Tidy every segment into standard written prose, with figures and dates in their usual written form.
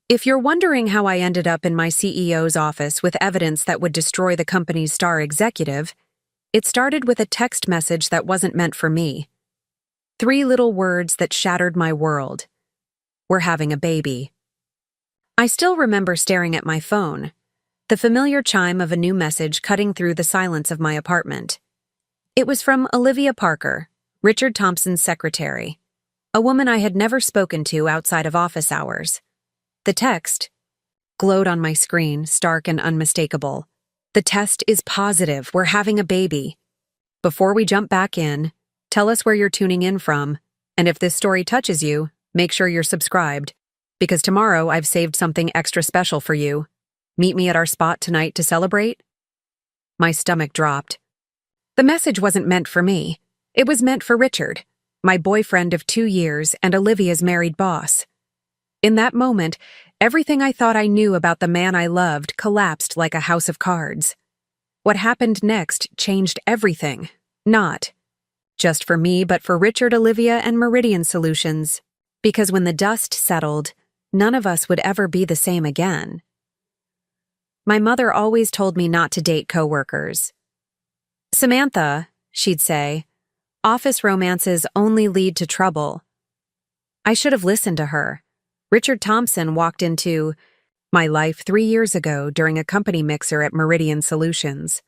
If you're wondering how I ended up in my CEO's office with evidence that would destroy the company's star executive, it started with a text message that wasn't meant for me. 3 little words that shattered my world. We're having a baby. I still remember staring at my phone, the familiar chime of a new message cutting through the silence of my apartment. It was from Olivia Parker, Richard Thompson's secretary, a woman I had never spoken to outside of office hours. The text glowed on my screen, stark and unmistakable. The test is positive. We're having a baby. Before we jump back in, tell us where you're tuning in from, and if this story touches you, make sure you're subscribed, because tomorrow I've saved something extra special for you. Meet me at our spot tonight to celebrate? My stomach dropped. The message wasn't meant for me. It was meant for Richard, my boyfriend of 2 years and Olivia's married boss. In that moment, everything I thought I knew about the man I loved collapsed like a house of cards. What happened next changed everything, not just for me, but for Richard, Olivia, and Meridian Solutions, because when the dust settled, none of us would ever be the same again. My mother always told me not to date coworkers. "Samantha," she'd say, "office romances only lead to trouble." I should have listened to her. Richard Thompson walked into my life 3 years ago during a company mixer at Meridian Solutions.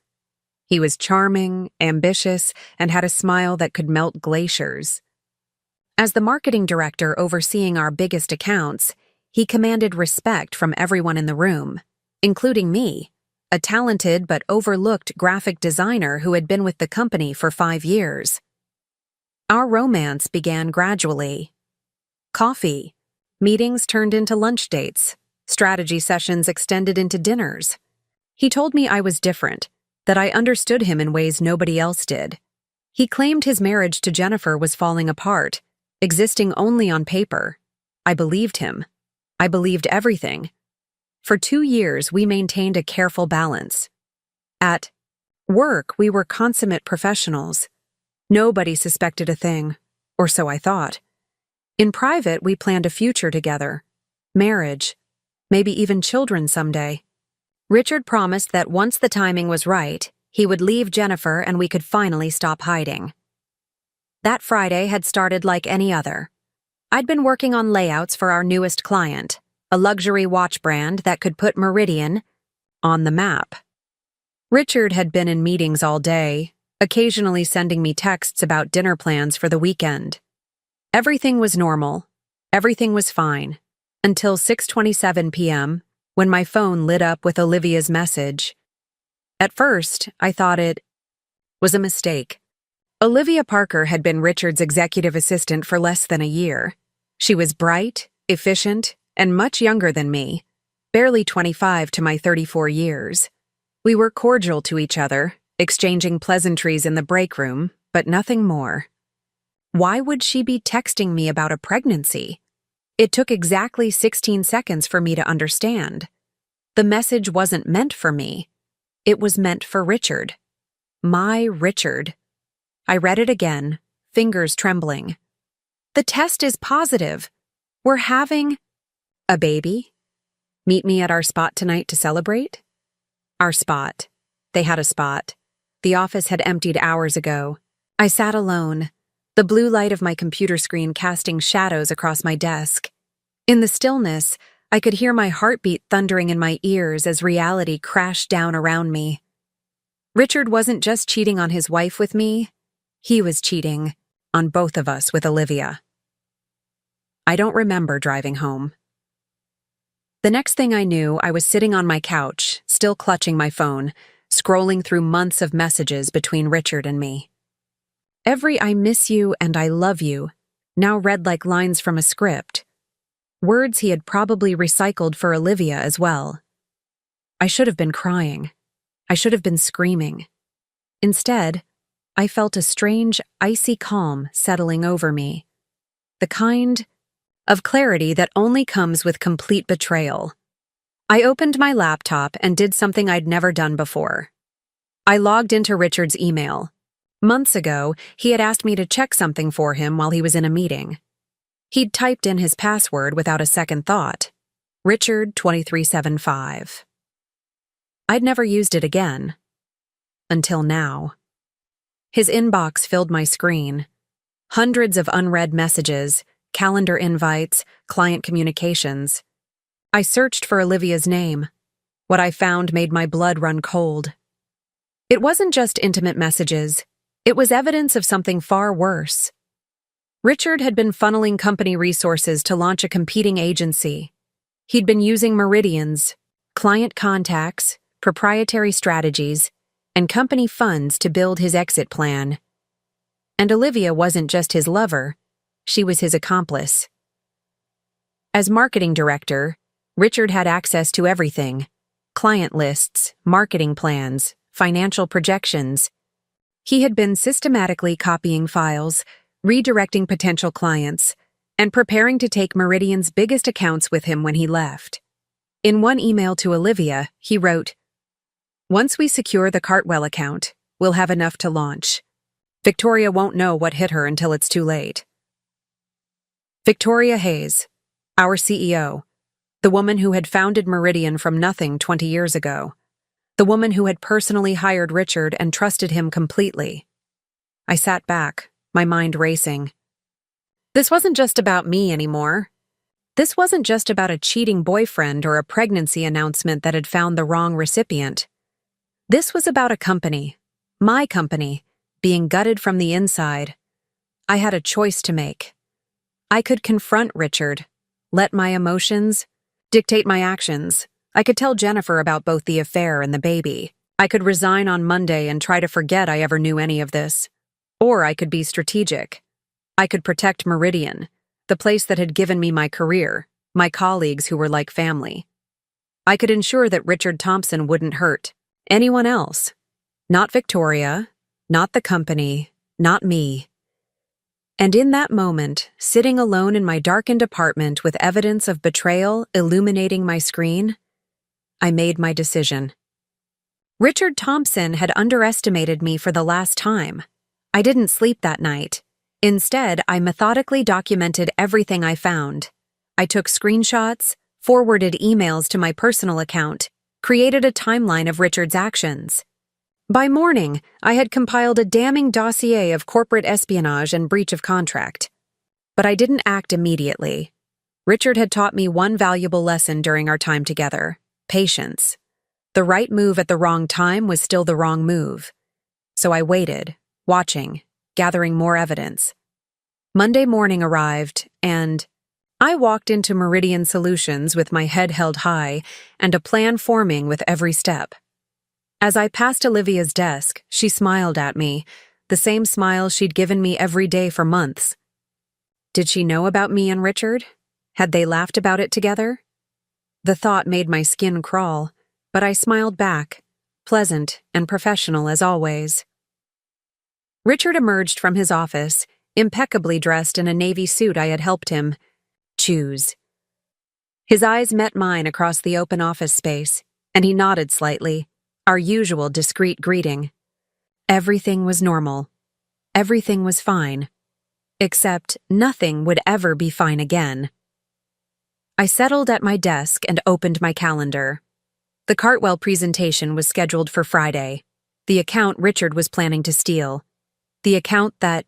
He was charming, ambitious, and had a smile that could melt glaciers. As the marketing director overseeing our biggest accounts, he commanded respect from everyone in the room, including me, a talented but overlooked graphic designer who had been with the company for 5 years. Our romance began gradually. Coffee. Meetings turned into lunch dates. Strategy sessions extended into dinners. He told me I was different, that I understood him in ways nobody else did. He claimed his marriage to Jennifer was falling apart, existing only on paper. I believed him. I believed everything. For 2 years, we maintained a careful balance. At work, we were consummate professionals. Nobody suspected a thing, or so I thought. In private, we planned a future together. Marriage. Maybe even children someday. Richard promised that once the timing was right, he would leave Jennifer and we could finally stop hiding. That Friday had started like any other. I'd been working on layouts for our newest client, a luxury watch brand that could put Meridian on the map. Richard had been in meetings all day, occasionally sending me texts about dinner plans for the weekend. Everything was normal. Everything was fine. Until 6:27 p.m., when my phone lit up with Olivia's message. At first, I thought it was a mistake. Olivia Parker had been Richard's executive assistant for less than a year. She was bright, efficient, and much younger than me, barely 25 to my 34 years. We were cordial to each other, exchanging pleasantries in the break room, but nothing more. Why would she be texting me about a pregnancy? It took exactly 16 seconds for me to understand. The message wasn't meant for me. It was meant for Richard. My Richard. I read it again, fingers trembling. The test is positive. We're having a baby. Meet me at our spot tonight to celebrate? Our spot. They had a spot. The office had emptied hours ago. I sat alone, the blue light of my computer screen casting shadows across my desk. In the stillness, I could hear my heartbeat thundering in my ears as reality crashed down around me. Richard wasn't just cheating on his wife with me, he was cheating on both of us with Olivia. I don't remember driving home. The next thing I knew, I was sitting on my couch, still clutching my phone, scrolling through months of messages between Richard and me. Every "I miss you" and "I love you" now read like lines from a script. Words he had probably recycled for Olivia as well. I should have been crying. I should have been screaming. Instead, I felt a strange, icy calm settling over me. The kind of clarity that only comes with complete betrayal. I opened my laptop and did something I'd never done before. I logged into Richard's email. Months ago, he had asked me to check something for him while he was in a meeting. He'd typed in his password without a second thought. Richard 2375. I'd never used it again. Until now. His inbox filled my screen. Hundreds of unread messages, calendar invites, client communications. I searched for Olivia's name. What I found made my blood run cold. It wasn't just intimate messages. It was evidence of something far worse. Richard had been funneling company resources to launch a competing agency. He'd been using meridians, client contacts, proprietary strategies, and company funds to build his exit plan. And Olivia wasn't just his lover, she was his accomplice. As marketing director, Richard had access to everything: client lists, marketing plans, financial projections. He had been systematically copying files, redirecting potential clients, and preparing to take Meridian's biggest accounts with him when he left. In one email to Olivia, he wrote, "Once we secure the Cartwell account, we'll have enough to launch. Victoria won't know what hit her until it's too late." Victoria Hayes, our CEO, the woman who had founded Meridian from nothing 20 years ago, the woman who had personally hired Richard and trusted him completely. I sat back, my mind racing. This wasn't just about me anymore. This wasn't just about a cheating boyfriend or a pregnancy announcement that had found the wrong recipient. This was about a company, my company, being gutted from the inside. I had a choice to make. I could confront Richard, let my emotions dictate my actions. I could tell Jennifer about both the affair and the baby. I could resign on Monday and try to forget I ever knew any of this. Or I could be strategic. I could protect Meridian, the place that had given me my career, my colleagues who were like family. I could ensure that Richard Thompson wouldn't hurt anyone else. Not Victoria, not the company, not me. And in that moment, sitting alone in my darkened apartment with evidence of betrayal illuminating my screen, I made my decision. Richard Thompson had underestimated me for the last time. I didn't sleep that night. Instead, I methodically documented everything I found. I took screenshots, forwarded emails to my personal account, created a timeline of Richard's actions. By morning, I had compiled a damning dossier of corporate espionage and breach of contract. But I didn't act immediately. Richard had taught me one valuable lesson during our time together: patience. The right move at the wrong time was still the wrong move. So I waited, watching, gathering more evidence. Monday morning arrived, and I walked into Meridian Solutions with my head held high and a plan forming with every step. As I passed Olivia's desk, she smiled at me, the same smile she'd given me every day for months. Did she know about me and Richard? Had they laughed about it together? The thought made my skin crawl, but I smiled back, pleasant and professional as always. Richard emerged from his office, impeccably dressed in a navy suit I had helped him choose. His eyes met mine across the open office space, and he nodded slightly, our usual discreet greeting. Everything was normal. Everything was fine. Except nothing would ever be fine again. I settled at my desk and opened my calendar. The Cartwell presentation was scheduled for Friday, the account Richard was planning to steal. The account that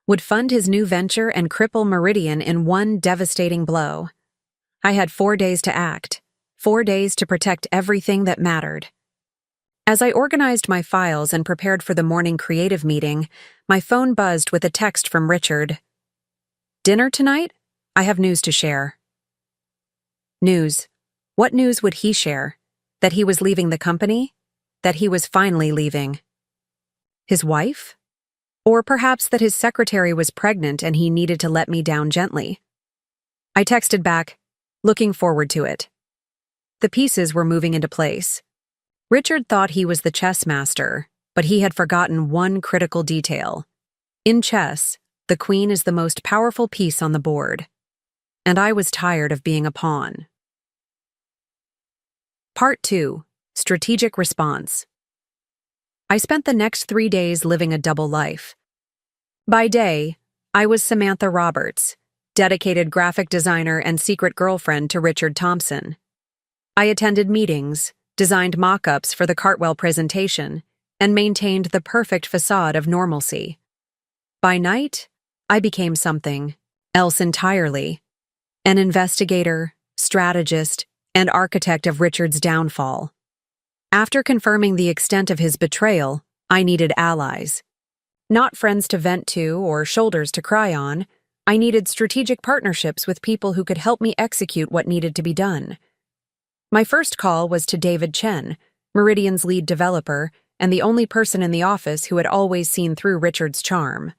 would fund his new venture and cripple Meridian in one devastating blow. I had 4 days to act, 4 days to protect everything that mattered. As I organized my files and prepared for the morning creative meeting, my phone buzzed with a text from Richard. "Dinner tonight? I have news to share." News. What news would he share? That he was leaving the company? That he was finally leaving? His wife? Or perhaps that his secretary was pregnant and he needed to let me down gently? I texted back, looking forward to it. The pieces were moving into place. Richard thought he was the chess master, but he had forgotten one critical detail. In chess, the queen is the most powerful piece on the board. And I was tired of being a pawn. Part 2. Strategic Response. I spent the next 3 days living a double life. By day, I was Samantha Roberts, dedicated graphic designer and secret girlfriend to Richard Thompson. I attended meetings, designed mock-ups for the Cartwell presentation, and maintained the perfect facade of normalcy. By night, I became something else entirely: an investigator, strategist, and architect of Richard's downfall. After confirming the extent of his betrayal, I needed allies. Not friends to vent to or shoulders to cry on. I needed strategic partnerships with people who could help me execute what needed to be done. My first call was to David Chen, Meridian's lead developer, and the only person in the office who had always seen through Richard's charm.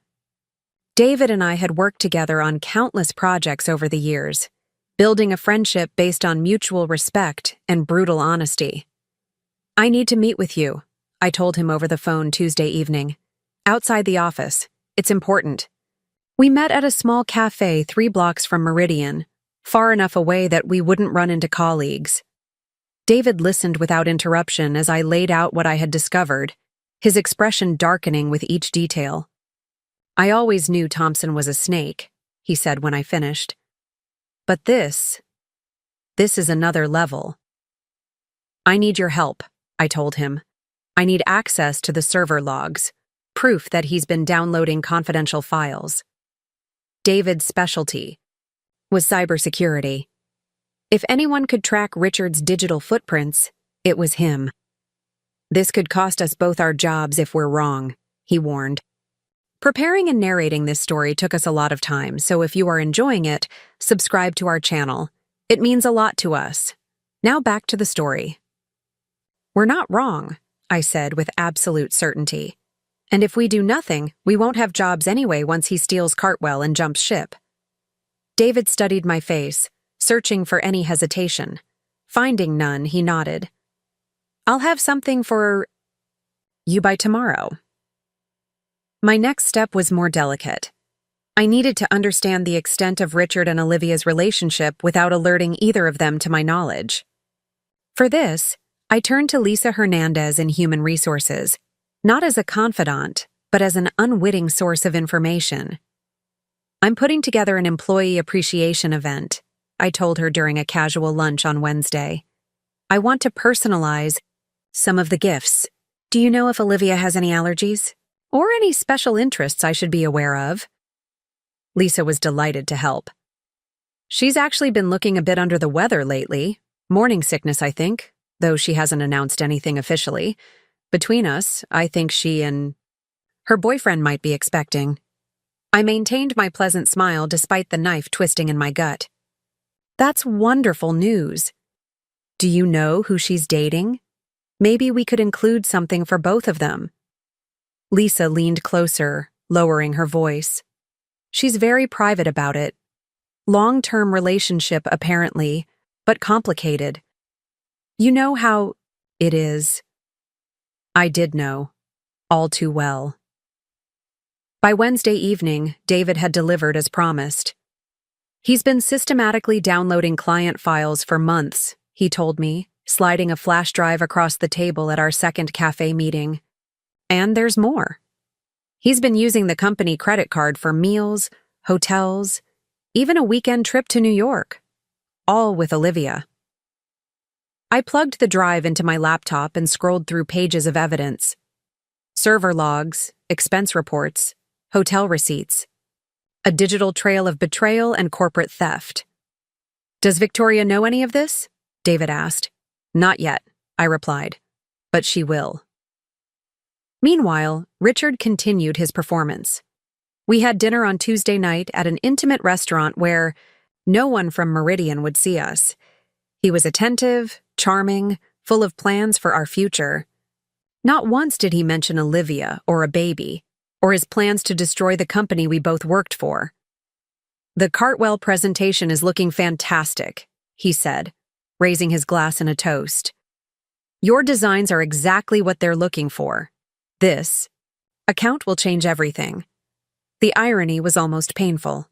David and I had worked together on countless projects over the years, building a friendship based on mutual respect and brutal honesty. "I need to meet with you," I told him over the phone Tuesday evening. "Outside the office. It's important." We met at a small cafe 3 blocks from Meridian, far enough away that we wouldn't run into colleagues. David listened without interruption as I laid out what I had discovered, his expression darkening with each detail. "I always knew Thompson was a snake," he said when I finished. "But this is another level." "I need your help," I told him. "I need access to the server logs, proof that he's been downloading confidential files." David's specialty was cybersecurity. If anyone could track Richard's digital footprints, it was him. "This could cost us both our jobs if we're wrong," he warned. Preparing and narrating this story took us a lot of time, so if you are enjoying it, subscribe to our channel. It means a lot to us. Now back to the story. "We're not wrong," I said with absolute certainty. "And if we do nothing, we won't have jobs anyway once he steals Cartwell and jumps ship." David studied my face, searching for any hesitation. Finding none, he nodded. "I'll have something for you by tomorrow." My next step was more delicate. I needed to understand the extent of Richard and Olivia's relationship without alerting either of them to my knowledge. For this, I turned to Lisa Hernandez in Human Resources, not as a confidant, but as an unwitting source of information. "I'm putting together an employee appreciation event," I told her during a casual lunch on Wednesday. "I want to personalize some of the gifts. Do you know if Olivia has any allergies? Or any special interests I should be aware of?" Lisa was delighted to help. "She's actually been looking a bit under the weather lately. Morning sickness, I think, though she hasn't announced anything officially. Between us, I think she and her boyfriend might be expecting." I maintained my pleasant smile despite the knife twisting in my gut. "That's wonderful news. Do you know who she's dating? Maybe we could include something for both of them." Lisa leaned closer, lowering her voice. "She's very private about it. Long-term relationship, apparently, but complicated. You know how it is." I did know, all too well. By Wednesday evening, David had delivered as promised. "He's been systematically downloading client files for months," he told me, sliding a flash drive across the table at our second cafe meeting. "And there's more. He's been using the company credit card for meals, hotels, even a weekend trip to New York. All with Olivia." I plugged the drive into my laptop and scrolled through pages of evidence. Server logs, expense reports, hotel receipts. A digital trail of betrayal and corporate theft. "Does Victoria know any of this?" David asked. "Not yet," I replied. "But she will." Meanwhile, Richard continued his performance. We had dinner on Tuesday night at an intimate restaurant where no one from Meridian would see us. He was attentive, charming, full of plans for our future. Not once did he mention Olivia or a baby, or his plans to destroy the company we both worked for. "The Cartwell presentation is looking fantastic," he said, raising his glass in a toast. "Your designs are exactly what they're looking for. This account will change everything." The irony was almost painful.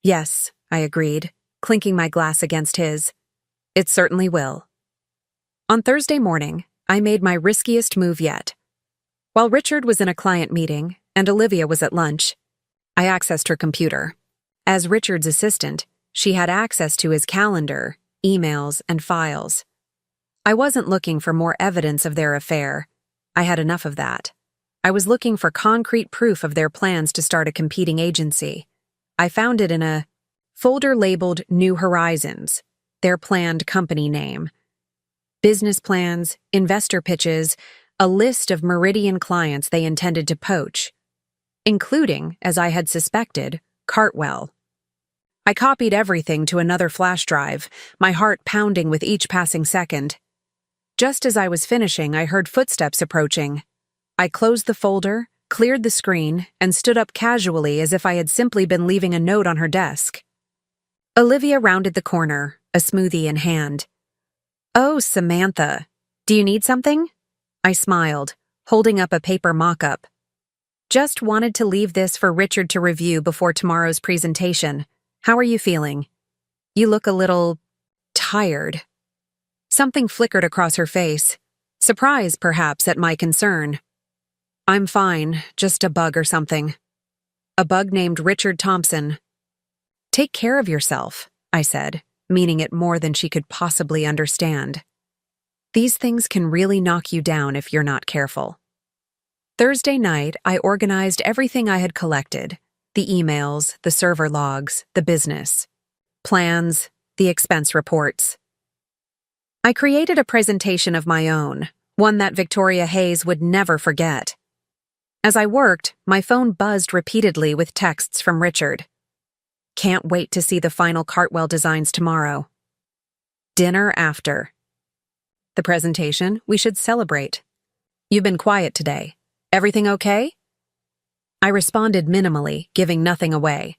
"Yes," I agreed, clinking my glass against his. "It certainly will." On Thursday morning, I made my riskiest move yet. While Richard was in a client meeting and Olivia was at lunch, I accessed her computer. As Richard's assistant, she had access to his calendar, emails, and files. I wasn't looking for more evidence of their affair. I had enough of that. I was looking for concrete proof of their plans to start a competing agency. I found it in a folder labeled New Horizons, their planned company name. Business plans, investor pitches, a list of Meridian clients they intended to poach, including, as I had suspected, Cartwell. I copied everything to another flash drive, my heart pounding with each passing second. Just as I was finishing, I heard footsteps approaching. I closed the folder, cleared the screen, and stood up casually as if I had simply been leaving a note on her desk. Olivia rounded the corner, a smoothie in hand. "Oh, Samantha, do you need something?" I smiled, holding up a paper mock-up. "Just wanted to leave this for Richard to review before tomorrow's presentation. How are you feeling? You look a little tired." Something flickered across her face. Surprise, perhaps, at my concern. "I'm fine, just a bug or something." "A bug named Richard Thompson." "Take care of yourself," I said, meaning it more than she could possibly understand. These things can really knock you down if you're not careful. Thursday night, I organized everything I had collected: the emails, the server logs, the business plans, the expense reports. I created a presentation of my own, one that Victoria Hayes would never forget. As I worked, my phone buzzed repeatedly with texts from Richard. "Can't wait to see the final Cartwell designs tomorrow." "Dinner after." "The presentation, we should celebrate." "You've been quiet today. Everything okay?" I responded minimally, giving nothing away.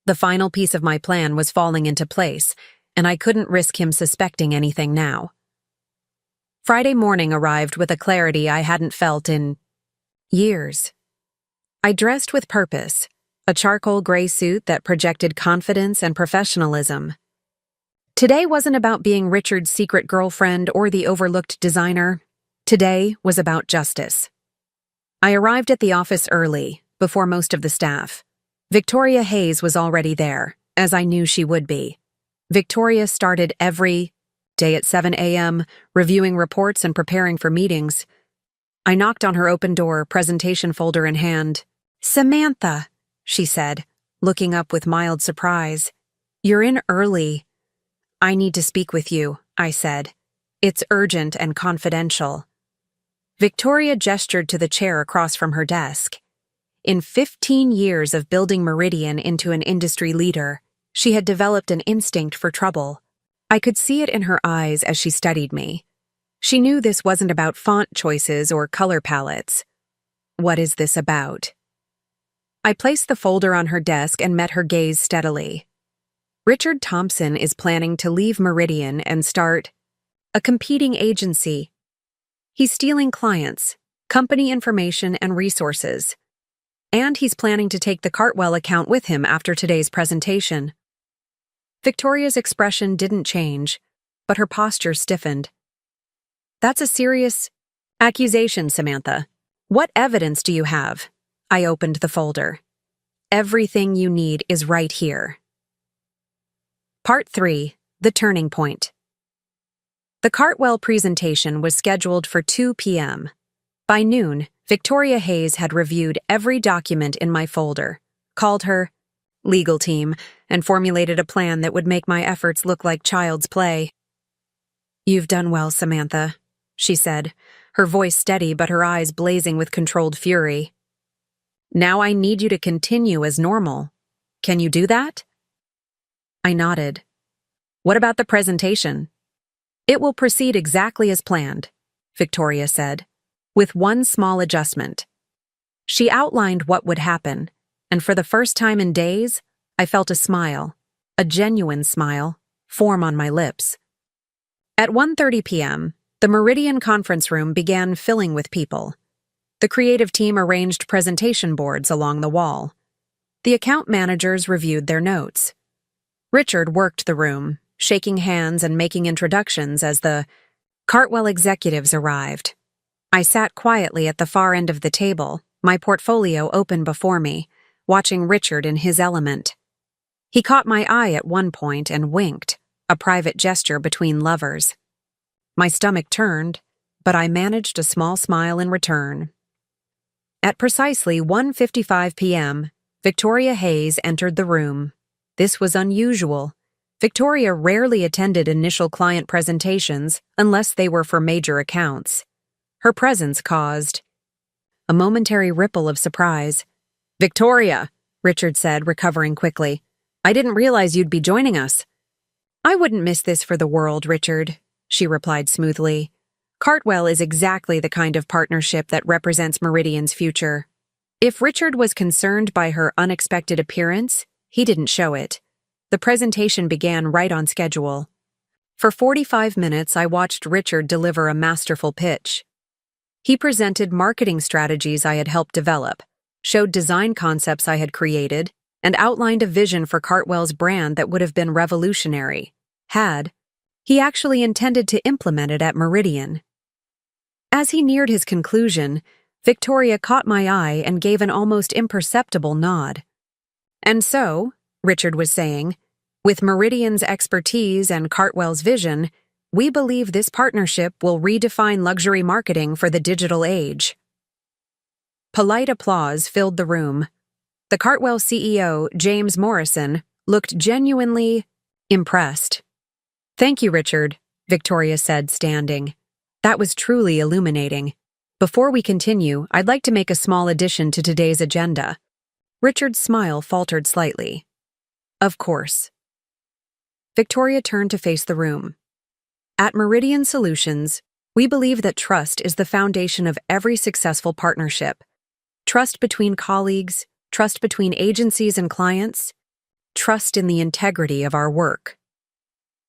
The final piece of my plan was falling into place, and I couldn't risk him suspecting anything now. Friday morning arrived with a clarity I hadn't felt in years. I dressed with purpose, a charcoal gray suit that projected confidence and professionalism. Today wasn't about being Richard's secret girlfriend or the overlooked designer. Today was about justice. I arrived at the office early, before most of the staff. Victoria Hayes was already there, as I knew she would be. Victoria started every day at 7 a.m., reviewing reports and preparing for meetings. I knocked on her open door, presentation folder in hand. "Samantha," she said, looking up with mild surprise. "You're in early." "I need to speak with you," I said. "It's urgent and confidential." Victoria gestured to the chair across from her desk. In 15 years of building Meridian into an industry leader, she had developed an instinct for trouble. I could see it in her eyes as she studied me. She knew this wasn't about font choices or color palettes. "What is this about?" I placed the folder on her desk and met her gaze steadily. "Richard Thompson is planning to leave Meridian and start a competing agency. He's stealing clients, company information, and resources. And he's planning to take the Cartwell account with him after today's presentation." Victoria's expression didn't change, but her posture stiffened. "That's a serious accusation, Samantha. What evidence do you have?" I opened the folder. "Everything you need is right here." Part 3. The Turning Point. The Cartwell presentation was scheduled for 2 p.m. By noon, Victoria Hayes had reviewed every document in my folder, called her legal team, and formulated a plan that would make my efforts look like child's play. "You've done well, Samantha," she said, her voice steady but her eyes blazing with controlled fury. "Now I need you to continue as normal. Can you do that?" I nodded. "What about the presentation?" "It will proceed exactly as planned," Victoria said, with one small adjustment. She outlined what would happen, and for the first time in days, I felt a smile, a genuine smile, form on my lips. At 1:30 p.m., the Meridian conference room began filling with people. The creative team arranged presentation boards along the wall. The account managers reviewed their notes. Richard worked the room, shaking hands and making introductions as the Cartwell executives arrived. I sat quietly at the far end of the table, my portfolio open before me, watching Richard in his element. He caught my eye at one point and winked, a private gesture between lovers. My stomach turned, but I managed a small smile in return. At precisely 1:55 p.m., Victoria Hayes entered the room. This was unusual. Victoria rarely attended initial client presentations unless they were for major accounts. Her presence caused a momentary ripple of surprise. "Victoria," Richard said, recovering quickly. "I didn't realize you'd be joining us." "I wouldn't miss this for the world, Richard," she replied smoothly. "Cartwell is exactly the kind of partnership that represents Meridian's future." If Richard was concerned by her unexpected appearance, he didn't show it. The presentation began right on schedule. For 45 minutes, I watched Richard deliver a masterful pitch. He presented marketing strategies I had helped develop, showed design concepts I had created, and outlined a vision for Cartwell's brand that would have been revolutionary, had he actually intended to implement it at Meridian. As he neared his conclusion, Victoria caught my eye and gave an almost imperceptible nod. "And so," Richard was saying, "with Meridian's expertise and Cartwell's vision, we believe this partnership will redefine luxury marketing for the digital age." Polite applause filled the room. The Cartwell CEO, James Morrison, looked genuinely impressed. "Thank you, Richard," Victoria said, standing. "That was truly illuminating. Before we continue, I'd like to make a small addition to today's agenda." Richard's smile faltered slightly. "Of course." Victoria turned to face the room. "At Meridian Solutions, we believe that trust is the foundation of every successful partnership. Trust between colleagues, trust between agencies and clients, trust in the integrity of our work."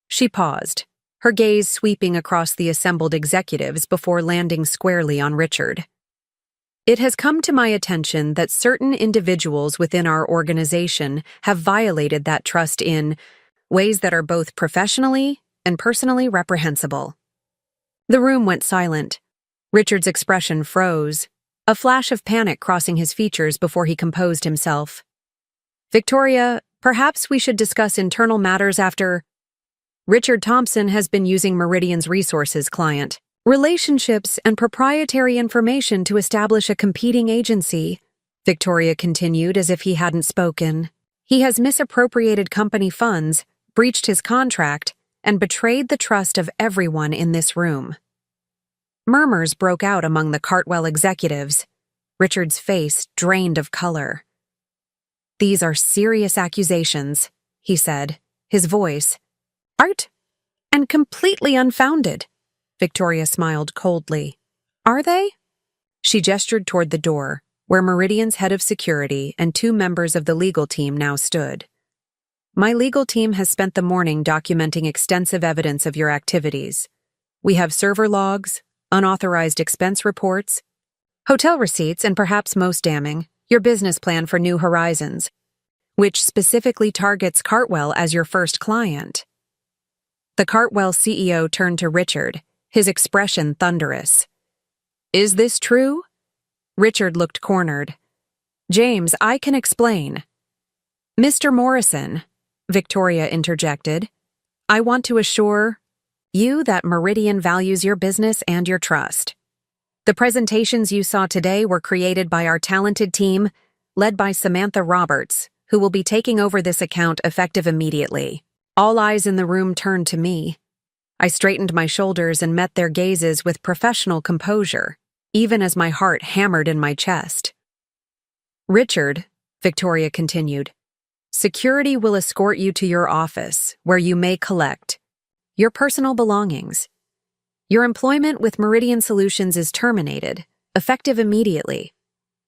She paused, her gaze sweeping across the assembled executives before landing squarely on Richard. "It has come to my attention that certain individuals within our organization have violated that trust in ways that are both professionally and personally reprehensible." The room went silent. Richard's expression froze, a flash of panic crossing his features before he composed himself. "Victoria, perhaps we should discuss internal matters after—" "Richard Thompson has been using Meridian's resources, client, relationships, and proprietary information to establish a competing agency," Victoria continued as if he hadn't spoken. "He has misappropriated company funds, breached his contract, and betrayed the trust of everyone in this room." Murmurs broke out among the Cartwell executives. Richard's face drained of color. "These are serious accusations," he said, his voice art and completely unfounded. Victoria smiled coldly. "Are they?" She gestured toward the door, where Meridian's head of security and 2 members of the legal team now stood. "My legal team has spent the morning documenting extensive evidence of your activities. We have server logs, unauthorized expense reports, hotel receipts, and perhaps most damning, your business plan for New Horizons, which specifically targets Cartwell as your first client." The Cartwell CEO turned to Richard, his expression thunderous. "Is this true?" Richard looked cornered. "James, I can explain." "Mr. Morrison," Victoria interjected, "I want to assure you that Meridian values your business and your trust. The presentations you saw today were created by our talented team, led by Samantha Roberts, who will be taking over this account effective immediately." All eyes in the room turned to me. I straightened my shoulders and met their gazes with professional composure, even as my heart hammered in my chest. "Richard," Victoria continued, "security will escort you to your office, where you may collect your personal belongings. Your employment with Meridian Solutions is terminated, effective immediately.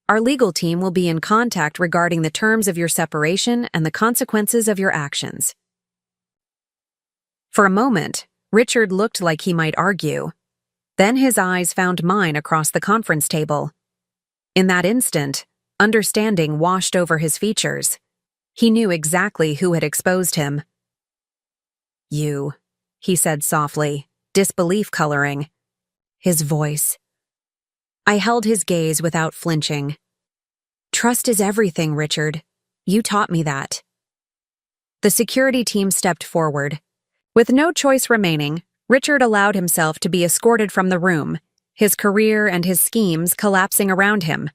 Our legal team will be in contact regarding the terms of your separation and the consequences of your actions." For a moment, Richard looked like he might argue. Then his eyes found mine across the conference table. In that instant, understanding washed over his features. He knew exactly who had exposed him. "You," he said softly, disbelief coloring his voice. I held his gaze without flinching. "Trust is everything, Richard. You taught me that." The security team stepped forward. With no choice remaining, Richard allowed himself to be escorted from the room, his career and his schemes collapsing around him.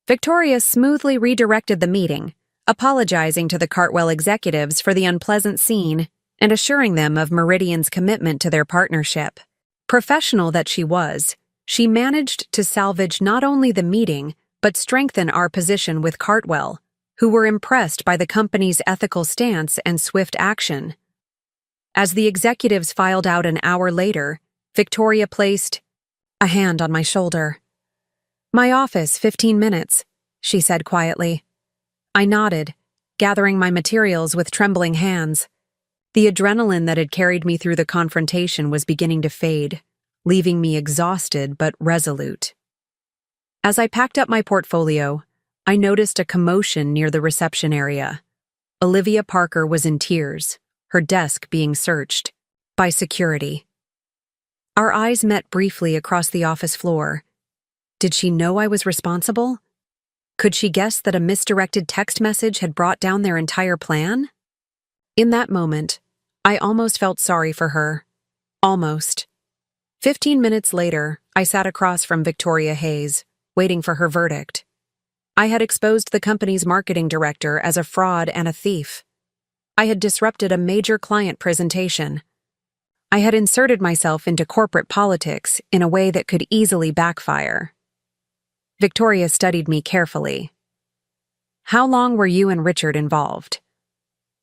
Victoria smoothly redirected the meeting, apologizing to the Cartwell executives for the unpleasant scene and assuring them of Meridian's commitment to their partnership. Professional that she was, she managed to salvage not only the meeting, but strengthen our position with Cartwell, who were impressed by the company's ethical stance and swift action. As the executives filed out an hour later, Victoria placed a hand on my shoulder. "My office, 15 minutes, she said quietly. I nodded, gathering my materials with trembling hands. The adrenaline that had carried me through the confrontation was beginning to fade, leaving me exhausted but resolute. As I packed up my portfolio, I noticed a commotion near the reception area. Olivia Parker was in tears, her desk being searched by security. Our eyes met briefly across the office floor. Did she know I was responsible? Could she guess that a misdirected text message had brought down their entire plan? In that moment, I almost felt sorry for her. Almost. 15 minutes later, I sat across from Victoria Hayes, waiting for her verdict. I had exposed the company's marketing director as a fraud and a thief. I had disrupted a major client presentation. I had inserted myself into corporate politics in a way that could easily backfire. Victoria studied me carefully. "How long were you and Richard involved?"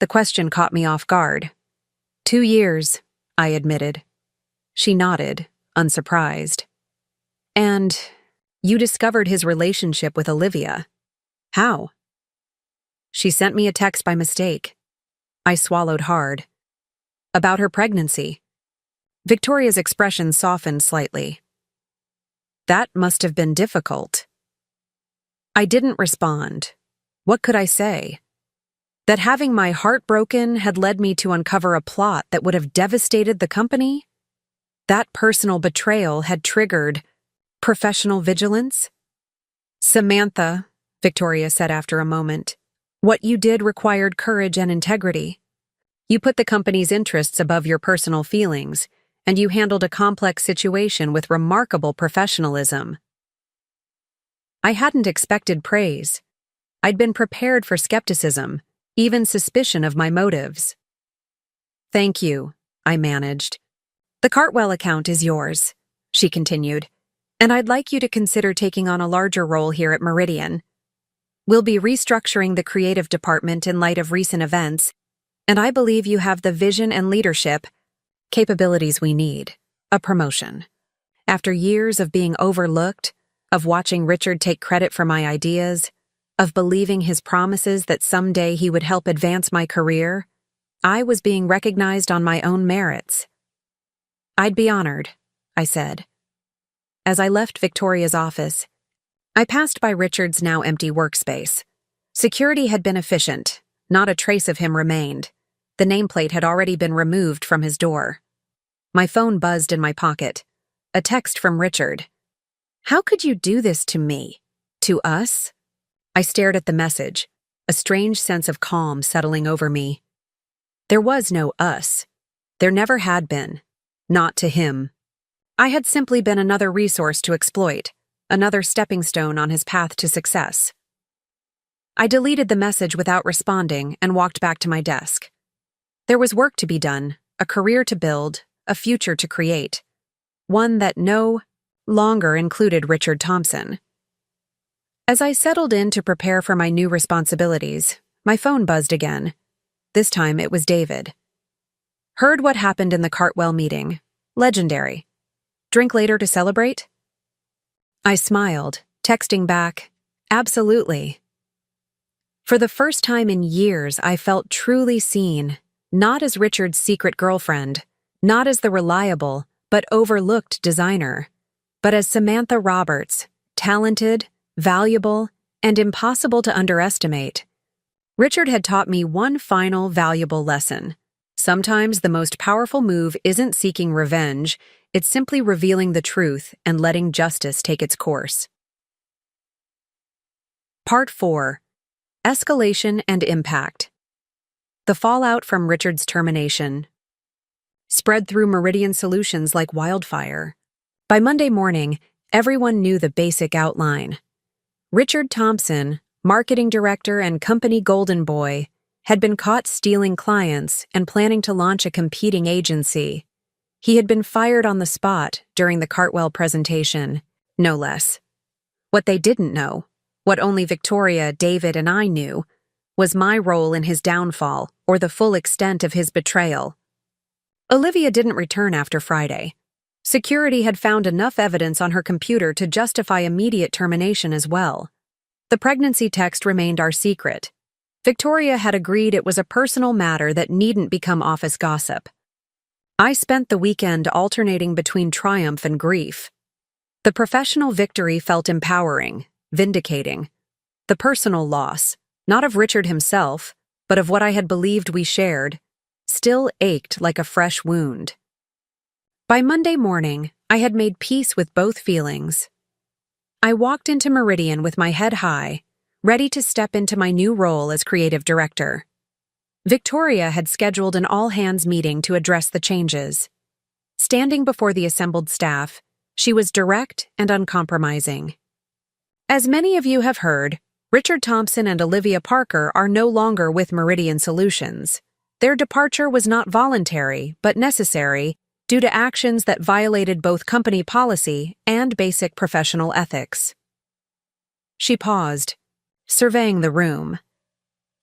The question caught me off guard. 2 years, I admitted. She nodded, unsurprised. "And you discovered his relationship with Olivia. How?" "She sent me a text by mistake." I swallowed hard. "About her pregnancy." Victoria's expression softened slightly. "That must have been difficult." I didn't respond. What could I say? That having my heart broken had led me to uncover a plot that would have devastated the company? That personal betrayal had triggered professional vigilance? "Samantha," Victoria said after a moment, "what you did required courage and integrity. You put the company's interests above your personal feelings, and you handled a complex situation with remarkable professionalism." I hadn't expected praise. I'd been prepared for skepticism, even suspicion of my motives. "Thank you," I managed. "The Cartwell account is yours," she continued, "and I'd like you to consider taking on a larger role here at Meridian. We'll be restructuring the creative department in light of recent events, and I believe you have the vision and leadership capabilities we need. A promotion. After years of being overlooked, of watching Richard take credit for my ideas, of believing his promises that someday he would help advance my career, I was being recognized on my own merits. "I'd be honored," I said. As I left Victoria's office, I passed by Richard's now empty workspace. Security had been efficient. Not a trace of him remained. The nameplate had already been removed from his door. My phone buzzed in my pocket. A text from Richard. "How could you do this to me? To us?" I stared at the message, a strange sense of calm settling over me. There was no us. There never had been. Not to him. I had simply been another resource to exploit, another stepping stone on his path to success. I deleted the message without responding and walked back to my desk. There was work to be done, a career to build, a future to create. One that no longer included Richard Thompson. As I settled in to prepare for my new responsibilities, my phone buzzed again. This time it was David. "Heard what happened in the Cartwell meeting. Legendary. Drink later to celebrate?" I smiled, texting back, "Absolutely." For the first time in years, I felt truly seen, not as Richard's secret girlfriend, not as the reliable but overlooked designer, but as Samantha Roberts, talented, valuable, and impossible to underestimate. Richard had taught me one final valuable lesson. Sometimes the most powerful move isn't seeking revenge, it's simply revealing the truth and letting justice take its course. Part 4. Escalation and Impact. The fallout from Richard's termination spread through Meridian Solutions like wildfire. By Monday morning, everyone knew the basic outline. Richard Thompson, marketing director and company golden boy, had been caught stealing clients and planning to launch a competing agency. He had been fired on the spot during the Cartwell presentation, no less. What they didn't know, what only Victoria, David, and I knew, was my role in his downfall or the full extent of his betrayal. Olivia didn't return after Friday. Security had found enough evidence on her computer to justify immediate termination as well. The pregnancy text remained our secret. Victoria had agreed it was a personal matter that needn't become office gossip. I spent the weekend alternating between triumph and grief. The professional victory felt empowering, vindicating. The personal loss, not of Richard himself, but of what I had believed we shared, still ached like a fresh wound. By Monday morning, I had made peace with both feelings. I walked into Meridian with my head high, ready to step into my new role as creative director. Victoria had scheduled an all-hands meeting to address the changes. Standing before the assembled staff, she was direct and uncompromising. As many of you have heard, Richard Thompson and Olivia Parker are no longer with Meridian Solutions. Their departure was not voluntary, but necessary, due to actions that violated both company policy and basic professional ethics. She paused, surveying the room.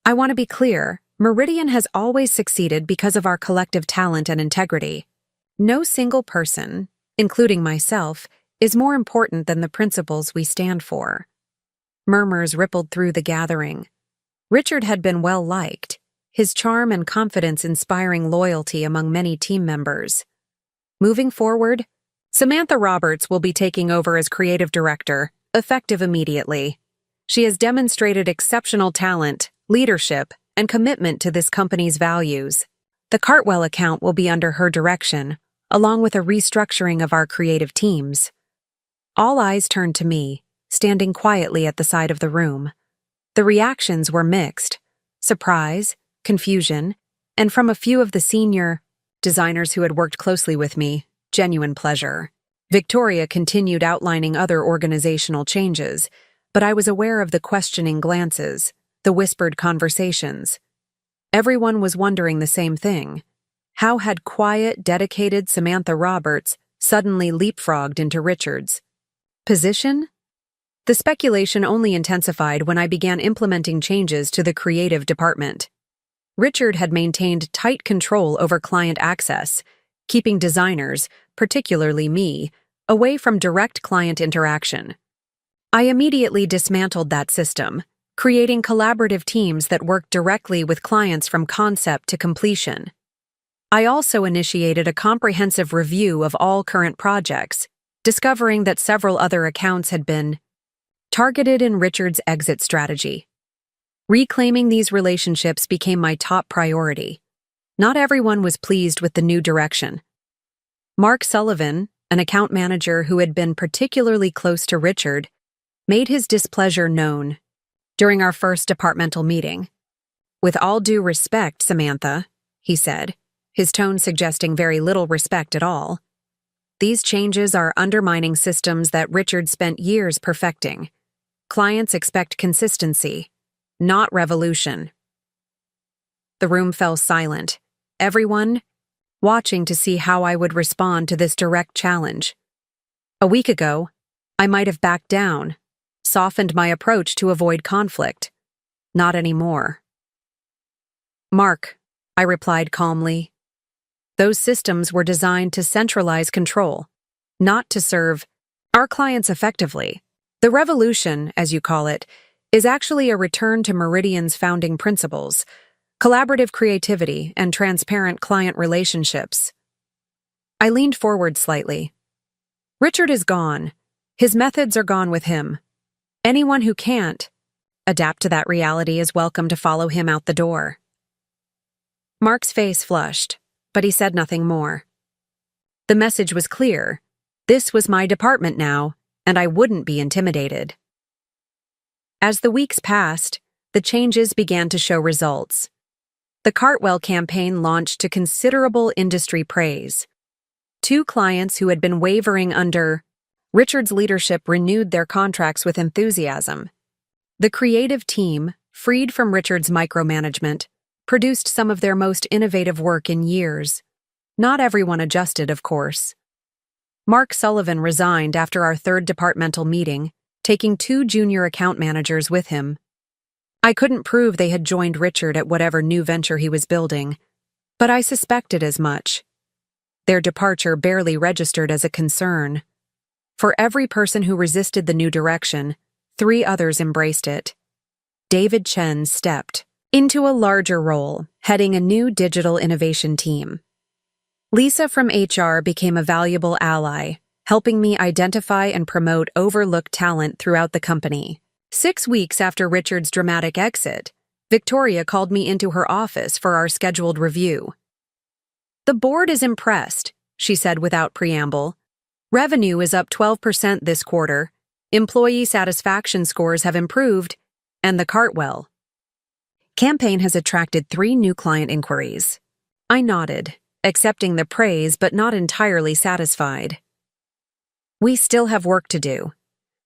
I want to be clear, Meridian has always succeeded because of our collective talent and integrity. No single person, including myself, is more important than the principles we stand for. Murmurs rippled through the gathering. Richard had been well liked, his charm and confidence inspiring loyalty among many team members. Moving forward, Samantha Roberts will be taking over as creative director, effective immediately. She has demonstrated exceptional talent, leadership, and commitment to this company's values. The Cartwell account will be under her direction, along with a restructuring of our creative teams. All eyes turned to me, standing quietly at the side of the room. The reactions were mixed: surprise, confusion, and from a few of the senior designers who had worked closely with me, genuine pleasure. Victoria continued outlining other organizational changes, but I was aware of the questioning glances, the whispered conversations. Everyone was wondering the same thing. How had quiet, dedicated Samantha Roberts suddenly leapfrogged into Richard's position? The speculation only intensified when I began implementing changes to the creative department. Richard had maintained tight control over client access, keeping designers, particularly me, away from direct client interaction. I immediately dismantled that system, creating collaborative teams that worked directly with clients from concept to completion. I also initiated a comprehensive review of all current projects, discovering that several other accounts had been targeted in Richard's exit strategy. Reclaiming these relationships became my top priority. Not everyone was pleased with the new direction. Mark Sullivan, an account manager who had been particularly close to Richard, made his displeasure known during our first departmental meeting. "With all due respect, Samantha," he said, his tone suggesting very little respect at all, "these changes are undermining systems that Richard spent years perfecting. Clients expect consistency, not revolution." The room fell silent, everyone watching to see how I would respond to this direct challenge. A week ago, I might have backed down, softened my approach to avoid conflict. Not anymore. "Mark," I replied calmly, "those systems were designed to centralize control, not to serve our clients effectively. The revolution, as you call it, is actually a return to Meridian's founding principles: collaborative creativity and transparent client relationships." I leaned forward slightly. Richard is gone. His methods are gone with him. Anyone who can't adapt to that reality is welcome to follow him out the door. Mark's face flushed, but he said nothing more. The message was clear. This was my department now, and I wouldn't be intimidated. As the weeks passed, the changes began to show results. The Cartwell campaign launched to considerable industry praise. Two clients who had been wavering under Richard's leadership renewed their contracts with enthusiasm. The creative team, freed from Richard's micromanagement, produced some of their most innovative work in years. Not everyone adjusted, of course. Mark Sullivan resigned after our third departmental meeting, taking 2 junior account managers with him. I couldn't prove they had joined Richard at whatever new venture he was building, but I suspected as much. Their departure barely registered as a concern. For every person who resisted the new direction, 3 others embraced it. David Chen stepped into a larger role, heading a new digital innovation team. Lisa from HR became a valuable ally, helping me identify and promote overlooked talent throughout the company. 6 weeks after Richard's dramatic exit, Victoria called me into her office for our scheduled review. "The board is impressed," she said without preamble. "Revenue is up 12% this quarter, employee satisfaction scores have improved, and the Cartwell campaign has attracted 3 new client inquiries." I nodded, accepting the praise but not entirely satisfied. "We still have work to do.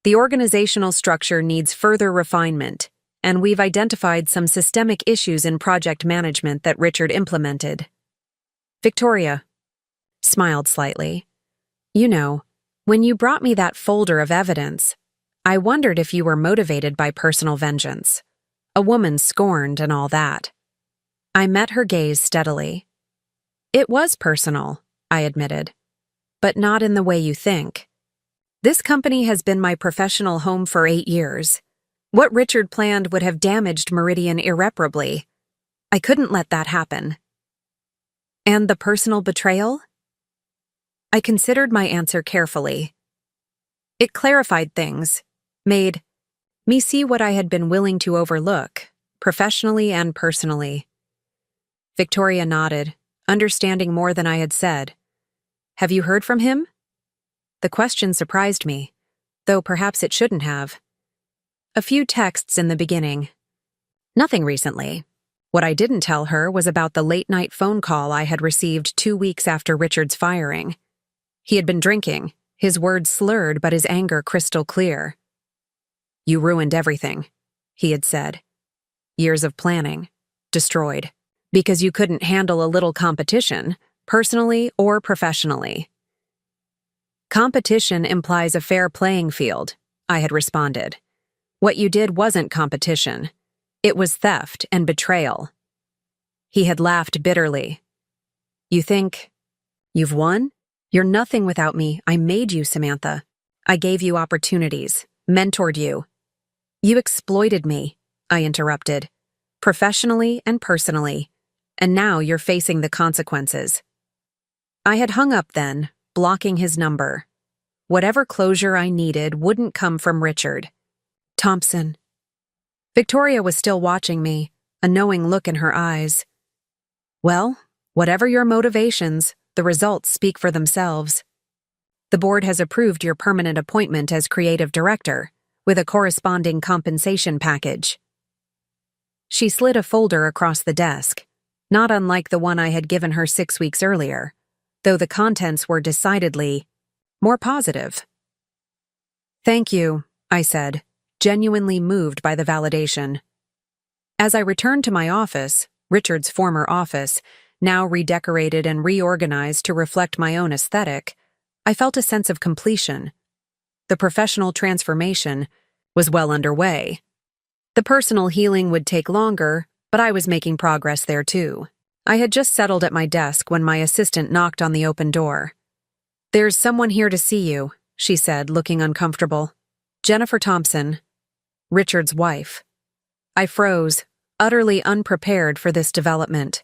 The organizational structure needs further refinement, and we've identified some systemic issues in project management that Richard implemented." Victoria smiled slightly. "You know, when you brought me that folder of evidence, I wondered if you were motivated by personal vengeance. A woman scorned and all that." I met her gaze steadily. "It was personal," I admitted, "but not in the way you think. This company has been my professional home for 8 years. What Richard planned would have damaged Meridian irreparably. I couldn't let that happen." "And the personal betrayal?" I considered my answer carefully. It clarified things, made me see what I had been willing to overlook, professionally and personally. Victoria nodded, understanding more than I had said. "Have you heard from him?" The question surprised me, though perhaps it shouldn't have. "A few texts in the beginning. Nothing recently." What I didn't tell her was about the late-night phone call I had received 2 weeks after Richard's firing. He had been drinking, his words slurred but his anger crystal clear. "You ruined everything," he had said. "Years of planning, destroyed, because you couldn't handle a little competition, personally or professionally." "Competition implies a fair playing field," I had responded. "What you did wasn't competition. It was theft and betrayal." He had laughed bitterly. "You think you've won? You're nothing without me. I made you, Samantha. I gave you opportunities, mentored you." "You exploited me," I interrupted, "professionally and personally, and now you're facing the consequences." I had hung up then, blocking his number. Whatever closure I needed wouldn't come from Richard. "Thompson." Victoria was still watching me, a knowing look in her eyes. "Well, whatever your motivations, the results speak for themselves. The board has approved your permanent appointment as creative director, with a corresponding compensation package." She slid a folder across the desk, not unlike the one I had given her 6 weeks earlier, though the contents were decidedly more positive. "Thank you," I said, genuinely moved by the validation. As I returned to my office, Richard's former office, now redecorated and reorganized to reflect my own aesthetic, I felt a sense of completion. The professional transformation was well underway. The personal healing would take longer, but I was making progress there too. I had just settled at my desk when my assistant knocked on the open door. "There's someone here to see you," she said, looking uncomfortable. "Jennifer Thompson, Richard's wife." I froze, utterly unprepared for this development.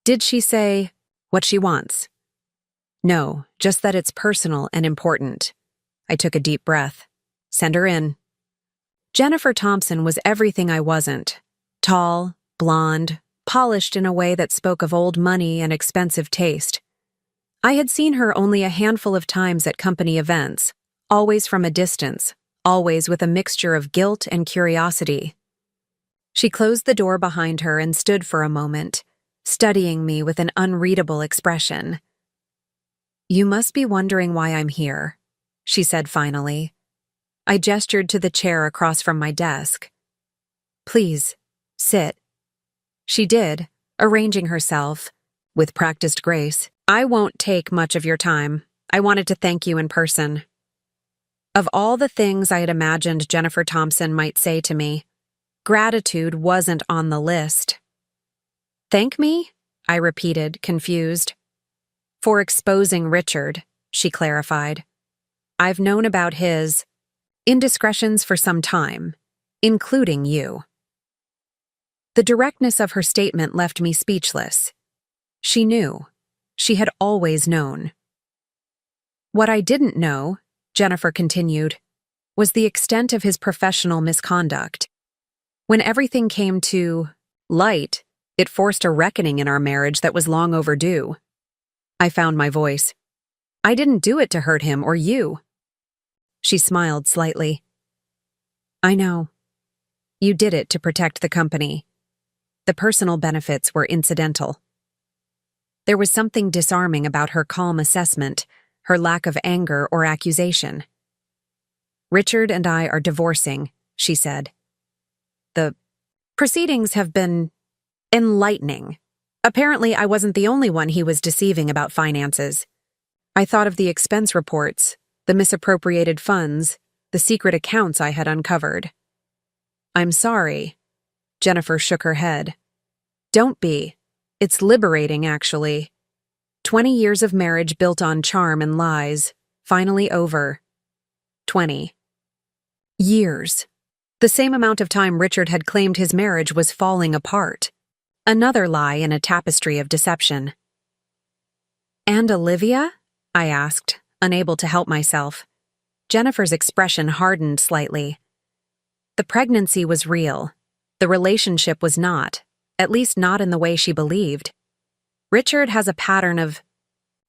Did she say what she wants? No, just that it's personal and important. I took a deep breath. "Send her in." Jennifer Thompson was everything I wasn't. Tall, blonde, polished in a way that spoke of old money and expensive taste. I had seen her only a handful of times at company events, always from a distance, always with a mixture of guilt and curiosity. She closed the door behind her and stood for a moment, studying me with an unreadable expression. "You must be wondering why I'm here," she said finally. I gestured to the chair across from my desk. "Please, sit." She did, arranging herself, with practiced grace. "I won't take much of your time. I wanted to thank you in person." Of all the things I had imagined Jennifer Thompson might say to me, gratitude wasn't on the list. "Thank me?" I repeated, confused. "For exposing Richard," she clarified. "I've known about his indiscretions for some time, including you." The directness of her statement left me speechless. She knew. She had always known. "What I didn't know," Jennifer continued, "was the extent of his professional misconduct. When everything came to light, it forced a reckoning in our marriage that was long overdue." I found my voice. "I didn't do it to hurt him or you." She smiled slightly. "I know. You did it to protect the company. The personal benefits were incidental." There was something disarming about her calm assessment, her lack of anger or accusation. "Richard and I are divorcing," she said. "The proceedings have been enlightening. Apparently, I wasn't the only one he was deceiving about finances. I thought of the expense reports, the misappropriated funds, the secret accounts I had uncovered." "I'm sorry." Jennifer shook her head. "Don't be. It's liberating, actually. 20 years of marriage built on charm and lies, finally over. 20 years. The same amount of time Richard had claimed his marriage was falling apart. Another lie in a tapestry of deception." "And Olivia?" I asked, unable to help myself. Jennifer's expression hardened slightly. "The pregnancy was real. The relationship was not, at least not in the way she believed. Richard has a pattern of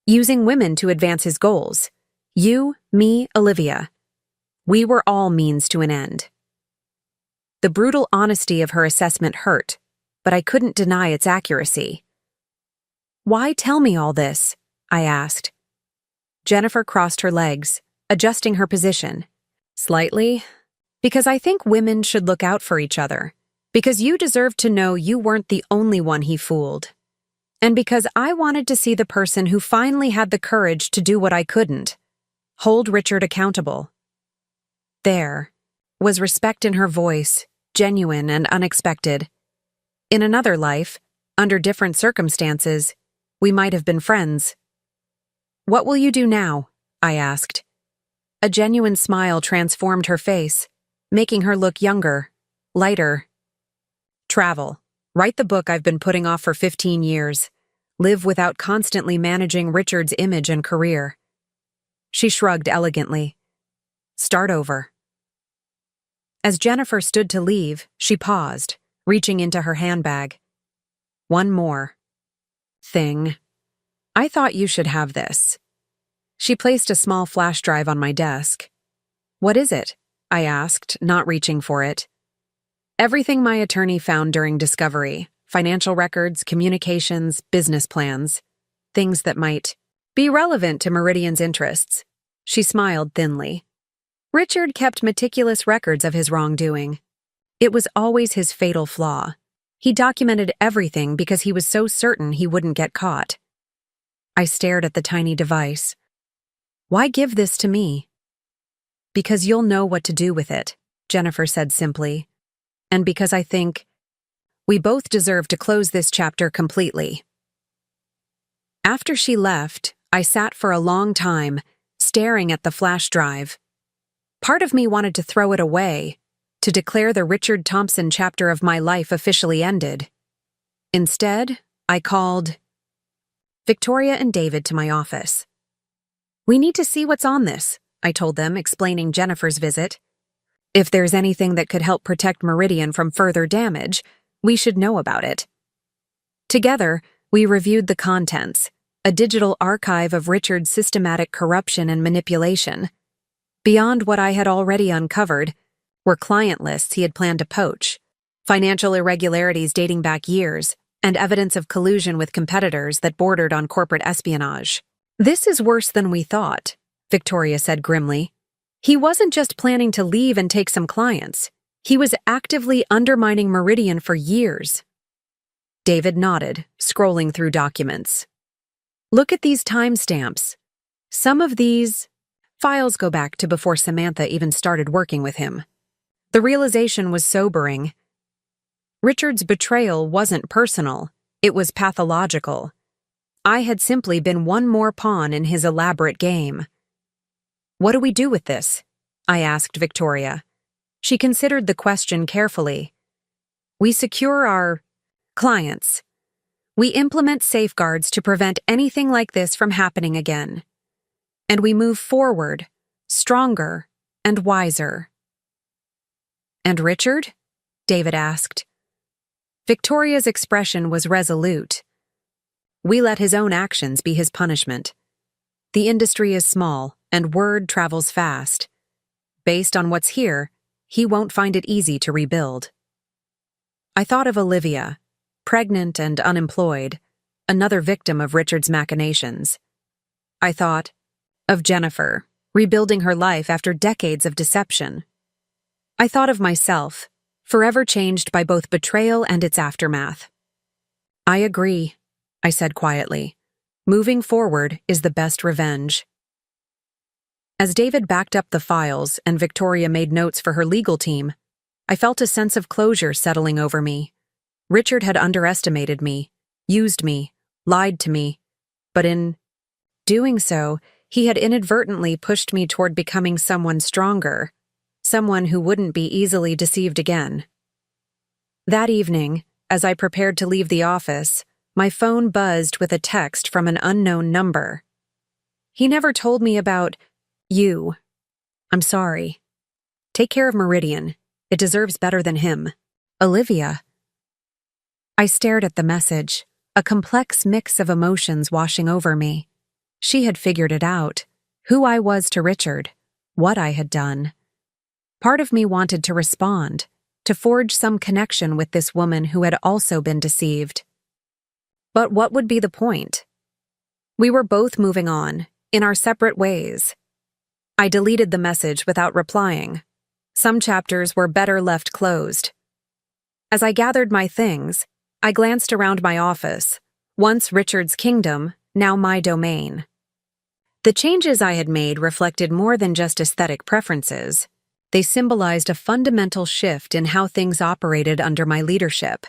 using women to advance his goals. You, me, Olivia. We were all means to an end." The brutal honesty of her assessment hurt, but I couldn't deny its accuracy. "Why tell me all this?" I asked. Jennifer crossed her legs, adjusting her position. "Slightly. Because I think women should look out for each other. Because you deserve to know you weren't the only one he fooled. And because I wanted to see the person who finally had the courage to do what I couldn't. Hold Richard accountable." There was respect in her voice, genuine and unexpected. In another life, under different circumstances, we might have been friends. "What will you do now?" I asked. A genuine smile transformed her face, making her look younger, lighter. "Travel. Write the book I've been putting off for 15 years. Live without constantly managing Richard's image and career." She shrugged elegantly. "Start over." As Jennifer stood to leave, she paused, reaching into her handbag. "One more thing. I thought you should have this." She placed a small flash drive on my desk. "What is it?" I asked, not reaching for it. "Everything my attorney found during discovery. Financial records, communications, business plans. Things that might be relevant to Meridian's interests." She smiled thinly. Richard kept meticulous records of his wrongdoing. It was always his fatal flaw. He documented everything because he was so certain he wouldn't get caught. I stared at the tiny device. "Why give this to me?" "Because you'll know what to do with it," Jennifer said simply. "And because I think we both deserve to close this chapter completely." After she left, I sat for a long time, staring at the flash drive. Part of me wanted to throw it away, to declare the Richard Thompson chapter of my life officially ended. Instead, I called Victoria and David to my office. "We need to see what's on this," I told them, explaining Jennifer's visit. "If there's anything that could help protect Meridian from further damage, we should know about it." Together, we reviewed the contents, a digital archive of Richard's systematic corruption and manipulation. Beyond what I had already uncovered were client lists he had planned to poach, financial irregularities dating back years, and evidence of collusion with competitors that bordered on corporate espionage. "This is worse than we thought," Victoria said grimly. "He wasn't just planning to leave and take some clients. He was actively undermining Meridian for years." David nodded, scrolling through documents. "Look at these timestamps. Some of these files go back to before Samantha even started working with him." The realization was sobering. Richard's betrayal wasn't personal, it was pathological. I had simply been one more pawn in his elaborate game. "What do we do with this?" I asked Victoria. She considered the question carefully. "We secure our clients. We implement safeguards to prevent anything like this from happening again. And we move forward, stronger and wiser." "And Richard?" David asked. Victoria's expression was resolute. "We let his own actions be his punishment. The industry is small, and word travels fast. Based on what's here, he won't find it easy to rebuild." I thought of Olivia, pregnant and unemployed, another victim of Richard's machinations. I thought of Jennifer, rebuilding her life after decades of deception. I thought of myself, forever changed by both betrayal and its aftermath. "I agree," I said quietly. "Moving forward is the best revenge." As David backed up the files and Victoria made notes for her legal team, I felt a sense of closure settling over me. Richard had underestimated me, used me, lied to me, but in doing so, he had inadvertently pushed me toward becoming someone stronger, someone who wouldn't be easily deceived again. That evening, as I prepared to leave the office, my phone buzzed with a text from an unknown number. "He never told me about you. I'm sorry. Take care of Meridian. It deserves better than him. Olivia." I stared at the message, a complex mix of emotions washing over me. She had figured it out, who I was to Richard, what I had done. Part of me wanted to respond, to forge some connection with this woman who had also been deceived. But what would be the point? We were both moving on, in our separate ways. I deleted the message without replying. Some chapters were better left closed. As I gathered my things, I glanced around my office, once Richard's kingdom, now my domain. The changes I had made reflected more than just aesthetic preferences. They symbolized a fundamental shift in how things operated under my leadership.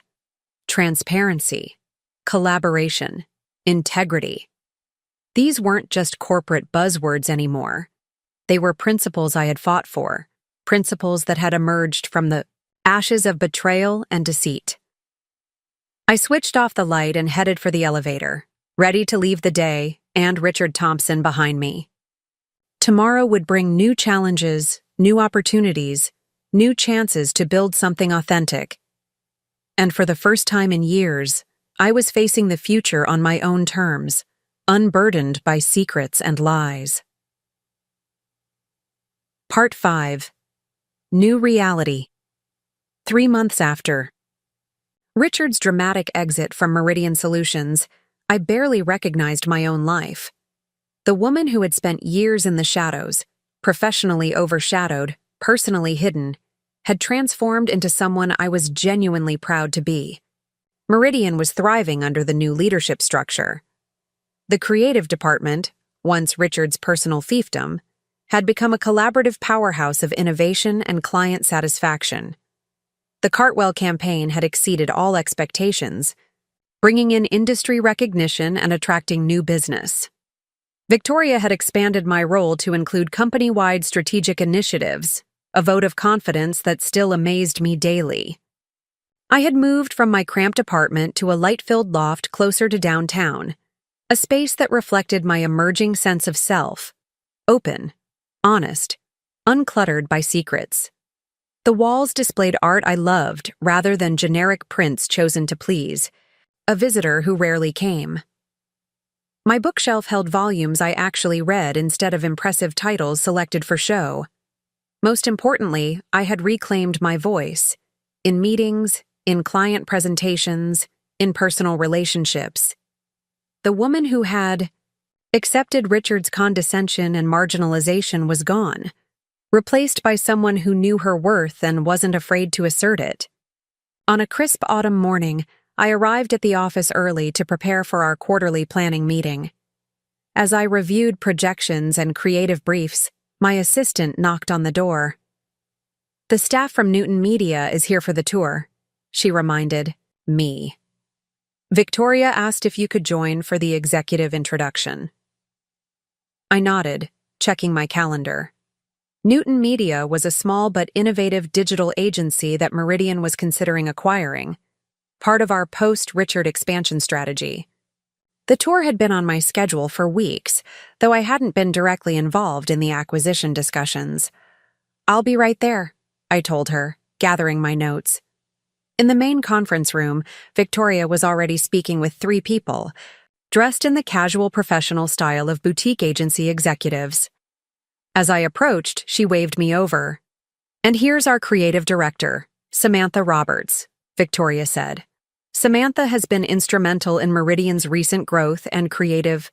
Transparency, collaboration, integrity. These weren't just corporate buzzwords anymore. They were principles I had fought for, principles that had emerged from the ashes of betrayal and deceit. I switched off the light and headed for the elevator, ready to leave the day and Richard Thompson behind me. Tomorrow would bring new challenges, new opportunities, new chances to build something authentic. And for the first time in years, I was facing the future on my own terms, unburdened by secrets and lies. Part 5. New Reality. 3 months after Richard's dramatic exit from Meridian Solutions, I barely recognized my own life. The woman who had spent years in the shadows, professionally overshadowed, personally hidden, had transformed into someone I was genuinely proud to be. Meridian was thriving under the new leadership structure. The creative department, once Richard's personal fiefdom, had become a collaborative powerhouse of innovation and client satisfaction. The Cartwell campaign had exceeded all expectations, bringing in industry recognition and attracting new business. Victoria had expanded my role to include company-wide strategic initiatives, a vote of confidence that still amazed me daily. I had moved from my cramped apartment to a light-filled loft closer to downtown, a space that reflected my emerging sense of self, open, honest, uncluttered by secrets. The walls displayed art I loved rather than generic prints chosen to please a visitor who rarely came. My bookshelf held volumes I actually read instead of impressive titles selected for show. Most importantly, I had reclaimed my voice, in meetings, in client presentations, in personal relationships. The woman who had accepted Richard's condescension and marginalization was gone, replaced by someone who knew her worth and wasn't afraid to assert it. On a crisp autumn morning, I arrived at the office early to prepare for our quarterly planning meeting. As I reviewed projections and creative briefs, my assistant knocked on the door. "The staff from Newton Media is here for the tour," she reminded me. "Victoria asked if you could join for the executive introduction." I nodded, checking my calendar. Newton Media was a small but innovative digital agency that Meridian was considering acquiring, part of our post-Richard expansion strategy. The tour had been on my schedule for weeks, though I hadn't been directly involved in the acquisition discussions. "I'll be right there," I told her, gathering my notes. In the main conference room, Victoria was already speaking with 3 people, dressed in the casual professional style of boutique agency executives. As I approached, she waved me over. "And here's our creative director, Samantha Roberts," Victoria said. "Samantha has been instrumental in Meridian's recent growth and creative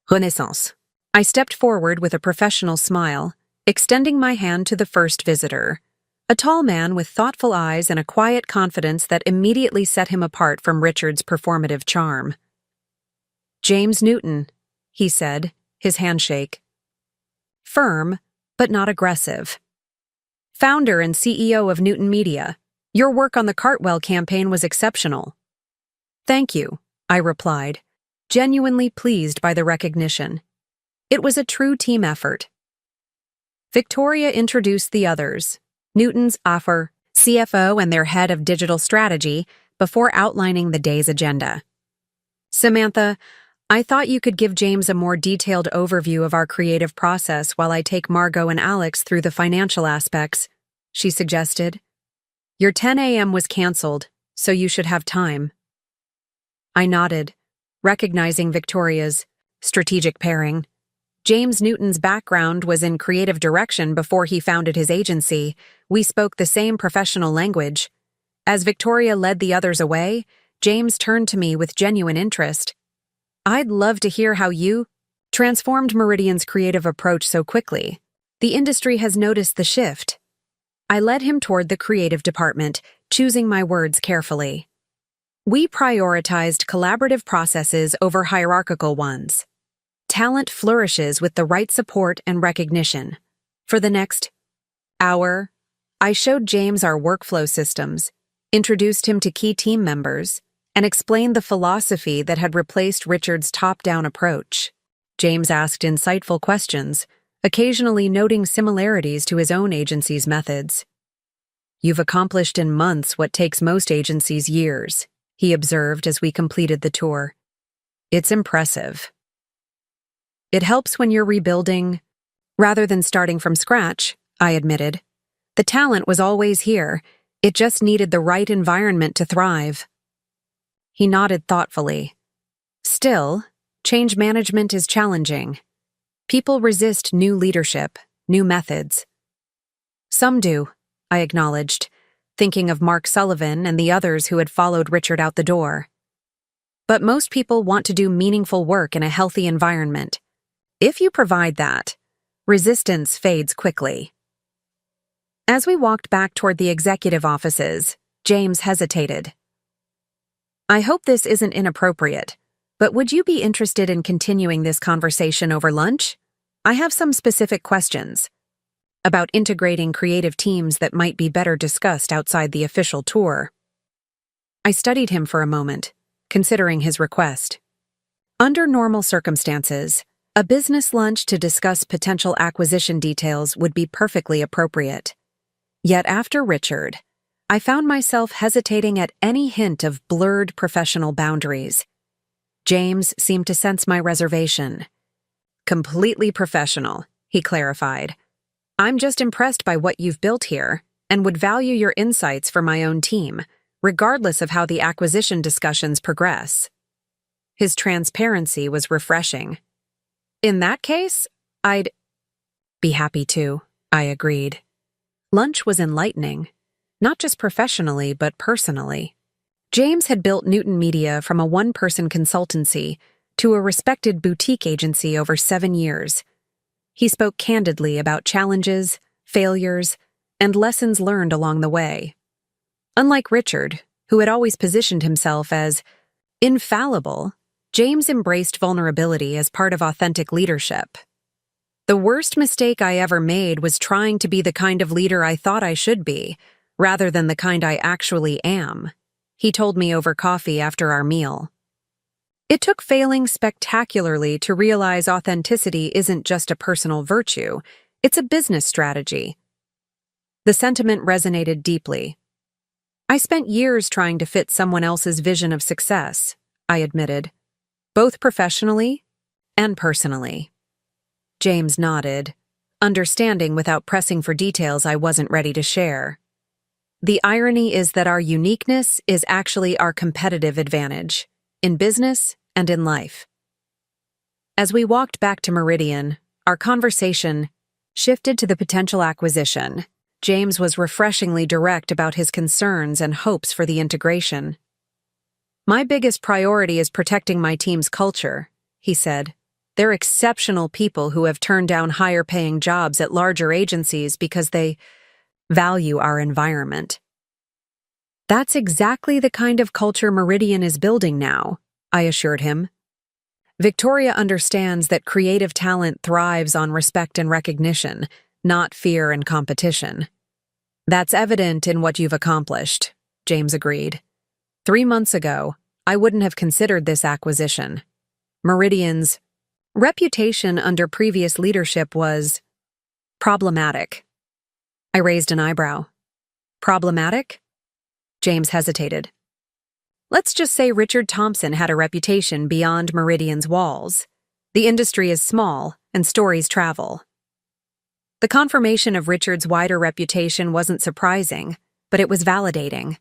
renaissance." I stepped forward with a professional smile, extending my hand to the first visitor, a tall man with thoughtful eyes and a quiet confidence that immediately set him apart from Richard's performative charm. "James Newton," he said, his handshake. Firm, but not aggressive. "Founder and CEO of Newton Media. Your work on the Cartwell campaign was exceptional." "Thank you," I replied, genuinely pleased by the recognition. It was a true team effort. Victoria introduced the others, Newton's CFO and their head of digital strategy, before outlining the day's agenda. "Samantha, I thought you could give James a more detailed overview of our creative process while I take Margot and Alex through the financial aspects," she suggested. "Your 10 a.m. was canceled, so you should have time." I nodded, recognizing Victoria's strategic pairing. James Newton's background was in creative direction before he founded his agency. We spoke the same professional language. As Victoria led the others away, James turned to me with genuine interest. "I'd love to hear how you transformed Meridian's creative approach so quickly. The industry has noticed the shift." I led him toward the creative department, choosing my words carefully. "We prioritized collaborative processes over hierarchical ones. Talent flourishes with the right support and recognition." For the next hour, I showed James our workflow systems, introduced him to key team members, and explained the philosophy that had replaced Richard's top-down approach. James asked insightful questions, occasionally noting similarities to his own agency's methods. "You've accomplished in months what takes most agencies years," he observed as we completed the tour. "It's impressive." "It helps when you're rebuilding rather than starting from scratch," I admitted. "The talent was always here. It just needed the right environment to thrive." He nodded thoughtfully. "Still, change management is challenging. People resist new leadership, new methods." "Some do," I acknowledged, thinking of Mark Sullivan and the others who had followed Richard out the door. "But most people want to do meaningful work in a healthy environment. If you provide that, resistance fades quickly." As we walked back toward the executive offices, James hesitated. "I hope this isn't inappropriate, but would you be interested in continuing this conversation over lunch? I have some specific questions about integrating creative teams that might be better discussed outside the official tour." I studied him for a moment, considering his request. Under normal circumstances, a business lunch to discuss potential acquisition details would be perfectly appropriate. Yet after Richard, I found myself hesitating at any hint of blurred professional boundaries. James seemed to sense my reservation. "Completely professional," he clarified. "I'm just impressed by what you've built here and would value your insights for my own team, regardless of how the acquisition discussions progress." His transparency was refreshing. "In that case, I'd be happy to," I agreed. Lunch was enlightening, not just professionally but personally. James had built Newton Media from a one-person consultancy to a respected boutique agency over 7 years. He spoke candidly about challenges, failures, and lessons learned along the way. Unlike Richard, who had always positioned himself as infallible, James embraced vulnerability as part of authentic leadership. The worst mistake I ever made was trying to be the kind of leader I thought I should be, rather than the kind I actually am, he told me over coffee after our meal. It took failing spectacularly to realize authenticity isn't just a personal virtue, it's a business strategy. The sentiment resonated deeply. I spent years trying to fit someone else's vision of success, I admitted, both professionally and personally. James nodded, understanding without pressing for details I wasn't ready to share. The irony is that our uniqueness is actually our competitive advantage, in business and in life. As we walked back to Meridian, our conversation shifted to the potential acquisition. James was refreshingly direct about his concerns and hopes for the integration. My biggest priority is protecting my team's culture, he said. They're exceptional people who have turned down higher-paying jobs at larger agencies because they value our environment. That's exactly the kind of culture Meridian is building now, I assured him. Victoria understands that creative talent thrives on respect and recognition, not fear and competition. That's evident in what you've accomplished, James agreed. 3 months ago, I wouldn't have considered this acquisition. Meridian's reputation under previous leadership was problematic. I raised an eyebrow. Problematic? James hesitated. Let's just say Richard Thompson had a reputation beyond Meridian's walls. The industry is small, and stories travel. The confirmation of Richard's wider reputation wasn't surprising, but it was validating.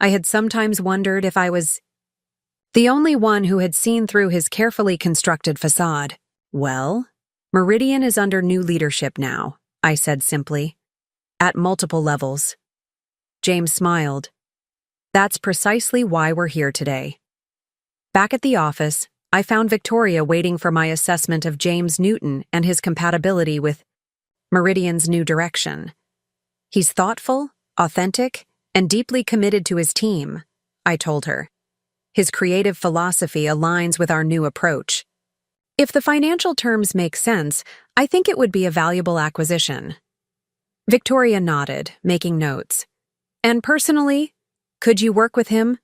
I had sometimes wondered if I was the only one who had seen through his carefully constructed facade. Well, Meridian is under new leadership now, I said simply. At multiple levels. James smiled. That's precisely why we're here today. Back at the office, I found Victoria waiting for my assessment of James Newton and his compatibility with Meridian's new direction. He's thoughtful, authentic, and deeply committed to his team, I told her. His creative philosophy aligns with our new approach. If the financial terms make sense, I think it would be a valuable acquisition. Victoria nodded, making notes. And personally, could you work with him?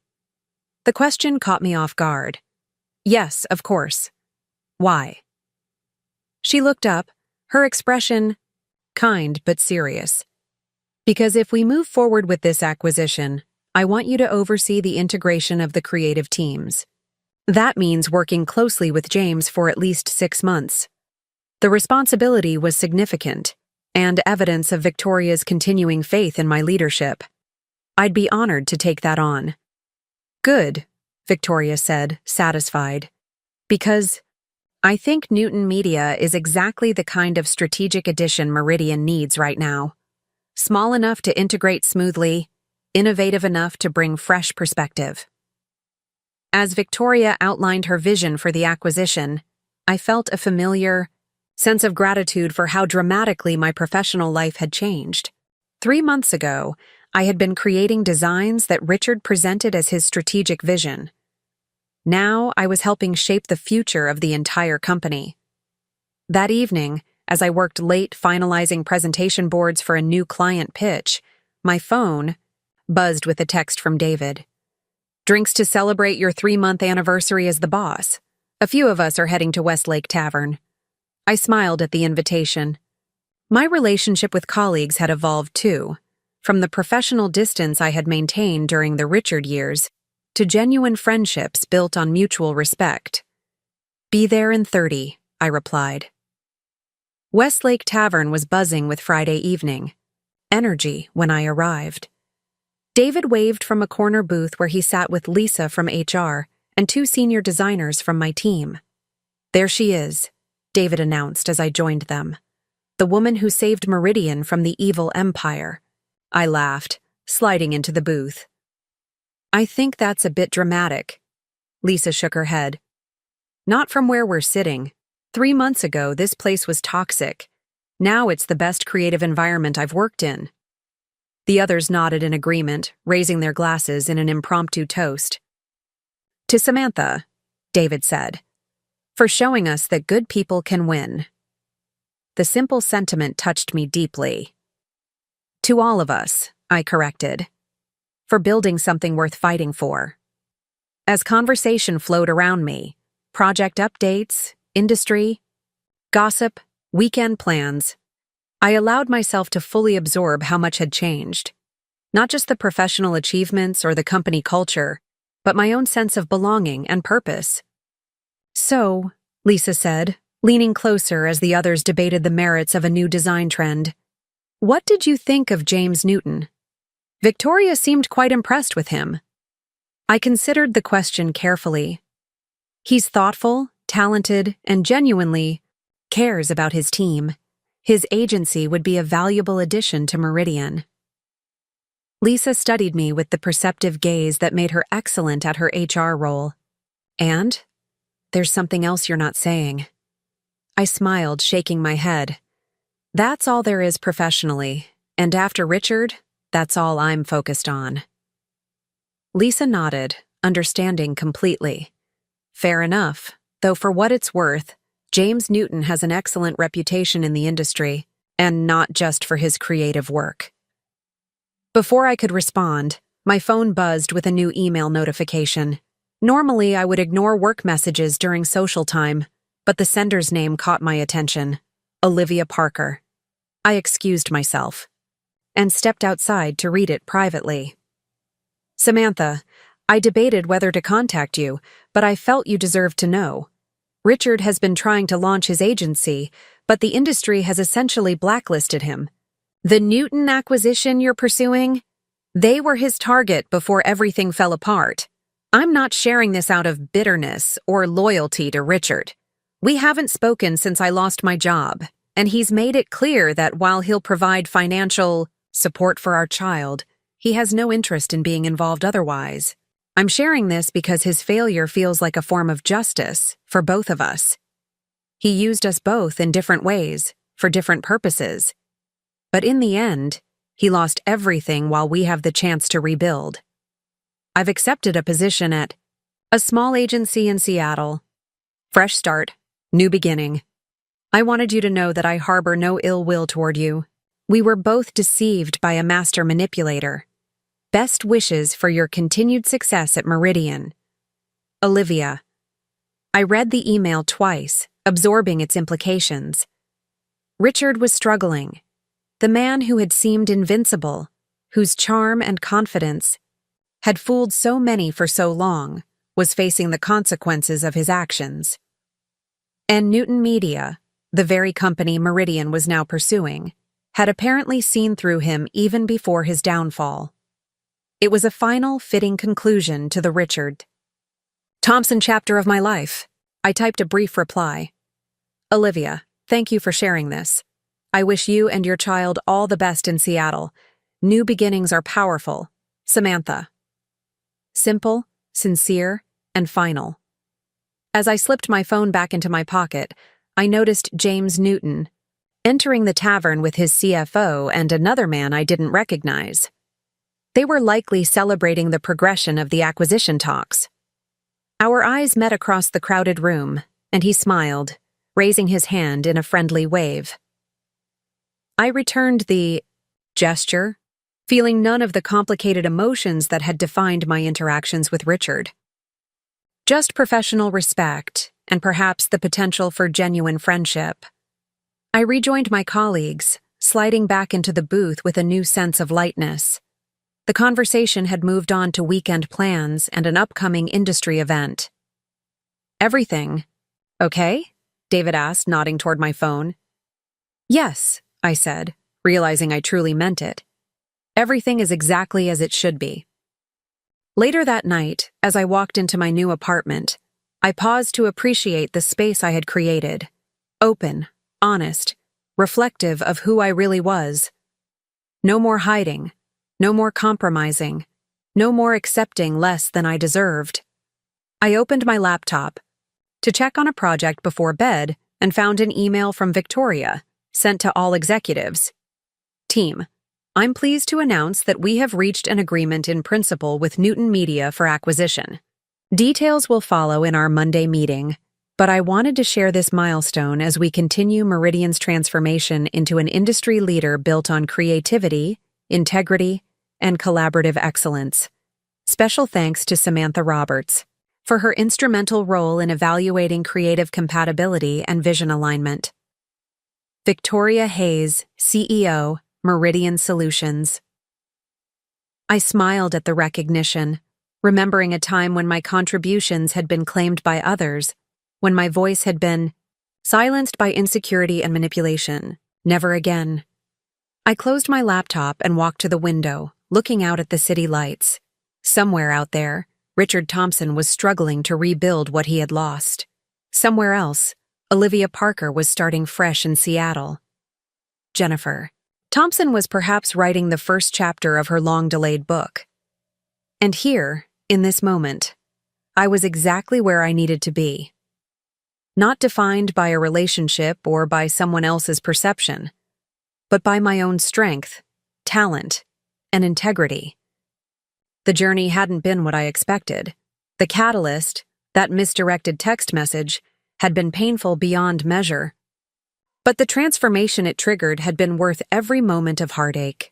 The question caught me off guard. Yes, of course. Why? She looked up, her expression kind but serious. Because if we move forward with this acquisition, I want you to oversee the integration of the creative teams. That means working closely with James for at least 6 months. The responsibility was significant, and evidence of Victoria's continuing faith in my leadership. I'd be honored to take that on. Good, Victoria said, satisfied. Because I think Newton Media is exactly the kind of strategic addition Meridian needs right now. Small enough to integrate smoothly, innovative enough to bring fresh perspective. As Victoria outlined her vision for the acquisition, I felt a familiar sense of gratitude for how dramatically my professional life had changed. 3 months ago, I had been creating designs that Richard presented as his strategic vision. Now I was helping shape the future of the entire company. That evening, as I worked late finalizing presentation boards for a new client pitch, my phone buzzed with a text from David. Drinks to celebrate your 3-month anniversary as the boss. A few of us are heading to Westlake Tavern. I smiled at the invitation. My relationship with colleagues had evolved too, from the professional distance I had maintained during the Richard years to genuine friendships built on mutual respect. Be there in 30, I replied. Westlake Tavern was buzzing with Friday evening. Energy when I arrived. David waved from a corner booth where he sat with Lisa from HR and 2 senior designers from my team. There she is, David announced as I joined them. The woman who saved Meridian from the evil empire. I laughed, sliding into the booth. I think that's a bit dramatic. Lisa shook her head. Not from where we're sitting. 3 months ago, this place was toxic. Now it's the best creative environment I've worked in. The others nodded in agreement, raising their glasses in an impromptu toast. To Samantha, David said, for showing us that good people can win. The simple sentiment touched me deeply. To all of us, I corrected, for building something worth fighting for. As conversation flowed around me, project updates, industry, gossip, weekend plans, I allowed myself to fully absorb how much had changed. Not just the professional achievements or the company culture, but my own sense of belonging and purpose. So, Lisa said, leaning closer as the others debated the merits of a new design trend, what did you think of James Newton? Victoria seemed quite impressed with him. I considered the question carefully. He's thoughtful, talented, and genuinely cares about his team. His agency would be a valuable addition to Meridian. Lisa studied me with the perceptive gaze that made her excellent at her HR role. And there's something else you're not saying. I smiled, shaking my head. That's all there is professionally, and after Richard, that's all I'm focused on. Lisa nodded, understanding completely. Fair enough, though for what it's worth, James Newton has an excellent reputation in the industry, and not just for his creative work. Before I could respond, my phone buzzed with a new email notification. Normally, I would ignore work messages during social time, but the sender's name caught my attention. Olivia Parker. I excused myself and stepped outside to read it privately. Samantha, I debated whether to contact you, but I felt you deserved to know. Richard has been trying to launch his agency, but the industry has essentially blacklisted him. The Newton acquisition you're pursuing? They were his target before everything fell apart. I'm not sharing this out of bitterness or loyalty to Richard. We haven't spoken since I lost my job, and he's made it clear that while he'll provide financial support for our child, he has no interest in being involved otherwise. I'm sharing this because his failure feels like a form of justice for both of us. He used us both in different ways, for different purposes. But in the end, he lost everything while we have the chance to rebuild. I've accepted a position at a small agency in Seattle. Fresh start, new beginning. I wanted you to know that I harbor no ill will toward you. We were both deceived by a master manipulator. Best wishes for your continued success at Meridian. Olivia. I read the email twice, absorbing its implications. Richard was struggling. The man who had seemed invincible, whose charm and confidence had fooled so many for so long, was facing the consequences of his actions. And Newton Media, the very company Meridian was now pursuing, had apparently seen through him even before his downfall. It was a final, fitting conclusion to the Richard Thompson chapter of my life. I typed a brief reply. Olivia, thank you for sharing this. I wish you and your child all the best in Seattle. New beginnings are powerful. Samantha. Simple, sincere, and final. As I slipped my phone back into my pocket, I noticed James Newton entering the tavern with his CFO and another man I didn't recognize. They were likely celebrating the progression of the acquisition talks. Our eyes met across the crowded room, and he smiled, raising his hand in a friendly wave. I returned the gesture, feeling none of the complicated emotions that had defined my interactions with Richard. Just professional respect, and perhaps the potential for genuine friendship. I rejoined my colleagues, sliding back into the booth with a new sense of lightness. The conversation had moved on to weekend plans and an upcoming industry event. Everything okay? David asked, nodding toward my phone. Yes, I said, realizing I truly meant it. Everything is exactly as it should be. Later that night, as I walked into my new apartment, I paused to appreciate the space I had created. Open, honest, reflective of who I really was. No more hiding. No more compromising. no more accepting less than I deserved. I opened my laptop to check on a project before bed and found an email from Victoria, sent to all executives. Team, I'm pleased to announce that we have reached an agreement in principle with Newton Media for acquisition. Details will follow in our Monday meeting, but I wanted to share this milestone as we continue Meridian's transformation into an industry leader built on creativity, integrity, and collaborative excellence. Special thanks to Samantha Roberts for her instrumental role in evaluating creative compatibility and vision alignment. Victoria Hayes, CEO, Meridian Solutions. I smiled at the recognition, remembering a time when my contributions had been claimed by others, when my voice had been silenced by insecurity and manipulation. Never again. I closed my laptop and walked to the window, looking out at the city lights. Somewhere out there, Richard Thompson was struggling to rebuild what he had lost. Somewhere else, Olivia Parker was starting fresh in Seattle. Jennifer Thompson was perhaps writing the first chapter of her long-delayed book. And here, in this moment, I was exactly where I needed to be. Not defined by a relationship or by someone else's perception, but by my own strength, talent, and integrity. The journey hadn't been what I expected. The catalyst, that misdirected text message, had been painful beyond measure. But the transformation it triggered had been worth every moment of heartache.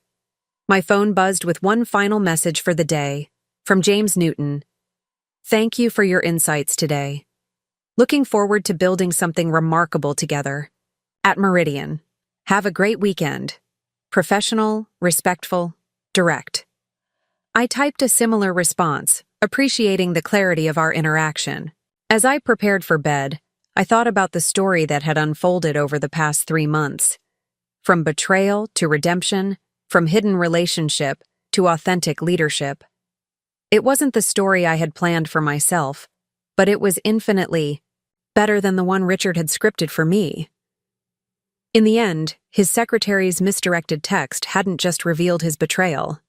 My phone buzzed with one final message for the day, from James Newton. Thank you for your insights today. Looking forward to building something remarkable together. At Meridian. Have a great weekend. Professional, respectful, direct. I typed a similar response, appreciating the clarity of our interaction. As I prepared for bed, I thought about the story that had unfolded over the past 3 months. From betrayal to redemption, from hidden relationship to authentic leadership. It wasn't the story I had planned for myself, but it was infinitely better than the one Richard had scripted for me. In the end, his secretary's misdirected text hadn't just revealed his betrayal.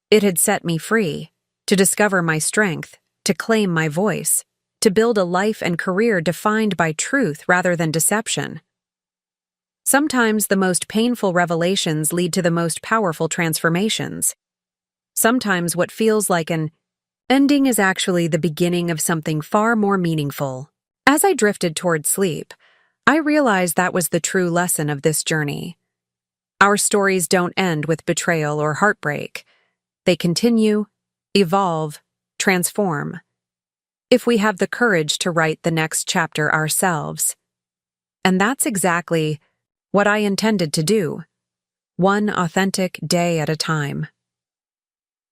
It had set me free, to discover my strength, to claim my voice, to build a life and career defined by truth rather than deception. Sometimes the most painful revelations lead to the most powerful transformations. Sometimes what feels like an ending is actually the beginning of something far more meaningful. As I drifted toward sleep, I realized that was the true lesson of this journey. Our stories don't end with betrayal or heartbreak. They continue, evolve, transform. If we have the courage to write the next chapter ourselves. And that's exactly what I intended to do, one authentic day at a time.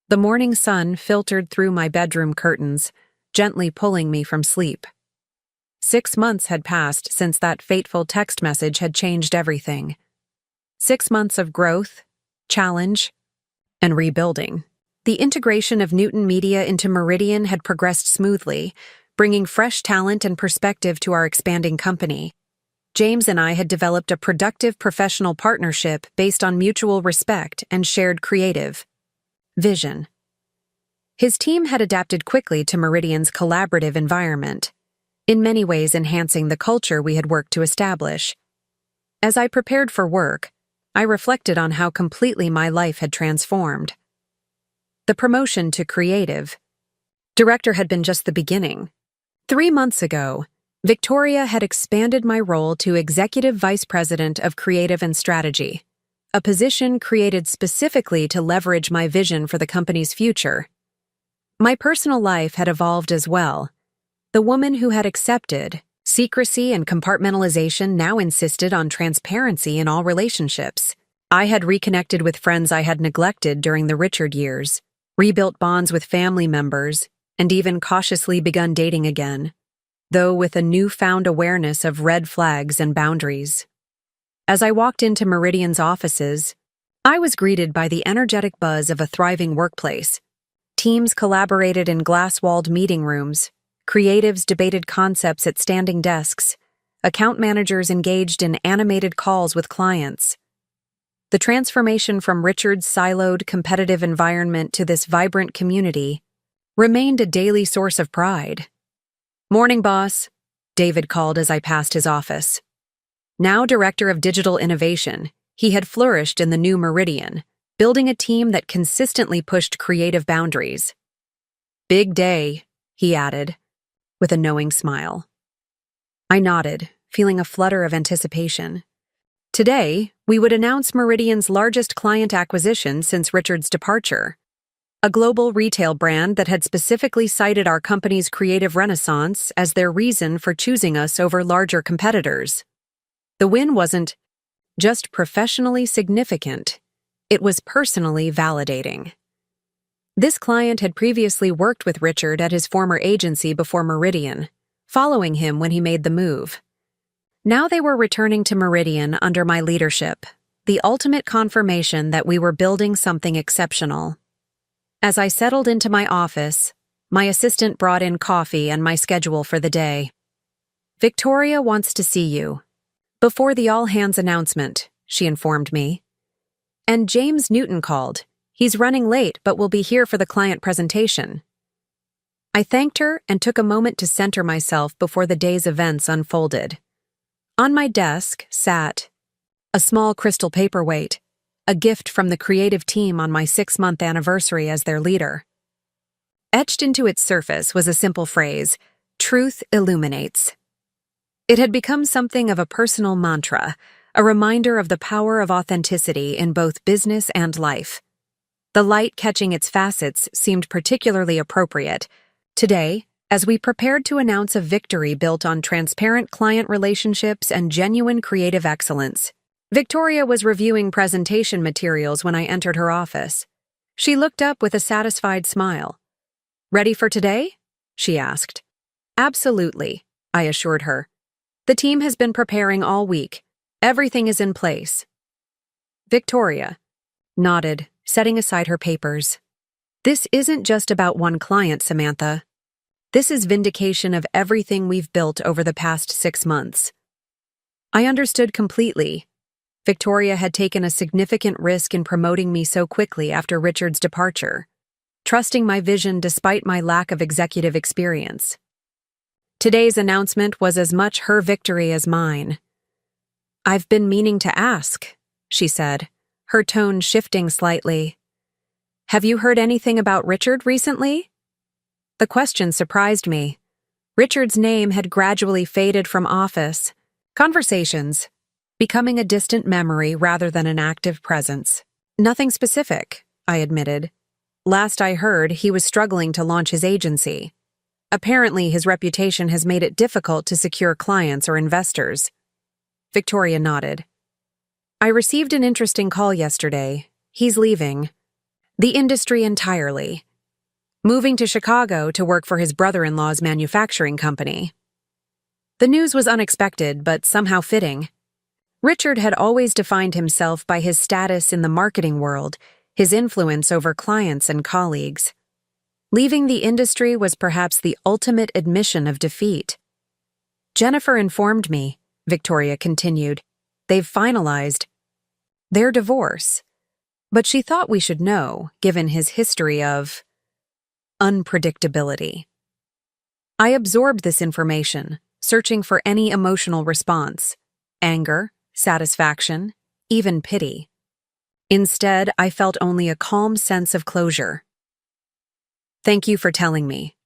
The morning sun filtered through my bedroom curtains, gently pulling me from sleep. 6 months had passed since that fateful text message had changed everything. 6 months of growth, challenge, and rebuilding. The integration of Newton Media into Meridian had progressed smoothly, bringing fresh talent and perspective to our expanding company. James and I had developed a productive professional partnership based on mutual respect and shared creative vision. His team had adapted quickly to Meridian's collaborative environment, in many ways enhancing the culture we had worked to establish. As I prepared for work, I reflected on how completely my life had transformed. The promotion to creative director had been just the beginning. 3 months ago, Victoria had expanded my role to Executive Vice President of Creative and Strategy, a position created specifically to leverage my vision for the company's future. My personal life had evolved as well. The woman who had accepted secrecy and compartmentalization now insisted on transparency in all relationships. I had reconnected with friends I had neglected during the Richard years, rebuilt bonds with family members, and even cautiously begun dating again, though with a newfound awareness of red flags and boundaries. As I walked into Meridian's offices, I was greeted by the energetic buzz of a thriving workplace. Teams collaborated in glass-walled meeting rooms, creatives debated concepts at standing desks, account managers engaged in animated calls with clients. The transformation from Richard's siloed, competitive environment to this vibrant community remained a daily source of pride. "Morning, boss," David called as I passed his office. Now director of digital innovation, he had flourished in the new Meridian, building a team that consistently pushed creative boundaries. "Big day," he added, with a knowing smile. I nodded, feeling a flutter of anticipation. Today, we would announce Meridian's largest client acquisition since Richard's departure. A global retail brand that had specifically cited our company's creative renaissance as their reason for choosing us over larger competitors. The win wasn't just professionally significant, it was personally validating. This client had previously worked with Richard at his former agency before Meridian, following him when he made the move. Now they were returning to Meridian under my leadership, the ultimate confirmation that we were building something exceptional. As I settled into my office, my assistant brought in coffee and my schedule for the day. "Victoria wants to see you. Before the all-hands announcement," she informed me. "And James Newton called. He's running late but will be here for the client presentation." I thanked her and took a moment to center myself before the day's events unfolded. On my desk sat a small crystal paperweight, a gift from the creative team on my 6-month anniversary as their leader. Etched into its surface was a simple phrase, "Truth illuminates." It had become something of a personal mantra, a reminder of the power of authenticity in both business and life. The light catching its facets seemed particularly appropriate. Today, as we prepared to announce a victory built on transparent client relationships and genuine creative excellence, Victoria was reviewing presentation materials when I entered her office. She looked up with a satisfied smile. "Ready for today?" she asked. "Absolutely," I assured her. "The team has been preparing all week. Everything is in place." Victoria nodded, setting aside her papers. "This isn't just about one client, Samantha. This is vindication of everything we've built over the past 6 months." I understood completely. Victoria had taken a significant risk in promoting me so quickly after Richard's departure, trusting my vision despite my lack of executive experience. Today's announcement was as much her victory as mine. "I've been meaning to ask," she said, her tone shifting slightly. "Have you heard anything about Richard recently?" The question surprised me. Richard's name had gradually faded from office conversations, becoming a distant memory rather than an active presence. "Nothing specific," I admitted. "Last I heard, he was struggling to launch his agency. Apparently, his reputation has made it difficult to secure clients or investors." Victoria nodded. "I received an interesting call yesterday. He's leaving the industry entirely, moving to Chicago to work for his brother-in-law's manufacturing company." The news was unexpected, but somehow fitting. Richard had always defined himself by his status in the marketing world, his influence over clients and colleagues. Leaving the industry was perhaps the ultimate admission of defeat. "Jennifer informed me," Victoria continued, "they've finalized their divorce. But she thought we should know, given his history of unpredictability." I absorbed this information, searching for any emotional response, anger, satisfaction, even pity. Instead, I felt only a calm sense of closure. "Thank you for telling me,"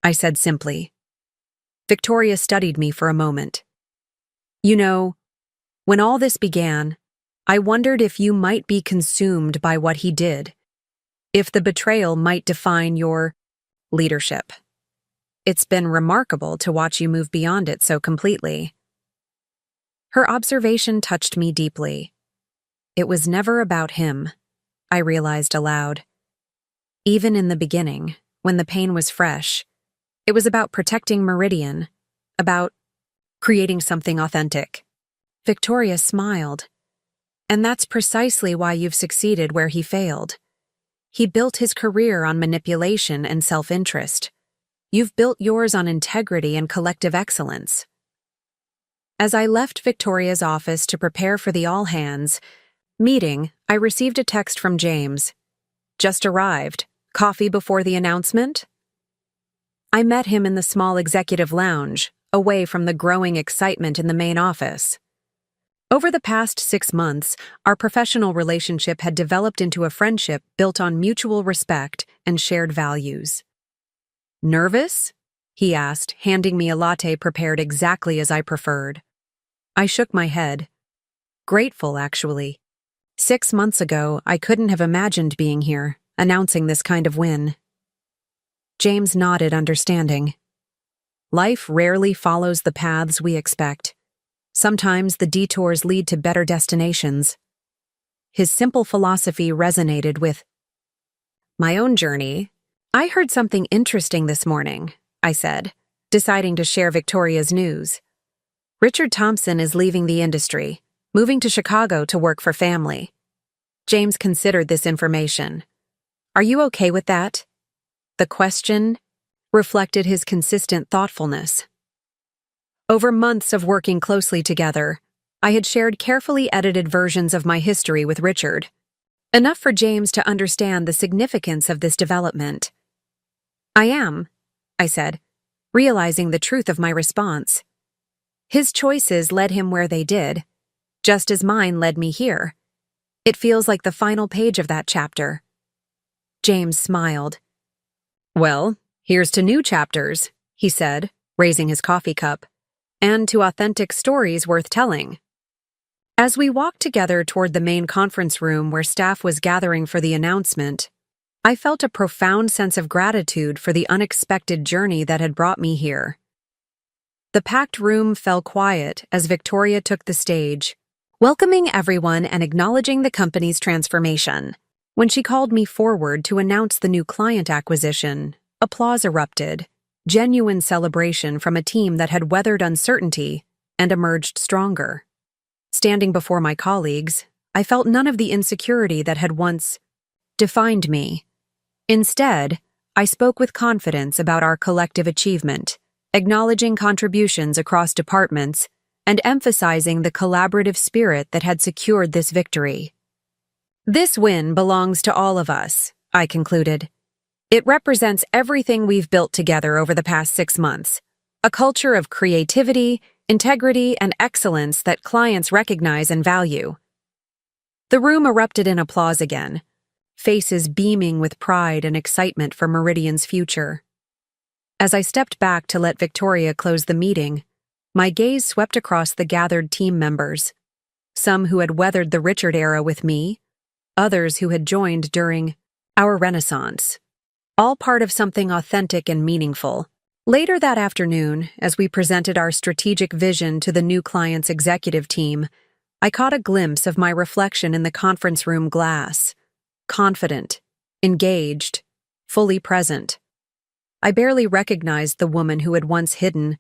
I said simply. Victoria studied me for a moment. "You know, when all this began, I wondered if you might be consumed by what he did, if the betrayal might define your leadership. It's been remarkable to watch you move beyond it so completely." Her observation touched me deeply. It was never about him, I realized aloud. Even in the beginning, when the pain was fresh, it was about protecting Meridian, about creating something authentic. Victoria smiled. "And that's precisely why you've succeeded where he failed. He built his career on manipulation and self-interest. You've built yours on integrity and collective excellence." As I left Victoria's office to prepare for the all-hands, Meeting, I received a text from James. Just arrived. Coffee before the announcement? I met him in the small executive lounge, away from the growing excitement in the main office. Over the past 6 months, our professional relationship had developed into a friendship built on mutual respect and shared values. Nervous? He asked, handing me a latte prepared exactly as I preferred. I shook my head. Grateful, actually. 6 months ago, I couldn't have imagined being here, announcing this kind of win. James nodded, understanding. Life rarely follows the paths we expect. Sometimes the detours lead to better destinations. His simple philosophy resonated with my own journey. I heard something interesting this morning, I said, deciding to share Victoria's news. Richard Thompson is leaving the industry, moving to Chicago to work for family. James considered this information. Are you okay with that? The question reflected his consistent thoughtfulness. Over months of working closely together, I had shared carefully edited versions of my history with Richard, enough for James to understand the significance of this development. I am, I said, realizing the truth of my response. His choices led him where they did, just as mine led me here. It feels like the final page of that chapter. James smiled. Well, here's to new chapters, he said, raising his coffee cup, and to authentic stories worth telling. As we walked together toward the main conference room where staff was gathering for the announcement, I felt a profound sense of gratitude for the unexpected journey that had brought me here. The packed room fell quiet as Victoria took the stage, welcoming everyone and acknowledging the company's transformation. When she called me forward to announce the new client acquisition, applause erupted, genuine celebration from a team that had weathered uncertainty and emerged stronger. Standing before my colleagues, I felt none of the insecurity that had once defined me. Instead, I spoke with confidence about our collective achievement, acknowledging contributions across departments and emphasizing the collaborative spirit that had secured this victory. This win belongs to all of us, I concluded. It represents everything we've built together over the past 6 months, a culture of creativity, integrity, and excellence that clients recognize and value. The room erupted in applause again, faces beaming with pride and excitement for Meridian's future. As I stepped back to let Victoria close the meeting, my gaze swept across the gathered team members, some who had weathered the Richard era with me, others who had joined during our renaissance, all part of something authentic and meaningful. Later that afternoon, as we presented our strategic vision to the new client's executive team, I caught a glimpse of my reflection in the conference room glass. Confident, engaged, fully present. I barely recognized the woman who had once hidden,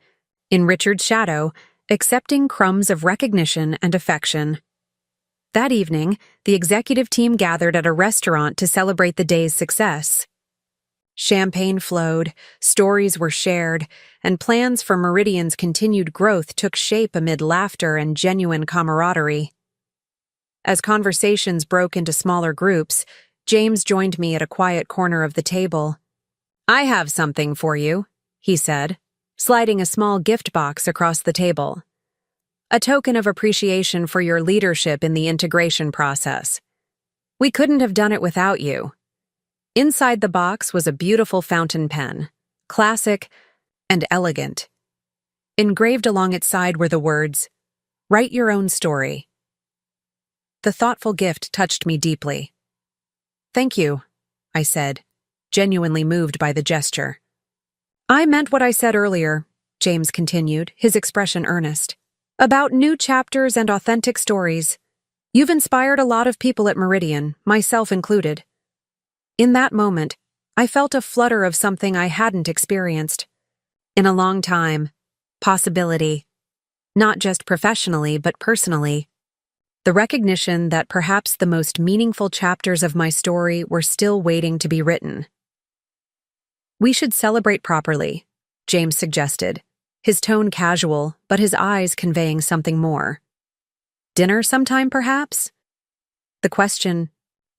in Richard's shadow, accepting crumbs of recognition and affection. That evening, the executive team gathered at a restaurant to celebrate the day's success. Champagne flowed, stories were shared, and plans for Meridian's continued growth took shape amid laughter and genuine camaraderie. As conversations broke into smaller groups, James joined me at a quiet corner of the table. I have something for you, he said, sliding a small gift box across the table. A token of appreciation for your leadership in the integration process. We couldn't have done it without you. Inside the box was a beautiful fountain pen, classic and elegant. Engraved along its side were the words, "Write your own story." The thoughtful gift touched me deeply. Thank you, I said, genuinely moved by the gesture. I meant what I said earlier, James continued, his expression earnest. About new chapters and authentic stories. You've inspired a lot of people at Meridian, myself included. In that moment, I felt a flutter of something I hadn't experienced in a long time. Possibility. Not just professionally, but personally. The recognition that perhaps the most meaningful chapters of my story were still waiting to be written. We should celebrate properly, James suggested, his tone casual, but his eyes conveying something more. Dinner sometime, perhaps? The question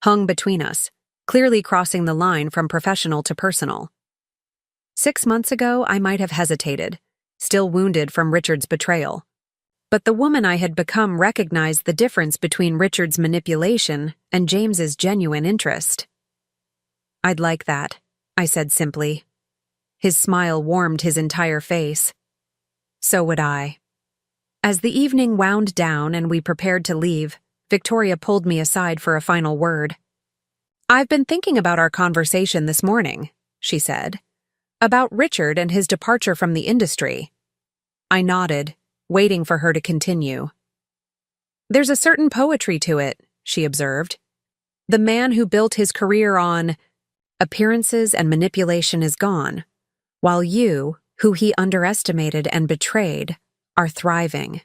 hung between us, clearly crossing the line from professional to personal. 6 months ago, I might have hesitated, still wounded from Richard's betrayal. But the woman I had become recognized the difference between Richard's manipulation and James's genuine interest. "I'd like that," I said simply. His smile warmed his entire face. So would I. As the evening wound down and we prepared to leave, Victoria pulled me aside for a final word. "I've been thinking about our conversation this morning," she said. "About Richard and his departure from the industry." I nodded, waiting for her to continue. "There's a certain poetry to it," she observed. "The man who built his career on appearances and manipulation is gone, while you, who he underestimated and betrayed, are thriving."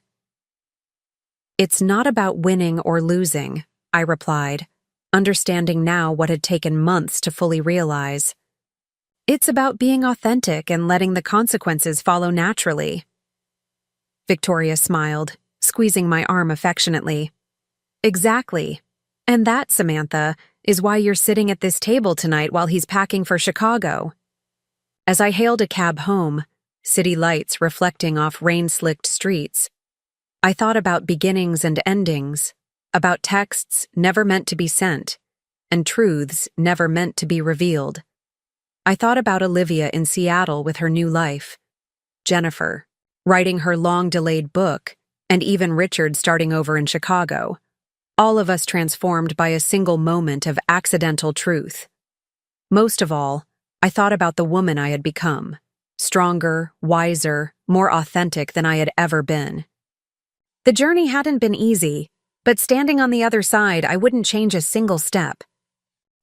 "It's not about winning or losing," I replied, understanding now what had taken months to fully realize. "It's about being authentic and letting the consequences follow naturally." Victoria smiled, squeezing my arm affectionately. "Exactly. And that, Samantha, is why you're sitting at this table tonight while he's packing for Chicago." As I hailed a cab home, city lights reflecting off rain-slicked streets, I thought about beginnings and endings, about texts never meant to be sent, and truths never meant to be revealed. I thought about Olivia in Seattle with her new life, Jennifer, writing her long-delayed book, and even Richard starting over in Chicago, all of us transformed by a single moment of accidental truth. Most of all, I thought about the woman I had become, stronger, wiser, more authentic than I had ever been. The journey hadn't been easy, but standing on the other side, I wouldn't change a single step.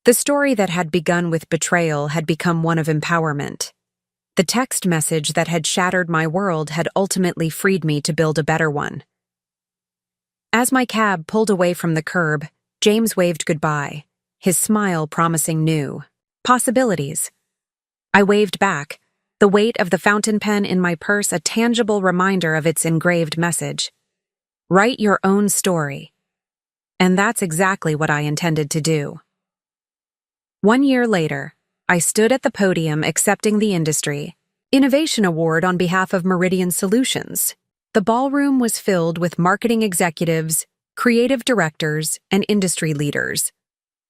The story that had begun with betrayal had become one of empowerment. The text message that had shattered my world had ultimately freed me to build a better one. As my cab pulled away from the curb, James waved goodbye, his smile promising new possibilities. I waved back, the weight of the fountain pen in my purse a tangible reminder of its engraved message. Write your own story. And that's exactly what I intended to do. 1 year later, I stood at the podium accepting the Industry Innovation Award on behalf of Meridian Solutions. The ballroom was filled with marketing executives, creative directors, and industry leaders,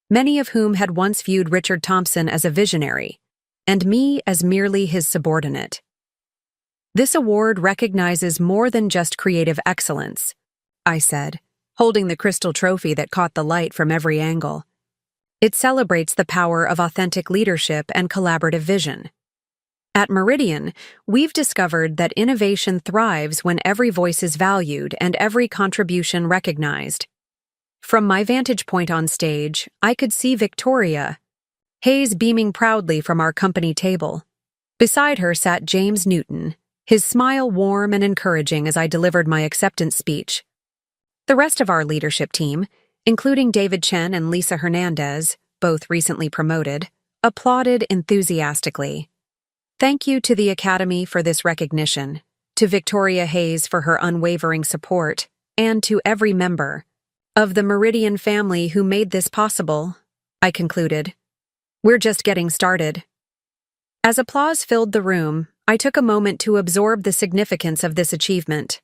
many of whom had once viewed Richard Thompson as a visionary, and me as merely his subordinate. "This award recognizes more than just creative excellence," I said, holding the crystal trophy that caught the light from every angle. "It celebrates the power of authentic leadership and collaborative vision. At Meridian, we've discovered that innovation thrives when every voice is valued and every contribution recognized." From my vantage point on stage, I could see Victoria Hayes beaming proudly from our company table. Beside her sat James Newton, his smile warm and encouraging as I delivered my acceptance speech. The rest of our leadership team, including David Chen and Lisa Hernandez, both recently promoted, applauded enthusiastically. Thank you to the Academy for this recognition, to Victoria Hayes for her unwavering support, and to every member of the Meridian family who made this possible, I concluded. We're just getting started. As applause filled the room, I took a moment to absorb the significance of this achievement.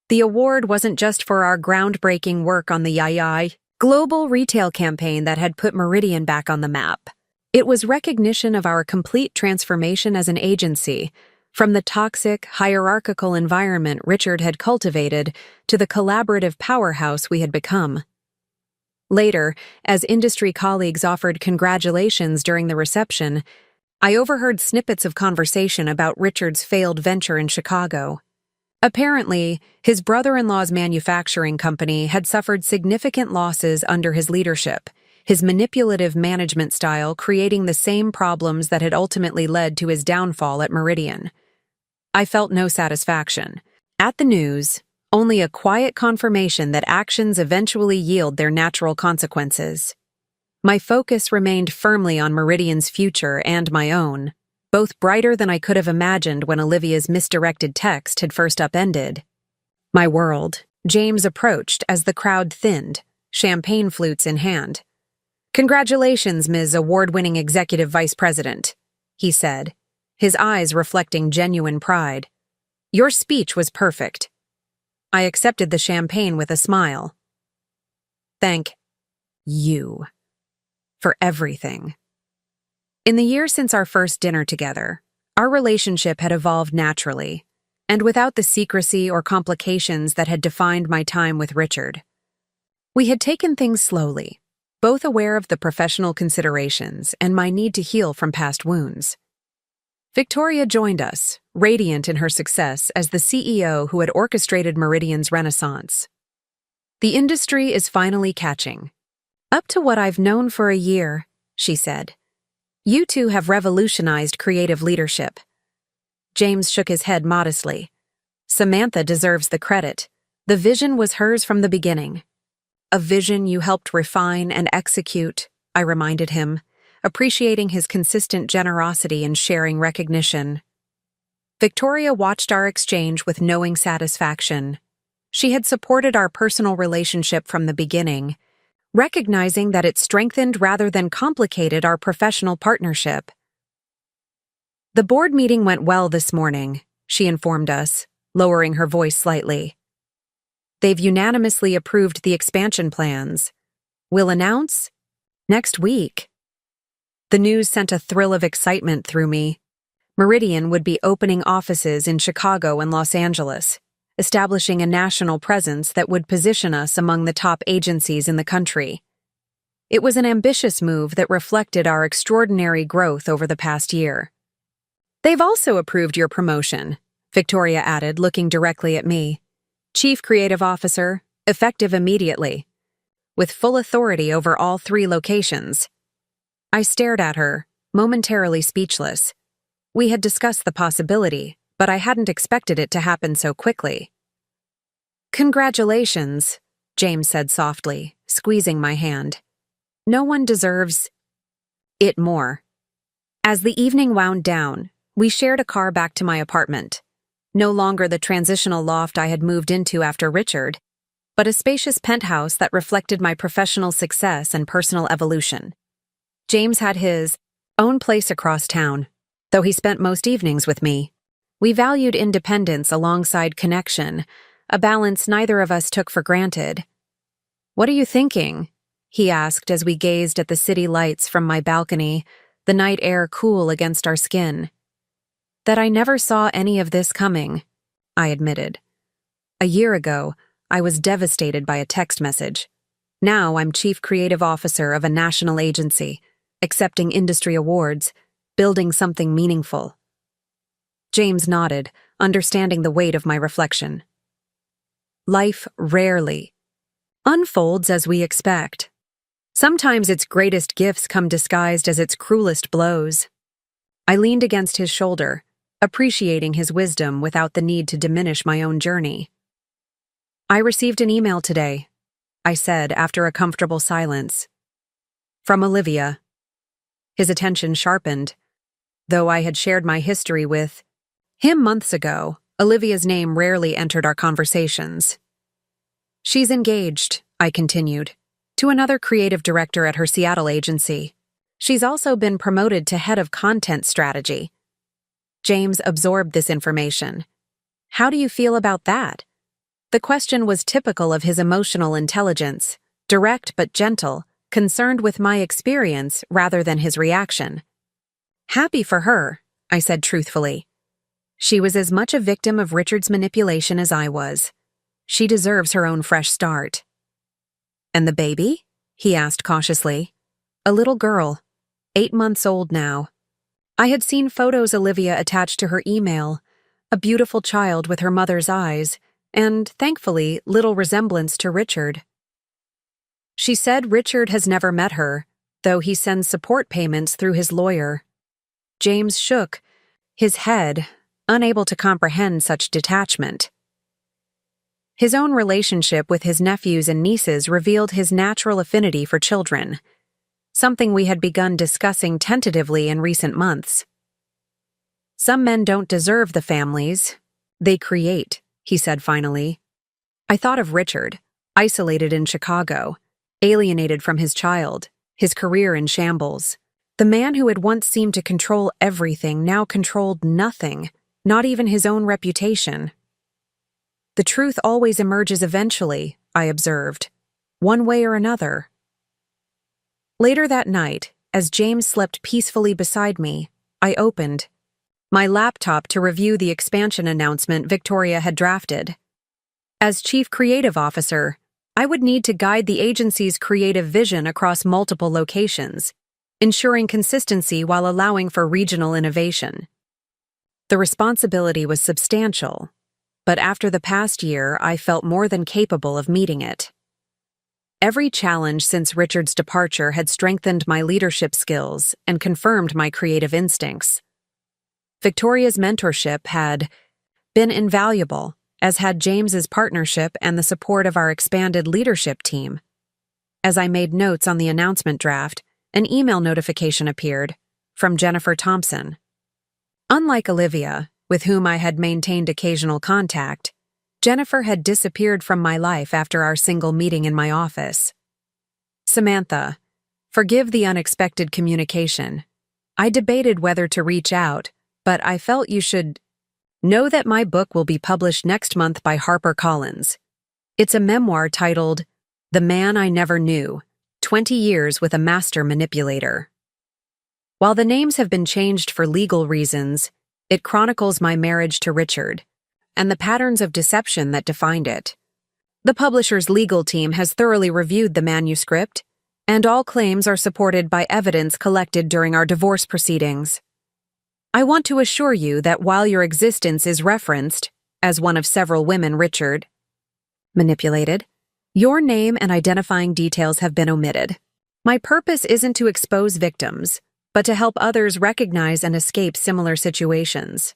The award wasn't just for our groundbreaking work on the Yai global retail campaign that had put Meridian back on the map. It was recognition of our complete transformation as an agency, from the toxic, hierarchical environment Richard had cultivated to the collaborative powerhouse we had become. Later, as industry colleagues offered congratulations during the reception, I overheard snippets of conversation about Richard's failed venture in Chicago. Apparently, his brother-in-law's manufacturing company had suffered significant losses under his leadership, his manipulative management style creating the same problems that had ultimately led to his downfall at Meridian. I felt no satisfaction. At the news, only a quiet confirmation that actions eventually yield their natural consequences. My focus remained firmly on Meridian's future and my own, both brighter than I could have imagined when Olivia's misdirected text had first upended. My world, James approached as the crowd thinned, champagne flutes in hand. "Congratulations, Ms. Award-winning Executive Vice President," he said, his eyes reflecting genuine pride. "Your speech was perfect." I accepted the champagne with a smile. "Thank you for everything." In the year since our first dinner together, our relationship had evolved naturally, and without the secrecy or complications that had defined my time with Richard. We had taken things slowly, both aware of the professional considerations and my need to heal from past wounds. Victoria joined us, radiant in her success as the CEO who had orchestrated Meridian's renaissance. "The industry is finally catching. Up to what I've known for a year," she said. "You two have revolutionized creative leadership." James shook his head modestly. "Samantha deserves the credit. The vision was hers from the beginning." "A vision you helped refine and execute," I reminded him, appreciating his consistent generosity in sharing recognition. Victoria watched our exchange with knowing satisfaction. She had supported our personal relationship from the beginning, recognizing that it strengthened rather than complicated our professional partnership. "The board meeting went well this morning," she informed us, lowering her voice slightly. "They've unanimously approved the expansion plans. We'll announce next week." The news sent a thrill of excitement through me. Meridian would be opening offices in Chicago and Los Angeles, establishing a national presence that would position us among the top agencies in the country. It was an ambitious move that reflected our extraordinary growth over the past year. "They've also approved your promotion," Victoria added, looking directly at me. "Chief Creative Officer, effective immediately, with full authority over all 3 locations." I stared at her, momentarily speechless. We had discussed the possibility, but I hadn't expected it to happen so quickly. "Congratulations," James said softly, squeezing my hand. "No one deserves it more." As the evening wound down, we shared a car back to my apartment. No longer the transitional loft I had moved into after Richard, but a spacious penthouse that reflected my professional success and personal evolution. James had his own place across town, though he spent most evenings with me. We valued independence alongside connection, a balance neither of us took for granted. "What are you thinking?" he asked as we gazed at the city lights from my balcony, the night air cool against our skin. "That I never saw any of this coming," I admitted. A year ago, I was devastated by a text message. Now I'm Chief Creative Officer of a national agency, accepting industry awards, building something meaningful. James nodded, understanding the weight of my reflection. Life rarely unfolds as we expect. Sometimes its greatest gifts come disguised as its cruelest blows. I leaned against his shoulder, appreciating his wisdom without the need to diminish my own journey. "I received an email today," I said after a comfortable silence. "From Olivia." His attention sharpened. Though I had shared my history with him months ago, Olivia's name rarely entered our conversations. "She's engaged," I continued, "to another creative director at her Seattle agency. She's also been promoted to head of content strategy." James absorbed this information. "How do you feel about that?" The question was typical of his emotional intelligence, direct but gentle, concerned with my experience rather than his reaction. "Happy for her," I said truthfully. "She was as much a victim of Richard's manipulation as I was. She deserves her own fresh start." "And the baby?" he asked cautiously. "A little girl, 8 months old now." I had seen photos Olivia attached to her email, a beautiful child with her mother's eyes, and, thankfully, little resemblance to Richard. She said Richard has never met her, though he sends support payments through his lawyer. James shook his head, unable to comprehend such detachment. His own relationship with his nephews and nieces revealed his natural affinity for children, something we had begun discussing tentatively in recent months. "Some men don't deserve the families they create," he said finally. I thought of Richard, isolated in Chicago, alienated from his child, his career in shambles. The man who had once seemed to control everything now controlled nothing, not even his own reputation. The truth always emerges eventually, I observed, one way or another. Later that night, as James slept peacefully beside me, I opened my laptop to review the expansion announcement Victoria had drafted. As Chief Creative Officer, I would need to guide the agency's creative vision across multiple locations, ensuring consistency while allowing for regional innovation. The responsibility was substantial, but after the past year, I felt more than capable of meeting it. Every challenge since Richard's departure had strengthened my leadership skills and confirmed my creative instincts. Victoria's mentorship had been invaluable, as had James's partnership and the support of our expanded leadership team. As I made notes on the announcement draft, an email notification appeared from Jennifer Thompson. Unlike Olivia, with whom I had maintained occasional contact, Jennifer had disappeared from my life after our single meeting in my office. Samantha, forgive the unexpected communication. I debated whether to reach out, but I felt you should know that my book will be published next month by HarperCollins. It's a memoir titled The Man I Never Knew, 20 Years with a Master Manipulator. While the names have been changed for legal reasons, it chronicles my marriage to Richard and the patterns of deception that defined it. The publisher's legal team has thoroughly reviewed the manuscript, and all claims are supported by evidence collected during our divorce proceedings. I want to assure you that while your existence is referenced as one of several women Richard manipulated, your name and identifying details have been omitted. My purpose isn't to expose victims, but to help others recognize and escape similar situations.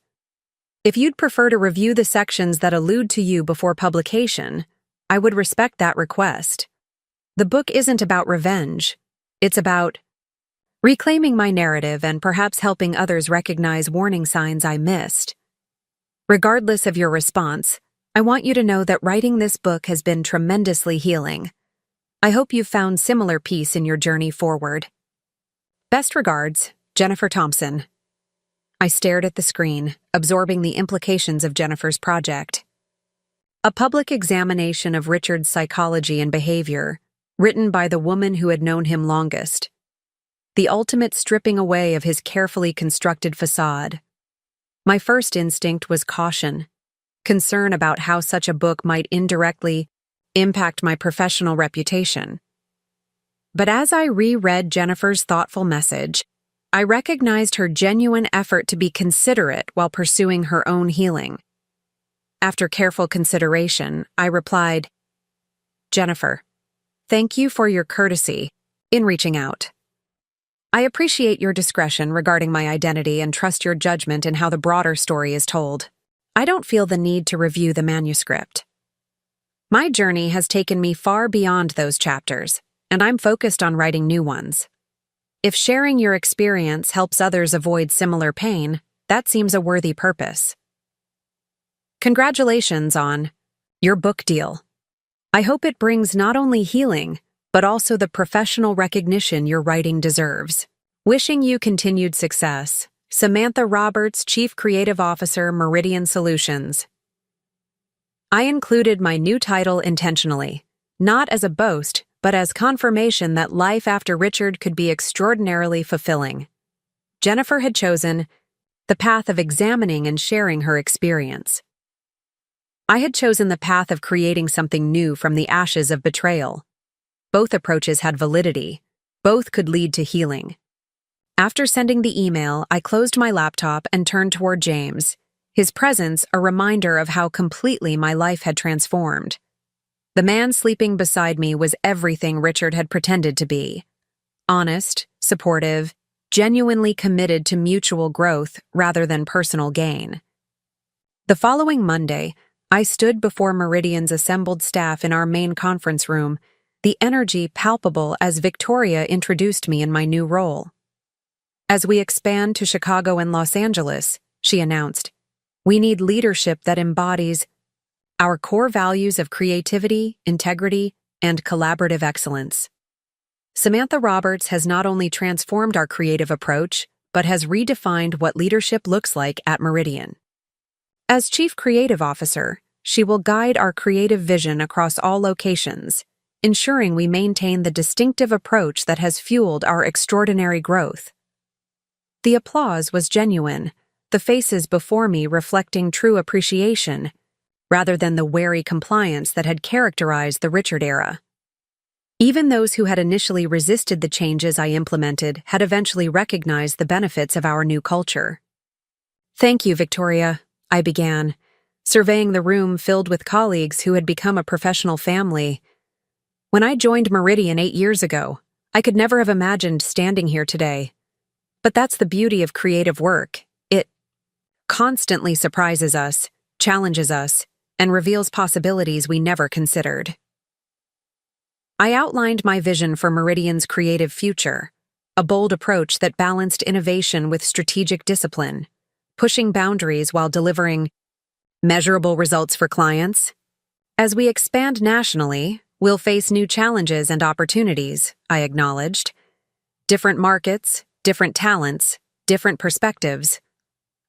If you'd prefer to review the sections that allude to you before publication, I would respect that request. The book isn't about revenge. It's about reclaiming my narrative and perhaps helping others recognize warning signs I missed. Regardless of your response, I want you to know that writing this book has been tremendously healing. I hope you've found similar peace in your journey forward. Best regards, Jennifer Thompson. I stared at the screen, absorbing the implications of Jennifer's project. A public examination of Richard's psychology and behavior, written by the woman who had known him longest. The ultimate stripping away of his carefully constructed facade. My first instinct was caution, concern about how such a book might indirectly impact my professional reputation. But as I reread Jennifer's thoughtful message, I recognized her genuine effort to be considerate while pursuing her own healing. After careful consideration, I replied, Jennifer, thank you for your courtesy in reaching out. I appreciate your discretion regarding my identity and trust your judgment in how the broader story is told. I don't feel the need to review the manuscript. My journey has taken me far beyond those chapters, and I'm focused on writing new ones. If sharing your experience helps others avoid similar pain, that seems a worthy purpose. Congratulations on your book deal. I hope it brings not only healing, but also the professional recognition your writing deserves. Wishing you continued success, Samantha Roberts, Chief Creative Officer, Meridian Solutions. I included my new title intentionally, not as a boast, but as confirmation that life after Richard could be extraordinarily fulfilling. Jennifer had chosen the path of examining and sharing her experience. I had chosen the path of creating something new from the ashes of betrayal. Both approaches had validity. Both could lead to healing. After sending the email, I closed my laptop and turned toward James, his presence a reminder of how completely my life had transformed. The man sleeping beside me was everything Richard had pretended to be. Honest, supportive, genuinely committed to mutual growth rather than personal gain. The following Monday, I stood before Meridian's assembled staff in our main conference room, the energy palpable as Victoria introduced me in my new role. As we expand to Chicago and Los Angeles, she announced, we need leadership that embodies our core values of creativity, integrity, and collaborative excellence. Samantha Roberts has not only transformed our creative approach, but has redefined what leadership looks like at Meridian. As Chief Creative Officer, she will guide our creative vision across all locations, ensuring we maintain the distinctive approach that has fueled our extraordinary growth. The applause was genuine, the faces before me reflecting true appreciation, rather than the wary compliance that had characterized the Richard era. Even those who had initially resisted the changes I implemented had eventually recognized the benefits of our new culture. "Thank you, Victoria," I began, surveying the room filled with colleagues who had become a professional family. "When I joined Meridian 8 years ago, I could never have imagined standing here today. But that's the beauty of creative work. It constantly surprises us, challenges us, and reveals possibilities we never considered." I outlined my vision for Meridian's creative future, a bold approach that balanced innovation with strategic discipline, pushing boundaries while delivering measurable results for clients. "As we expand nationally, we'll face new challenges and opportunities," I acknowledged. "Different markets, different talents, different perspectives.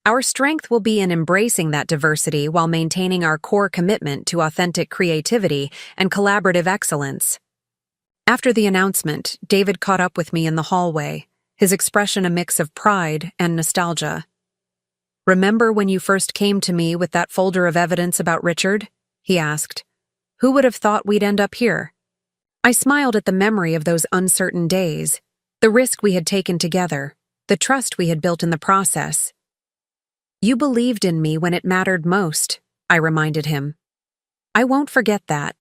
Our strength will be in embracing that diversity while maintaining our core commitment to authentic creativity and collaborative excellence." After the announcement, David caught up with me in the hallway, his expression a mix of pride and nostalgia. "Remember when you first came to me with that folder of evidence about Richard?" he asked. "Who would have thought we'd end up here?" I smiled at the memory of those uncertain days, the risk we had taken together, the trust we had built in the process. "You believed in me when it mattered most," I reminded him. "I won't forget that."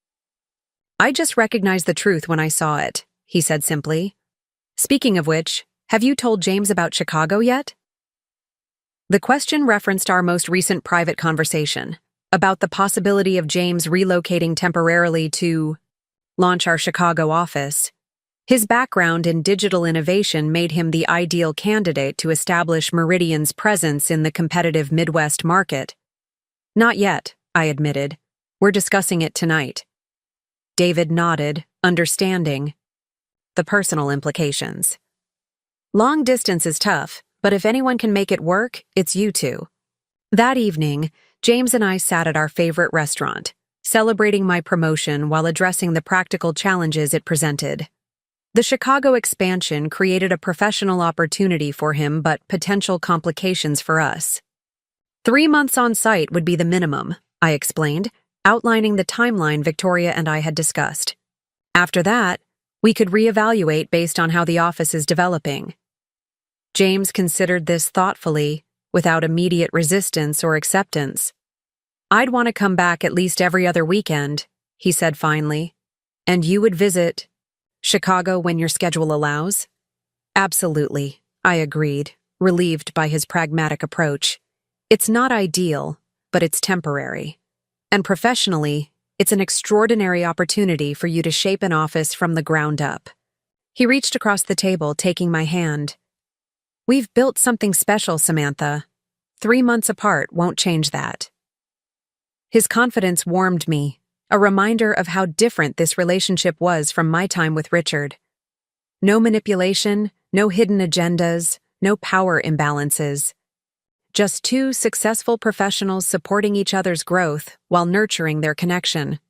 "I just recognized the truth when I saw it," he said simply. "Speaking of which, have you told James about Chicago yet?" The question referenced our most recent private conversation about the possibility of James relocating temporarily to launch our Chicago office. His background in digital innovation made him the ideal candidate to establish Meridian's presence in the competitive Midwest market. "Not yet," I admitted. "We're discussing it tonight." David nodded, understanding the personal implications. "Long distance is tough, but if anyone can make it work, it's you two." That evening, James and I sat at our favorite restaurant, celebrating my promotion while addressing the practical challenges it presented. The Chicago expansion created a professional opportunity for him, but potential complications for us. 3 months on site would be the minimum, I explained, outlining the timeline Victoria and I had discussed. After that, we could reevaluate based on how the office is developing. James considered this thoughtfully, without immediate resistance or acceptance. "I'd want to come back at least every other weekend," he said finally. "And you would visit Chicago when your schedule allows?" "Absolutely," I agreed, relieved by his pragmatic approach. "It's not ideal, but it's temporary. And professionally, it's an extraordinary opportunity for you to shape an office from the ground up." He reached across the table, taking my hand. "We've built something special, Samantha. 3 months apart won't change that." His confidence warmed me, a reminder of how different this relationship was from my time with Richard. No manipulation, no hidden agendas, no power imbalances. Just 2 successful professionals supporting each other's growth while nurturing their connection.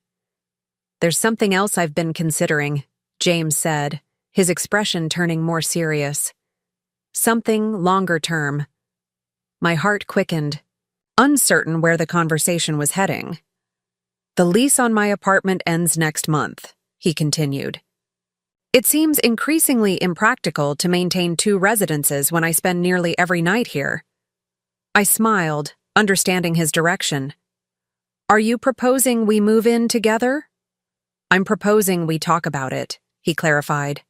"There's something else I've been considering," James said, his expression turning more serious. "Something longer term." My heart quickened, uncertain where the conversation was heading. "The lease on my apartment ends next month," he continued. "It seems increasingly impractical to maintain 2 residences when I spend nearly every night here." I smiled, understanding his direction. "Are you proposing we move in together?" "I'm proposing we talk about it," he clarified.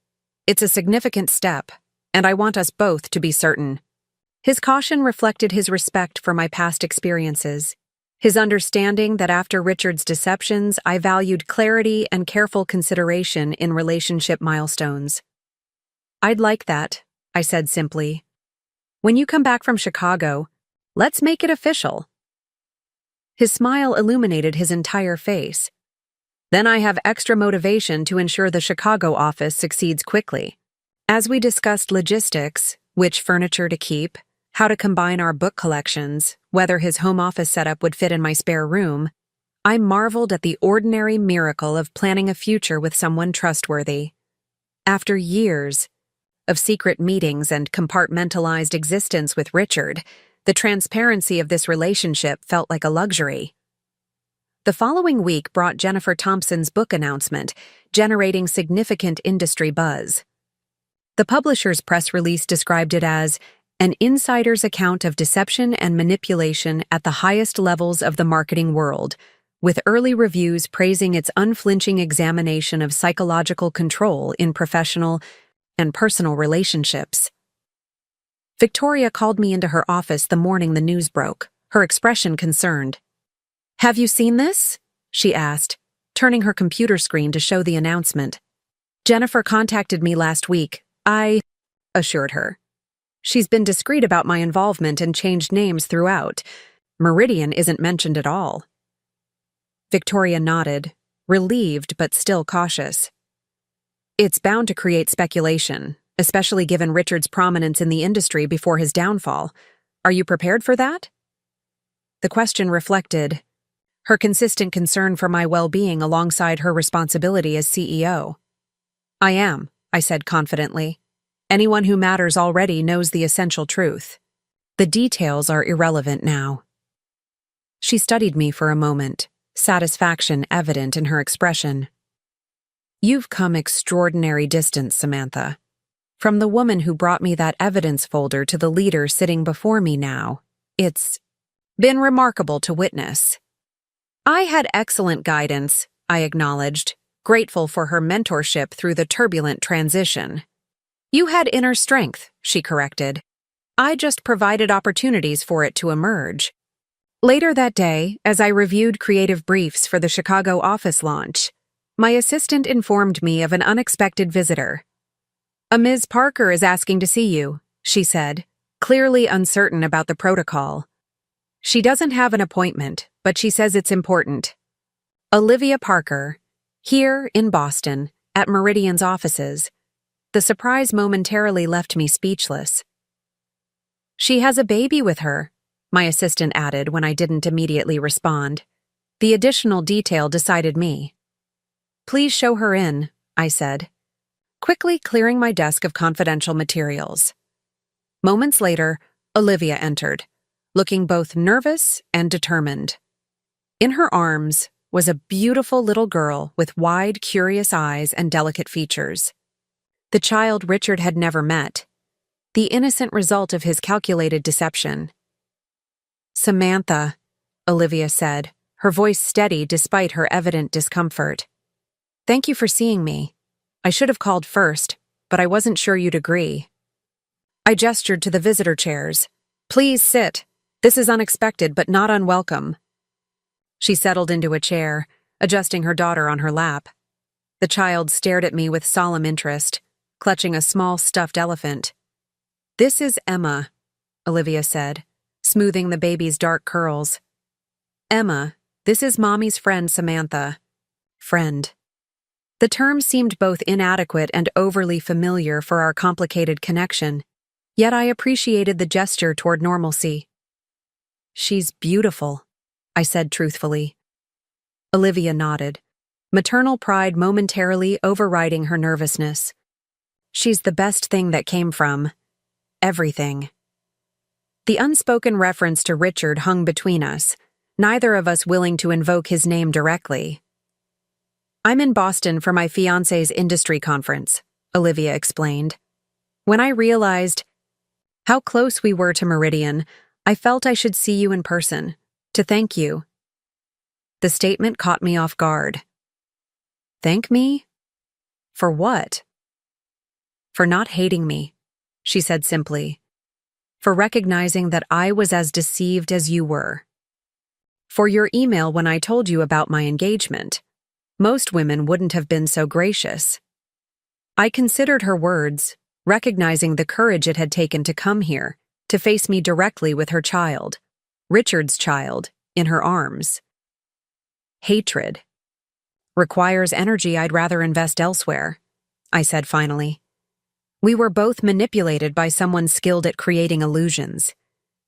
"It's a significant step, and I want us both to be certain." His caution reflected his respect for my past experiences, his understanding that after Richard's deceptions, I valued clarity and careful consideration in relationship milestones. "I'd like that," I said simply. "When you come back from Chicago, let's make it official." His smile illuminated his entire face. Then I have extra motivation to ensure the Chicago office succeeds quickly. As we discussed logistics, which furniture to keep, how to combine our book collections, whether his home office setup would fit in my spare room, I marveled at the ordinary miracle of planning a future with someone trustworthy. After years of secret meetings and compartmentalized existence with Richard, the transparency of this relationship felt like a luxury. The following week brought Jennifer Thompson's book announcement, generating significant industry buzz. The publisher's press release described it as an insider's account of deception and manipulation at the highest levels of the marketing world, with early reviews praising its unflinching examination of psychological control in professional and personal relationships. Victoria called me into her office the morning the news broke, her expression concerned. "Have you seen this?" she asked, turning her computer screen to show the announcement. "Jennifer contacted me last week," I assured her. "She's been discreet about my involvement and changed names throughout. Meridian isn't mentioned at all." Victoria nodded, relieved but still cautious. "It's bound to create speculation, especially given Richard's prominence in the industry before his downfall. Are you prepared for that?" The question reflected her consistent concern for my well-being alongside her responsibility as CEO. "I am," I said confidently. "Anyone who matters already knows the essential truth. The details are irrelevant now." She studied me for a moment, satisfaction evident in her expression. "You've come extraordinary distance, Samantha. From the woman who brought me that evidence folder to the leader sitting before me now, it's been remarkable to witness." "I had excellent guidance," I acknowledged, grateful for her mentorship through the turbulent transition. "You had inner strength," she corrected. "I just provided opportunities for it to emerge." Later that day, as I reviewed creative briefs for the Chicago office launch, my assistant informed me of an unexpected visitor. "A Ms. Parker is asking to see you," she said, clearly uncertain about the protocol. "She doesn't have an appointment, but she says it's important. Olivia Parker, here in Boston, at Meridian's offices." The surprise momentarily left me speechless. "She has a baby with her," my assistant added when I didn't immediately respond. The additional detail decided me. "Please show her in," I said, quickly clearing my desk of confidential materials. Moments later, Olivia entered, looking both nervous and determined. In her arms was a beautiful little girl with wide, curious eyes and delicate features. The child Richard had never met, the innocent result of his calculated deception. "Samantha," Olivia said, her voice steady despite her evident discomfort. "Thank you for seeing me. I should have called first, but I wasn't sure you'd agree." I gestured to the visitor chairs. "Please sit. This is unexpected but not unwelcome." She settled into a chair, adjusting her daughter on her lap. The child stared at me with solemn interest, clutching a small stuffed elephant. "This is Emma," Olivia said, smoothing the baby's dark curls. "Emma, this is Mommy's friend Samantha." Friend. The term seemed both inadequate and overly familiar for our complicated connection, yet I appreciated the gesture toward normalcy. "She's beautiful," I said truthfully. Olivia nodded, maternal pride momentarily overriding her nervousness. "She's the best thing that came from everything." The unspoken reference to Richard hung between us, neither of us willing to invoke his name directly. "I'm in Boston for my fiancé's industry conference," Olivia explained. "When I realized how close we were to Meridian, I felt I should see you in person, to thank you." The statement caught me off guard. "Thank me? For what?" "For not hating me," she said simply. "For recognizing that I was as deceived as you were. For your email when I told you about my engagement. Most women wouldn't have been so gracious." I considered her words, recognizing the courage it had taken to come here, to face me directly with her child, Richard's child, in her arms. Hatred. Requires energy I'd rather invest elsewhere, I said finally. We were both manipulated by someone skilled at creating illusions.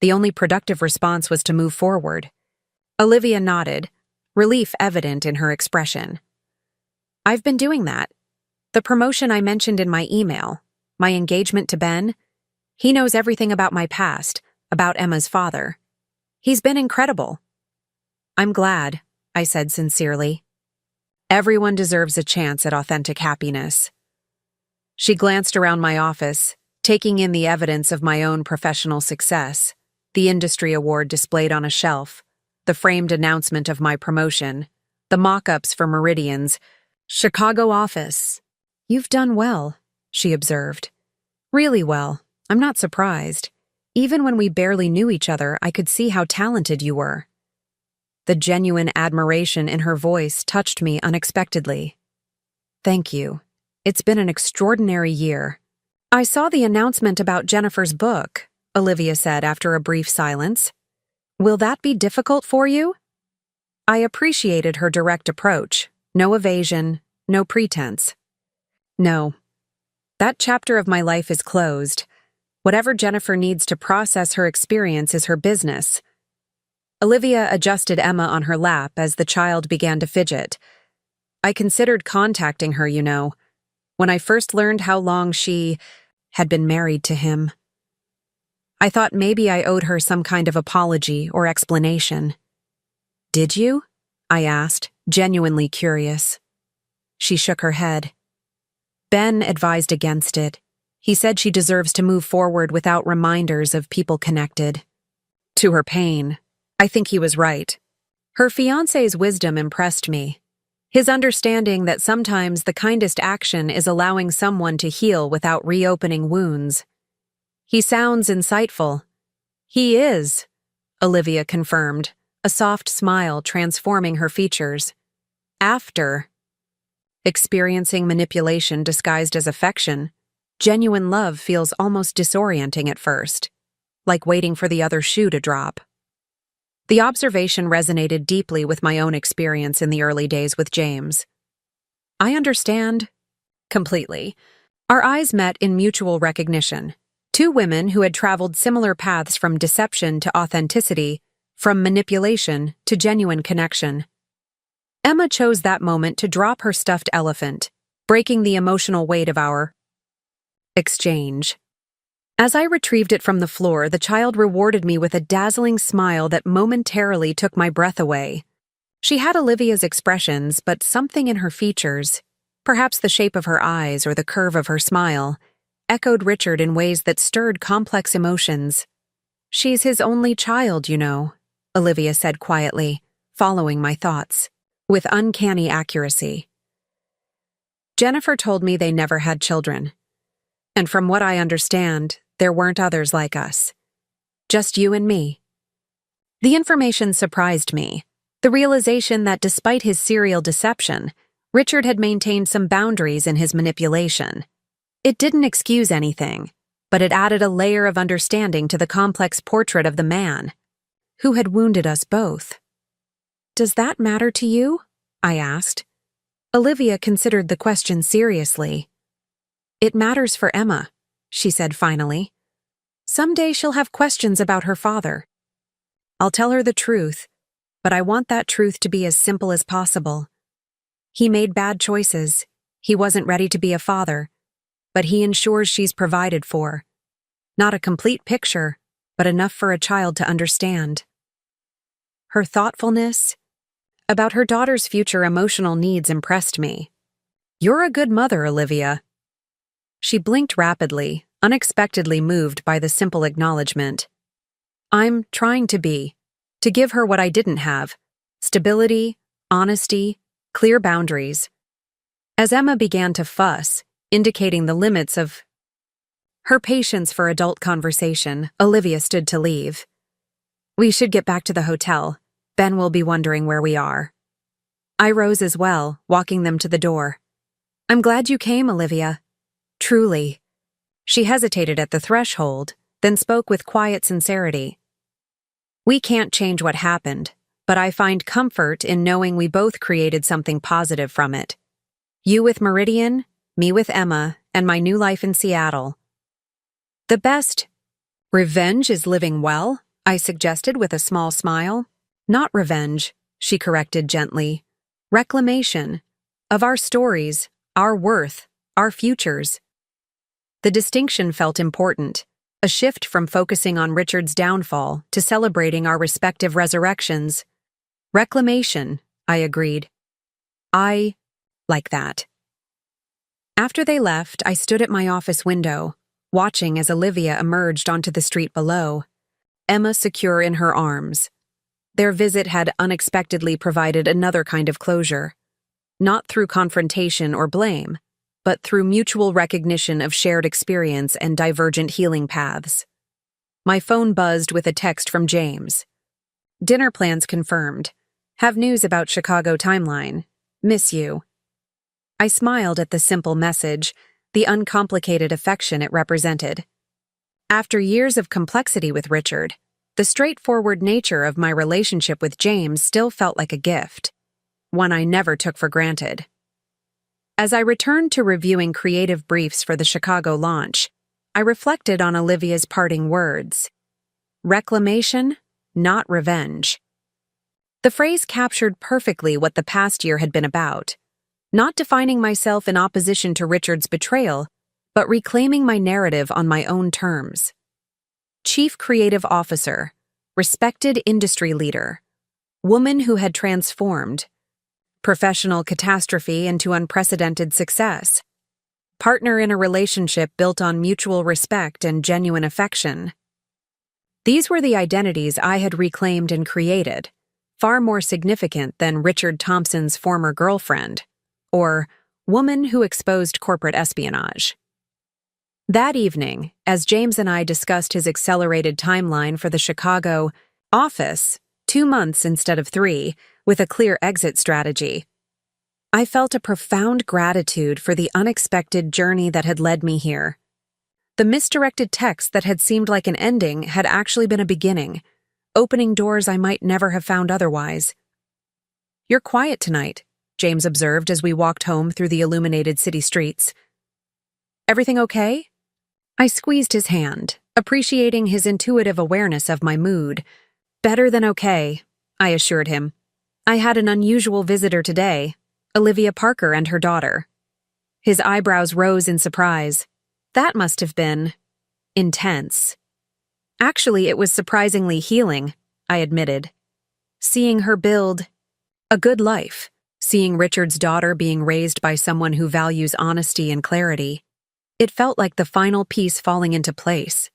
The only productive response was to move forward. Olivia nodded, relief evident in her expression. I've been doing that. The promotion I mentioned in my email, my engagement to Ben, he knows everything about my past, about Emma's father. He's been incredible. I'm glad, I said sincerely. Everyone deserves a chance at authentic happiness. She glanced around my office, taking in the evidence of my own professional success, the industry award displayed on a shelf, the framed announcement of my promotion, the mock-ups for Meridian's Chicago office. You've done well, she observed. Really well. I'm not surprised. Even when we barely knew each other, I could see how talented you were. The genuine admiration in her voice touched me unexpectedly. Thank you. It's been an extraordinary year. I saw the announcement about Jennifer's book, Olivia said after a brief silence. Will that be difficult for you? I appreciated her direct approach. No evasion, no pretense. No. That chapter of my life is closed. Whatever Jennifer needs to process her experience is her business. Olivia adjusted Emma on her lap as the child began to fidget. I considered contacting her, when I first learned how long she had been married to him. I thought maybe I owed her some kind of apology or explanation. Did you? I asked, genuinely curious. She shook her head. Ben advised against it. He said she deserves to move forward without reminders of people connected. To her pain, I think he was right. Her fiancé's wisdom impressed me. His understanding that sometimes the kindest action is allowing someone to heal without reopening wounds. He sounds insightful. He is, Olivia confirmed, a soft smile transforming her features. After experiencing manipulation disguised as affection, genuine love feels almost disorienting at first, like waiting for the other shoe to drop. The observation resonated deeply with my own experience in the early days with James. I understand. Completely. Our eyes met in mutual recognition. Two women who had traveled similar paths from deception to authenticity, from manipulation to genuine connection. Emma chose that moment to drop her stuffed elephant, breaking the emotional weight of our exchange. As I retrieved it from the floor, the child rewarded me with a dazzling smile that momentarily took my breath away. She had Olivia's expressions, but something in her features, perhaps the shape of her eyes or the curve of her smile, echoed Richard in ways that stirred complex emotions. She's his only child, Olivia said quietly, following my thoughts, with uncanny accuracy. Jennifer told me they never had children. And from what I understand, there weren't others like us. Just you and me. The information surprised me. The realization that despite his serial deception, Richard had maintained some boundaries in his manipulation. It didn't excuse anything, but it added a layer of understanding to the complex portrait of the man who had wounded us both. Does that matter to you? I asked. Olivia considered the question seriously. It matters for Emma, she said finally. Someday she'll have questions about her father. I'll tell her the truth, but I want that truth to be as simple as possible. He made bad choices. He wasn't ready to be a father, but he ensures she's provided for. Not a complete picture, but enough for a child to understand. Her thoughtfulness about her daughter's future emotional needs impressed me. You're a good mother, Olivia. She blinked rapidly, unexpectedly moved by the simple acknowledgement. I'm trying to give her what I didn't have: stability, honesty, clear boundaries. As Emma began to fuss, indicating the limits of her patience for adult conversation, Olivia stood to leave. We should get back to the hotel. Ben will be wondering where we are. I rose as well, walking them to the door. I'm glad you came, Olivia. Truly. She hesitated at the threshold, then spoke with quiet sincerity. We can't change what happened, but I find comfort in knowing we both created something positive from it. You with Meridian, me with Emma, and my new life in Seattle. The best revenge is living well, I suggested with a small smile. Not revenge, she corrected gently. Reclamation. Of our stories, our worth, our futures. The distinction felt important, a shift from focusing on Richard's downfall to celebrating our respective resurrections. Reclamation, I agreed. I like that. After they left, I stood at my office window, watching as Olivia emerged onto the street below, Emma secure in her arms. Their visit had unexpectedly provided another kind of closure, not through confrontation or blame, but through mutual recognition of shared experience and divergent healing paths. My phone buzzed with a text from James. Dinner plans confirmed. Have news about Chicago timeline. Miss you. I smiled at the simple message, the uncomplicated affection it represented. After years of complexity with Richard, the straightforward nature of my relationship with James still felt like a gift, one I never took for granted. As I returned to reviewing creative briefs for the Chicago launch, I reflected on Olivia's parting words. Reclamation, not revenge. The phrase captured perfectly what the past year had been about. Not defining myself in opposition to Richard's betrayal, but reclaiming my narrative on my own terms. Chief Creative Officer, respected industry leader, woman who had transformed, professional catastrophe into unprecedented success, partner in a relationship built on mutual respect and genuine affection. These were the identities I had reclaimed and created, far more significant than Richard Thompson's former girlfriend, or woman who exposed corporate espionage. That evening, as James and I discussed his accelerated timeline for the Chicago office, 2 months instead of 3, with a clear exit strategy, I felt a profound gratitude for the unexpected journey that had led me here. The misdirected text that had seemed like an ending had actually been a beginning, opening doors I might never have found otherwise. You're quiet tonight, James observed as we walked home through the illuminated city streets. Everything okay? I squeezed his hand, appreciating his intuitive awareness of my mood. Better than okay, I assured him. I had an unusual visitor today, Olivia Parker and her daughter. His eyebrows rose in surprise. That must have been intense. Actually, it was surprisingly healing, I admitted. Seeing her build a good life, seeing Richard's daughter being raised by someone who values honesty and clarity, it felt like the final piece falling into place.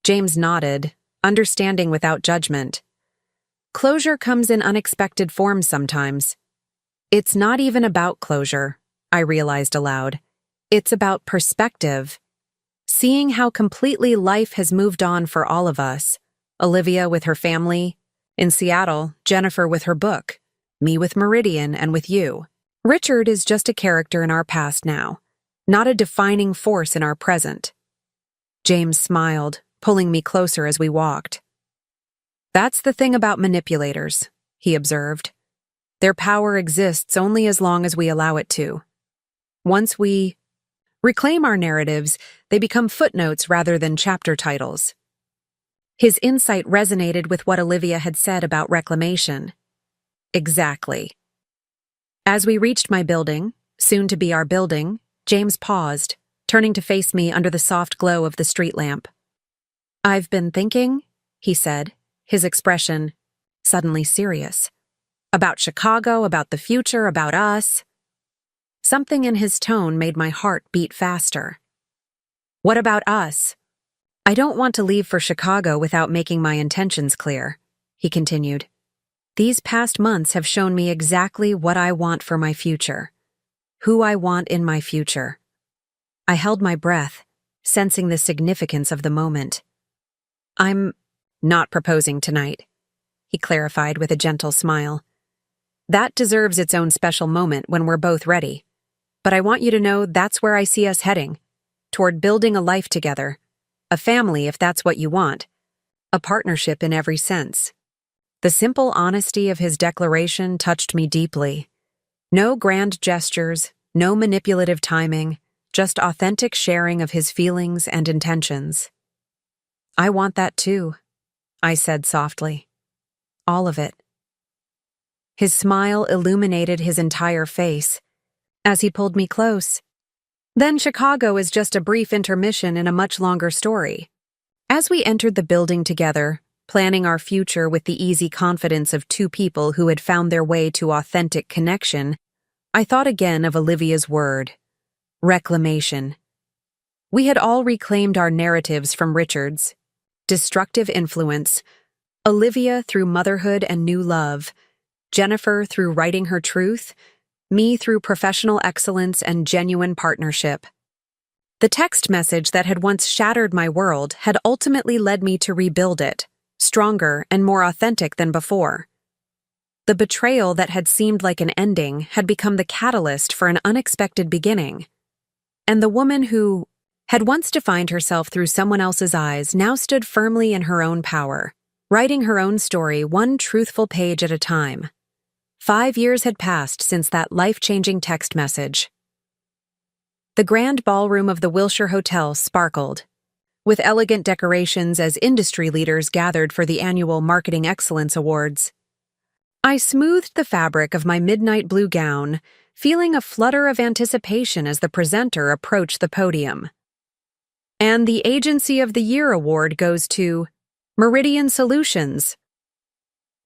James nodded, understanding without judgment. Closure comes in unexpected forms sometimes. It's not even about closure, I realized aloud. It's about perspective. Seeing how completely life has moved on for all of us. Olivia with her family. In Seattle, Jennifer with her book. Me with Meridian and with you. Richard is just a character in our past now, not a defining force in our present. James smiled, pulling me closer as we walked. That's the thing about manipulators, he observed. Their power exists only as long as we allow it to. Once we reclaim our narratives, they become footnotes rather than chapter titles. His insight resonated with what Olivia had said about reclamation. Exactly. As we reached my building, soon to be our building, James paused, turning to face me under the soft glow of the street lamp. I've been thinking, he said, his expression suddenly serious. About Chicago, about the future, about us. Something in his tone made my heart beat faster. What about us? I don't want to leave for Chicago without making my intentions clear, he continued. These past months have shown me exactly what I want for my future, who I want in my future. I held my breath, sensing the significance of the moment. I'm not proposing tonight, he clarified with a gentle smile. That deserves its own special moment when we're both ready. But I want you to know that's where I see us heading, toward building a life together, a family if that's what you want, a partnership in every sense. The simple honesty of his declaration touched me deeply. No grand gestures, no manipulative timing, just authentic sharing of his feelings and intentions. "I want that too," I said softly. "All of it." His smile illuminated his entire face as he pulled me close. "Then Chicago is just a brief intermission in a much longer story." As we entered the building together, planning our future with the easy confidence of two people who had found their way to authentic connection, I thought again of Olivia's word: reclamation. We had all reclaimed our narratives from Richard's destructive influence, Olivia through motherhood and new love, Jennifer through writing her truth, me through professional excellence and genuine partnership. The text message that had once shattered my world had ultimately led me to rebuild it, stronger and more authentic than before. The betrayal that had seemed like an ending had become the catalyst for an unexpected beginning. And the woman who had once defined herself through someone else's eyes now stood firmly in her own power, writing her own story one truthful page at a time. 5 years had passed since that life-changing text message. The grand ballroom of the Wilshire Hotel sparkled, with elegant decorations as industry leaders gathered for the annual Marketing Excellence Awards. I smoothed the fabric of my midnight blue gown, feeling a flutter of anticipation as the presenter approached the podium. And the Agency of the Year award goes to Meridian Solutions.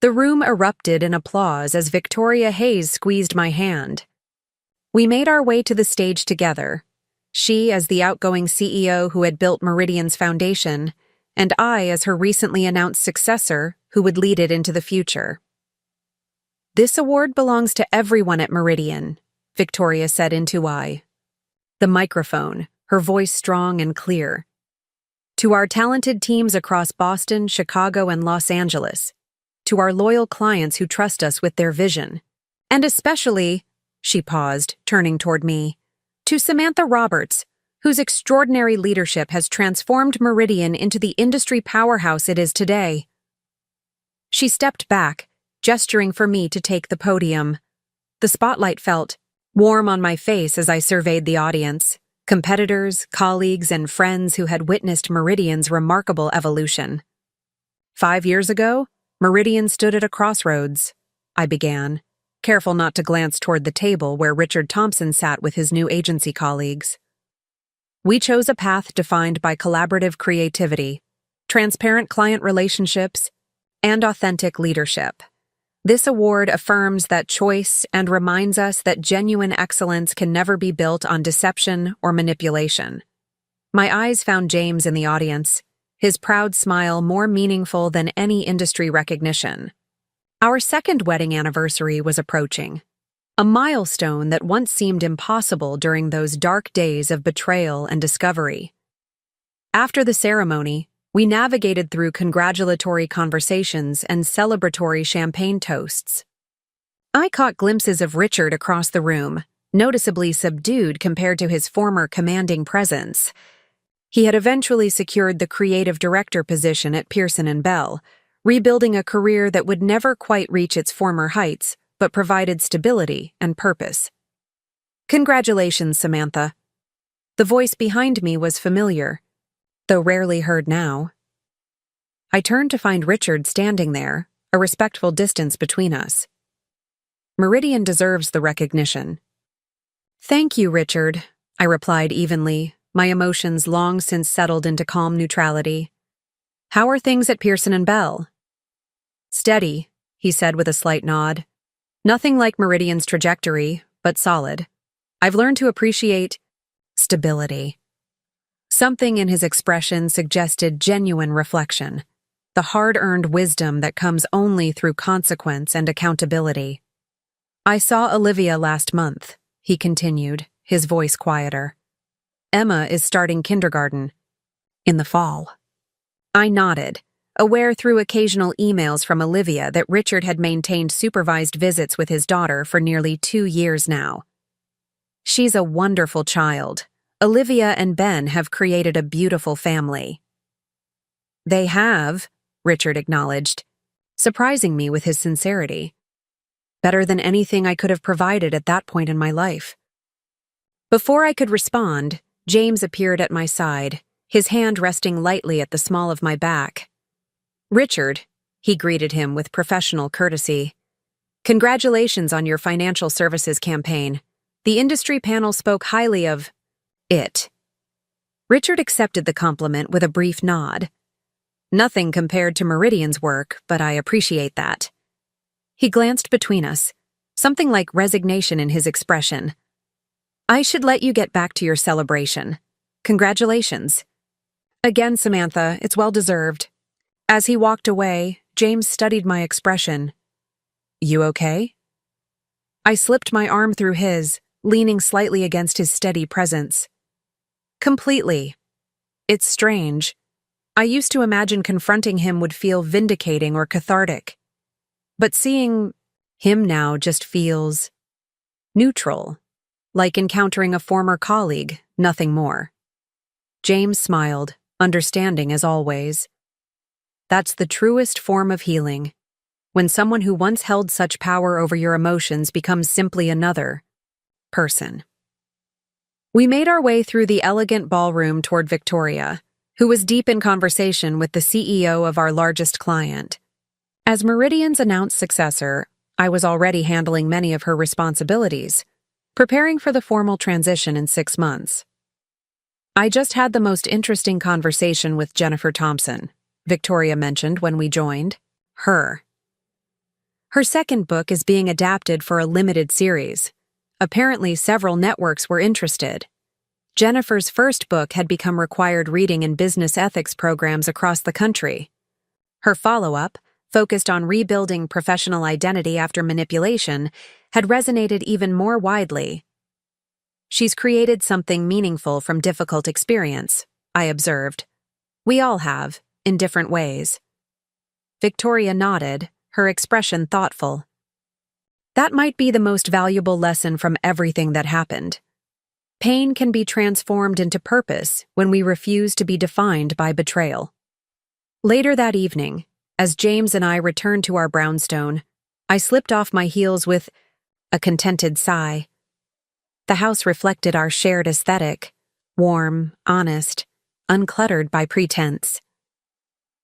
The room erupted in applause as Victoria Hayes squeezed my hand. We made our way to the stage together, she as the outgoing CEO who had built Meridian's foundation, and I as her recently announced successor who would lead it into the future. "This award belongs to everyone at Meridian," Victoria said into the microphone, her voice strong and clear. "To our talented teams across Boston, Chicago, and Los Angeles. To our loyal clients who trust us with their vision. And especially," she paused, turning toward me, "to Samantha Roberts, whose extraordinary leadership has transformed Meridian into the industry powerhouse it is today." She stepped back, gesturing for me to take the podium. The spotlight felt warm on my face as I surveyed the audience, competitors, colleagues, and friends who had witnessed Meridian's remarkable evolution. 5 years ago, Meridian stood at a crossroads, I began, careful not to glance toward the table where Richard Thompson sat with his new agency colleagues. We chose a path defined by collaborative creativity, transparent client relationships, and authentic leadership. This award affirms that choice and reminds us that genuine excellence can never be built on deception or manipulation. My eyes found James in the audience, his proud smile more meaningful than any industry recognition. Our second wedding anniversary was approaching, a milestone that once seemed impossible during those dark days of betrayal and discovery. After the ceremony, we navigated through congratulatory conversations and celebratory champagne toasts. I caught glimpses of Richard across the room, noticeably subdued compared to his former commanding presence. He had eventually secured the creative director position at Pearson & Bell, rebuilding a career that would never quite reach its former heights, but provided stability and purpose. "Congratulations, Samantha." The voice behind me was familiar, though rarely heard now. I turned to find Richard standing there, a respectful distance between us. "Meridian deserves the recognition." "Thank you, Richard," I replied evenly, my emotions long since settled into calm neutrality. "How are things at Pearson & Bell?" "Steady," he said with a slight nod. "Nothing like Meridian's trajectory, but solid. I've learned to appreciate stability." Something in his expression suggested genuine reflection, the hard-earned wisdom that comes only through consequence and accountability. "I saw Olivia last month," he continued, his voice quieter. "Emma is starting kindergarten in the fall." I nodded, aware through occasional emails from Olivia that Richard had maintained supervised visits with his daughter for nearly 2 years now. "She's a wonderful child. Olivia and Ben have created a beautiful family." "They have," Richard acknowledged. surprising me with his sincerity. Better than anything I could have provided at that point in my life. Before I could respond, James appeared at my side, his hand resting lightly at the small of my back. "Richard," he greeted him with professional courtesy. "Congratulations on your financial services campaign. The industry panel spoke highly of it." Richard accepted the compliment with a brief nod. "Nothing compared to Meridian's work, but I appreciate that." He glanced between us, something like resignation in his expression. "I should let you get back to your celebration. Congratulations." "Again, Samantha, it's well-deserved." As he walked away, James studied my expression. "You okay?" I slipped my arm through his, leaning slightly against his steady presence. "Completely. It's strange. I used to imagine confronting him would feel vindicating or cathartic. But seeing him now just feels neutral, like encountering a former colleague, nothing more." James smiled, understanding as always. "That's the truest form of healing, when someone who once held such power over your emotions becomes simply another person." We made our way through the elegant ballroom toward Victoria, who was deep in conversation with the CEO of our largest client. As Meridian's announced successor, I was already handling many of her responsibilities, preparing for the formal transition in 6 months. "I just had the most interesting conversation with Jennifer Thompson," Victoria mentioned when we joined. Her second book is being adapted for a limited series. Apparently, several networks were interested. Jennifer's first book had become required reading in business ethics programs across the country. Her follow-up, focused on rebuilding professional identity after manipulation, had resonated even more widely. "She's created something meaningful from difficult experience," I observed. "We all have, in different ways." Victoria nodded, her expression thoughtful. "That might be the most valuable lesson from everything that happened. Pain can be transformed into purpose when we refuse to be defined by betrayal." Later that evening, as James and I returned to our brownstone, I slipped off my heels with a contented sigh. The house reflected our shared aesthetic, warm, honest, uncluttered by pretense.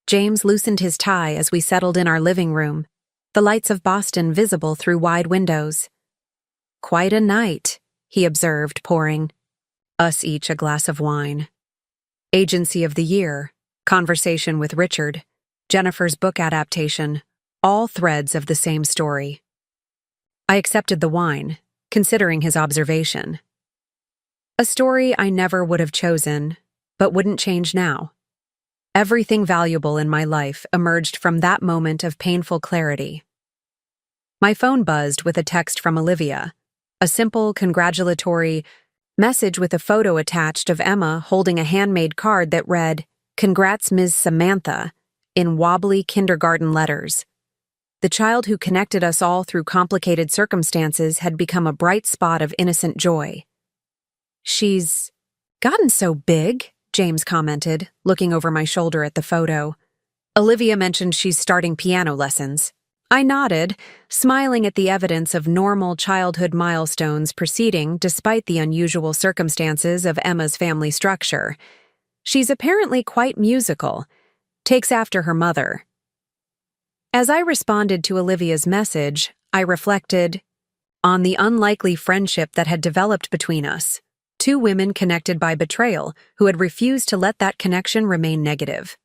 James loosened his tie as we settled in our living room, the lights of Boston visible through wide windows. "Quite a night," he observed, pouring us each a glass of wine. Agency of the Year, conversation with Richard, Jennifer's book adaptation, all threads of the same story. I accepted the wine, considering his observation. A story I never would have chosen, but wouldn't change now. Everything valuable in my life emerged from that moment of painful clarity. My phone buzzed with a text from Olivia, a simple, congratulatory message with a photo attached of Emma holding a handmade card that read, "Congrats, Ms. Samantha," in wobbly kindergarten letters. The child who connected us all through complicated circumstances had become a bright spot of innocent joy. "She's gotten so big," James commented, looking over my shoulder at the photo. Olivia mentioned she's starting piano lessons. I nodded, smiling at the evidence of normal childhood milestones proceeding despite the unusual circumstances of Emma's family structure. She's apparently quite musical, takes after her mother. As I responded to Olivia's message, I reflected on the unlikely friendship that had developed between us. Two women connected by betrayal who had refused to let that connection remain negative.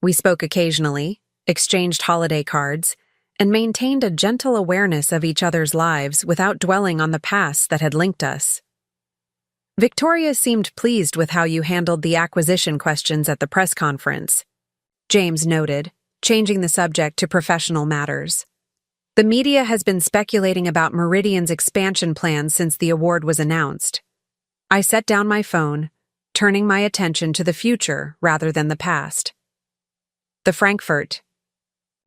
We spoke occasionally, exchanged holiday cards, and maintained a gentle awareness of each other's lives without dwelling on the past that had linked us. "Victoria seemed pleased with how you handled the acquisition questions at the press conference," James noted, changing the subject to professional matters. "The media has been speculating about Meridian's expansion plans since the award was announced." I set down my phone, turning my attention to the future rather than the past. "The Frankfurt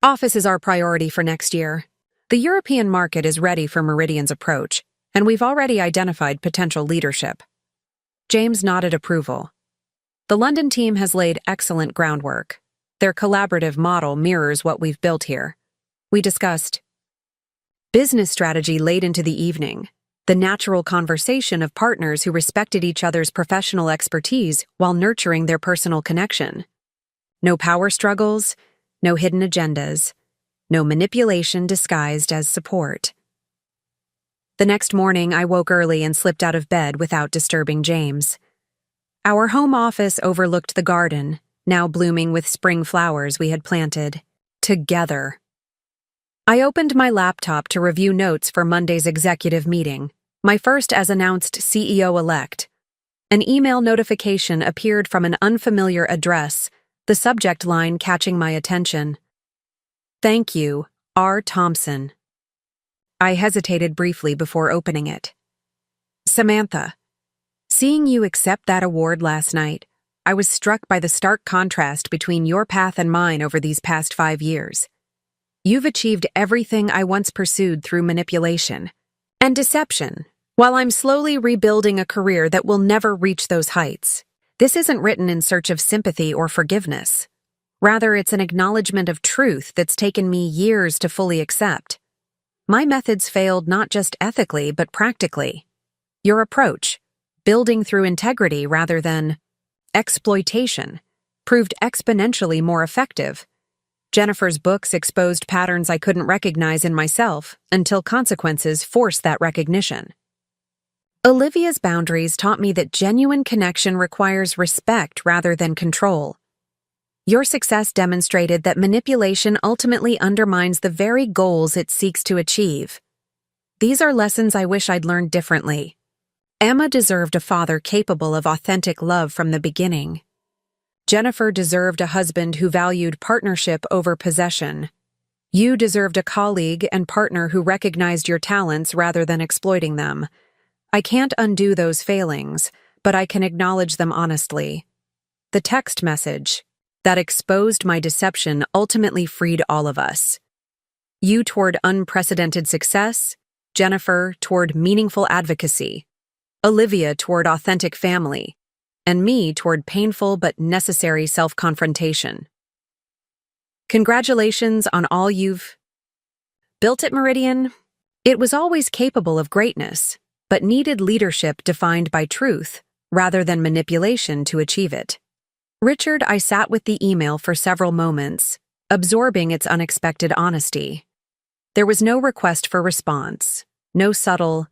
office is our priority for next year. The European market is ready for Meridian's approach, and we've already identified potential leadership." James nodded approval. "The London team has laid excellent groundwork. Their collaborative model mirrors what we've built here. We discussed business strategy late into the evening, the natural conversation of partners who respected each other's professional expertise while nurturing their personal connection. No power struggles, no hidden agendas, no manipulation disguised as support. The next morning, I woke early and slipped out of bed without disturbing James. Our home office overlooked the garden, now blooming with spring flowers we had planted. Together. I opened my laptop to review notes for Monday's executive meeting, my first as announced CEO-elect. An email notification appeared from an unfamiliar address, the subject line catching my attention. Thank you, R. Thompson. I hesitated briefly before opening it. Samantha, seeing you accept that award last night, I was struck by the stark contrast between your path and mine over these past 5 years. You've achieved everything I once pursued through manipulation and deception, while I'm slowly rebuilding a career that will never reach those heights. This isn't written in search of sympathy or forgiveness. Rather, it's an acknowledgement of truth that's taken me years to fully accept. My methods failed not just ethically, but practically. Your approach, building through integrity rather than exploitation, proved exponentially more effective. Jennifer's books exposed patterns I couldn't recognize in myself until consequences forced that recognition. Olivia's boundaries taught me that genuine connection requires respect rather than control. Your success demonstrated that manipulation ultimately undermines the very goals it seeks to achieve. These are lessons I wish I'd learned differently. Emma deserved a father capable of authentic love from the beginning. Jennifer deserved a husband who valued partnership over possession. You deserved a colleague and partner who recognized your talents rather than exploiting them. I can't undo those failings, but I can acknowledge them honestly. The text message that exposed my deception ultimately freed all of us. You toward unprecedented success, Jennifer toward meaningful advocacy, Olivia toward authentic family, and me toward painful but necessary self-confrontation. Congratulations on all you've built at Meridian. It was always capable of greatness, but needed leadership defined by truth rather than manipulation to achieve it. Richard, I sat with the email for several moments, absorbing its unexpected honesty. There was no request for response, no subtle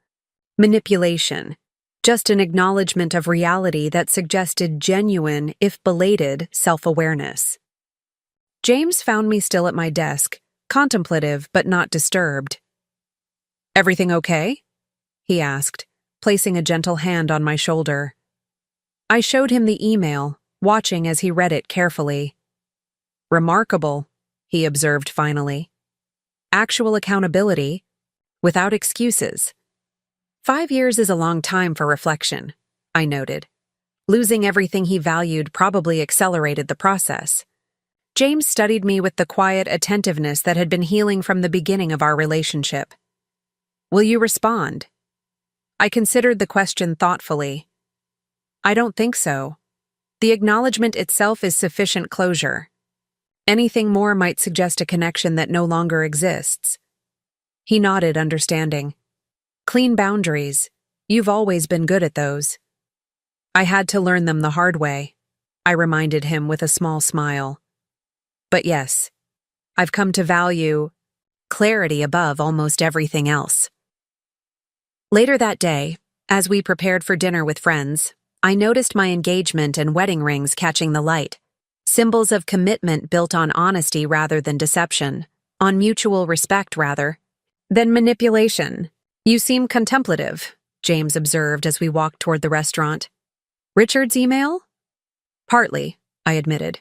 manipulation, just an acknowledgement of reality that suggested genuine, if belated, self-awareness. James found me still at my desk, contemplative but not disturbed. Everything okay? He asked, placing a gentle hand on my shoulder. I showed him the email, watching as he read it carefully. Remarkable, he observed finally. Actual accountability, without excuses. 5 years is a long time for reflection, I noted. Losing everything he valued probably accelerated the process. James studied me with the quiet attentiveness that had been healing from the beginning of our relationship. Will you respond? I considered the question thoughtfully. I don't think so. The acknowledgement itself is sufficient closure. Anything more might suggest a connection that no longer exists. He nodded, understanding. Clean boundaries. You've always been good at those. I had to learn them the hard way, I reminded him with a small smile. But yes, I've come to value clarity above almost everything else. Later that day, as we prepared for dinner with friends, I noticed my engagement and wedding rings catching the light, symbols of commitment built on honesty rather than deception, on mutual respect rather than manipulation. You seem contemplative, James observed as we walked toward the restaurant. Richard's email? Partly, I admitted,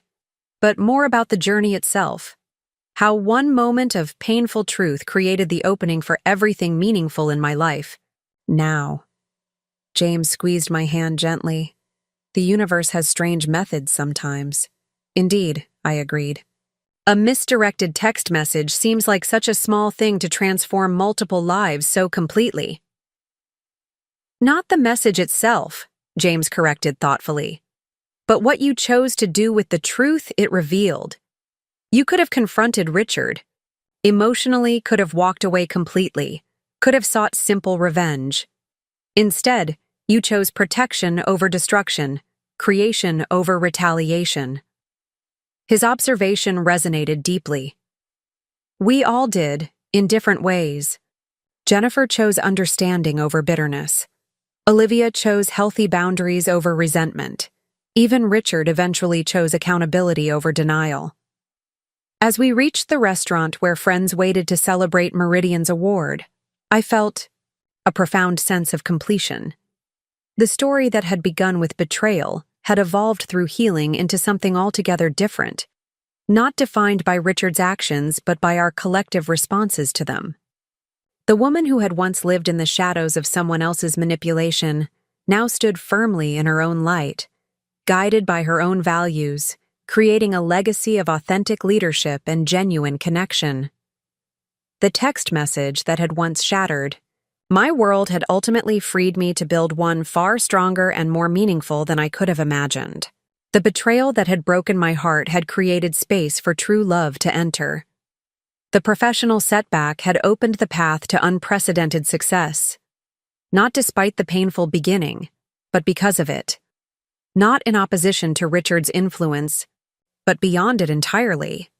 but more about the journey itself. How one moment of painful truth created the opening for everything meaningful in my life. Now. James squeezed my hand gently. The universe has strange methods sometimes. Indeed, I agreed. A misdirected text message seems like such a small thing to transform multiple lives so completely. Not the message itself, James corrected thoughtfully, but what you chose to do with the truth it revealed. You could have confronted Richard, emotionally could have walked away completely, could have sought simple revenge. Instead, you chose protection over destruction, creation over retaliation. His observation resonated deeply. We all did, in different ways. Jennifer chose understanding over bitterness. Olivia chose healthy boundaries over resentment. Even Richard eventually chose accountability over denial. As we reached the restaurant where friends waited to celebrate Meridian's award, I felt a profound sense of completion. The story that had begun with betrayal had evolved through healing into something altogether different, not defined by Richard's actions but by our collective responses to them. The woman who had once lived in the shadows of someone else's manipulation now stood firmly in her own light, guided by her own values, creating a legacy of authentic leadership and genuine connection. The text message that had once shattered my world had ultimately freed me to build one far stronger and more meaningful than I could have imagined. The betrayal that had broken my heart had created space for true love to enter. The professional setback had opened the path to unprecedented success, not despite the painful beginning, but because of it. Not in opposition to Richard's influence, but beyond it entirely.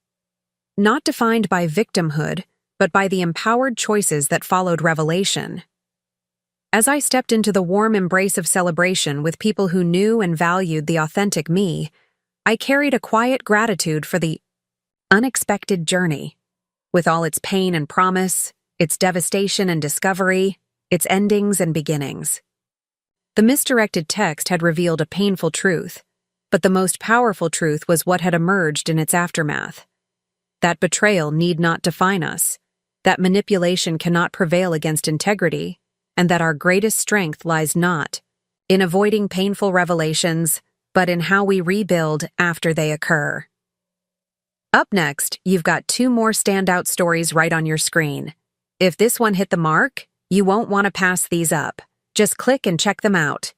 Not defined by victimhood, but by the empowered choices that followed revelation. As I stepped into the warm embrace of celebration with people who knew and valued the authentic me, I carried a quiet gratitude for the unexpected journey, with all its pain and promise, its devastation and discovery, its endings and beginnings. The misdirected text had revealed a painful truth, but the most powerful truth was what had emerged in its aftermath. That betrayal need not define us, that manipulation cannot prevail against integrity, and that our greatest strength lies not in avoiding painful revelations, but in how we rebuild after they occur. Up next, you've got 2 more standout stories right on your screen. If this one hit the mark, you won't want to pass these up. Just click and check them out.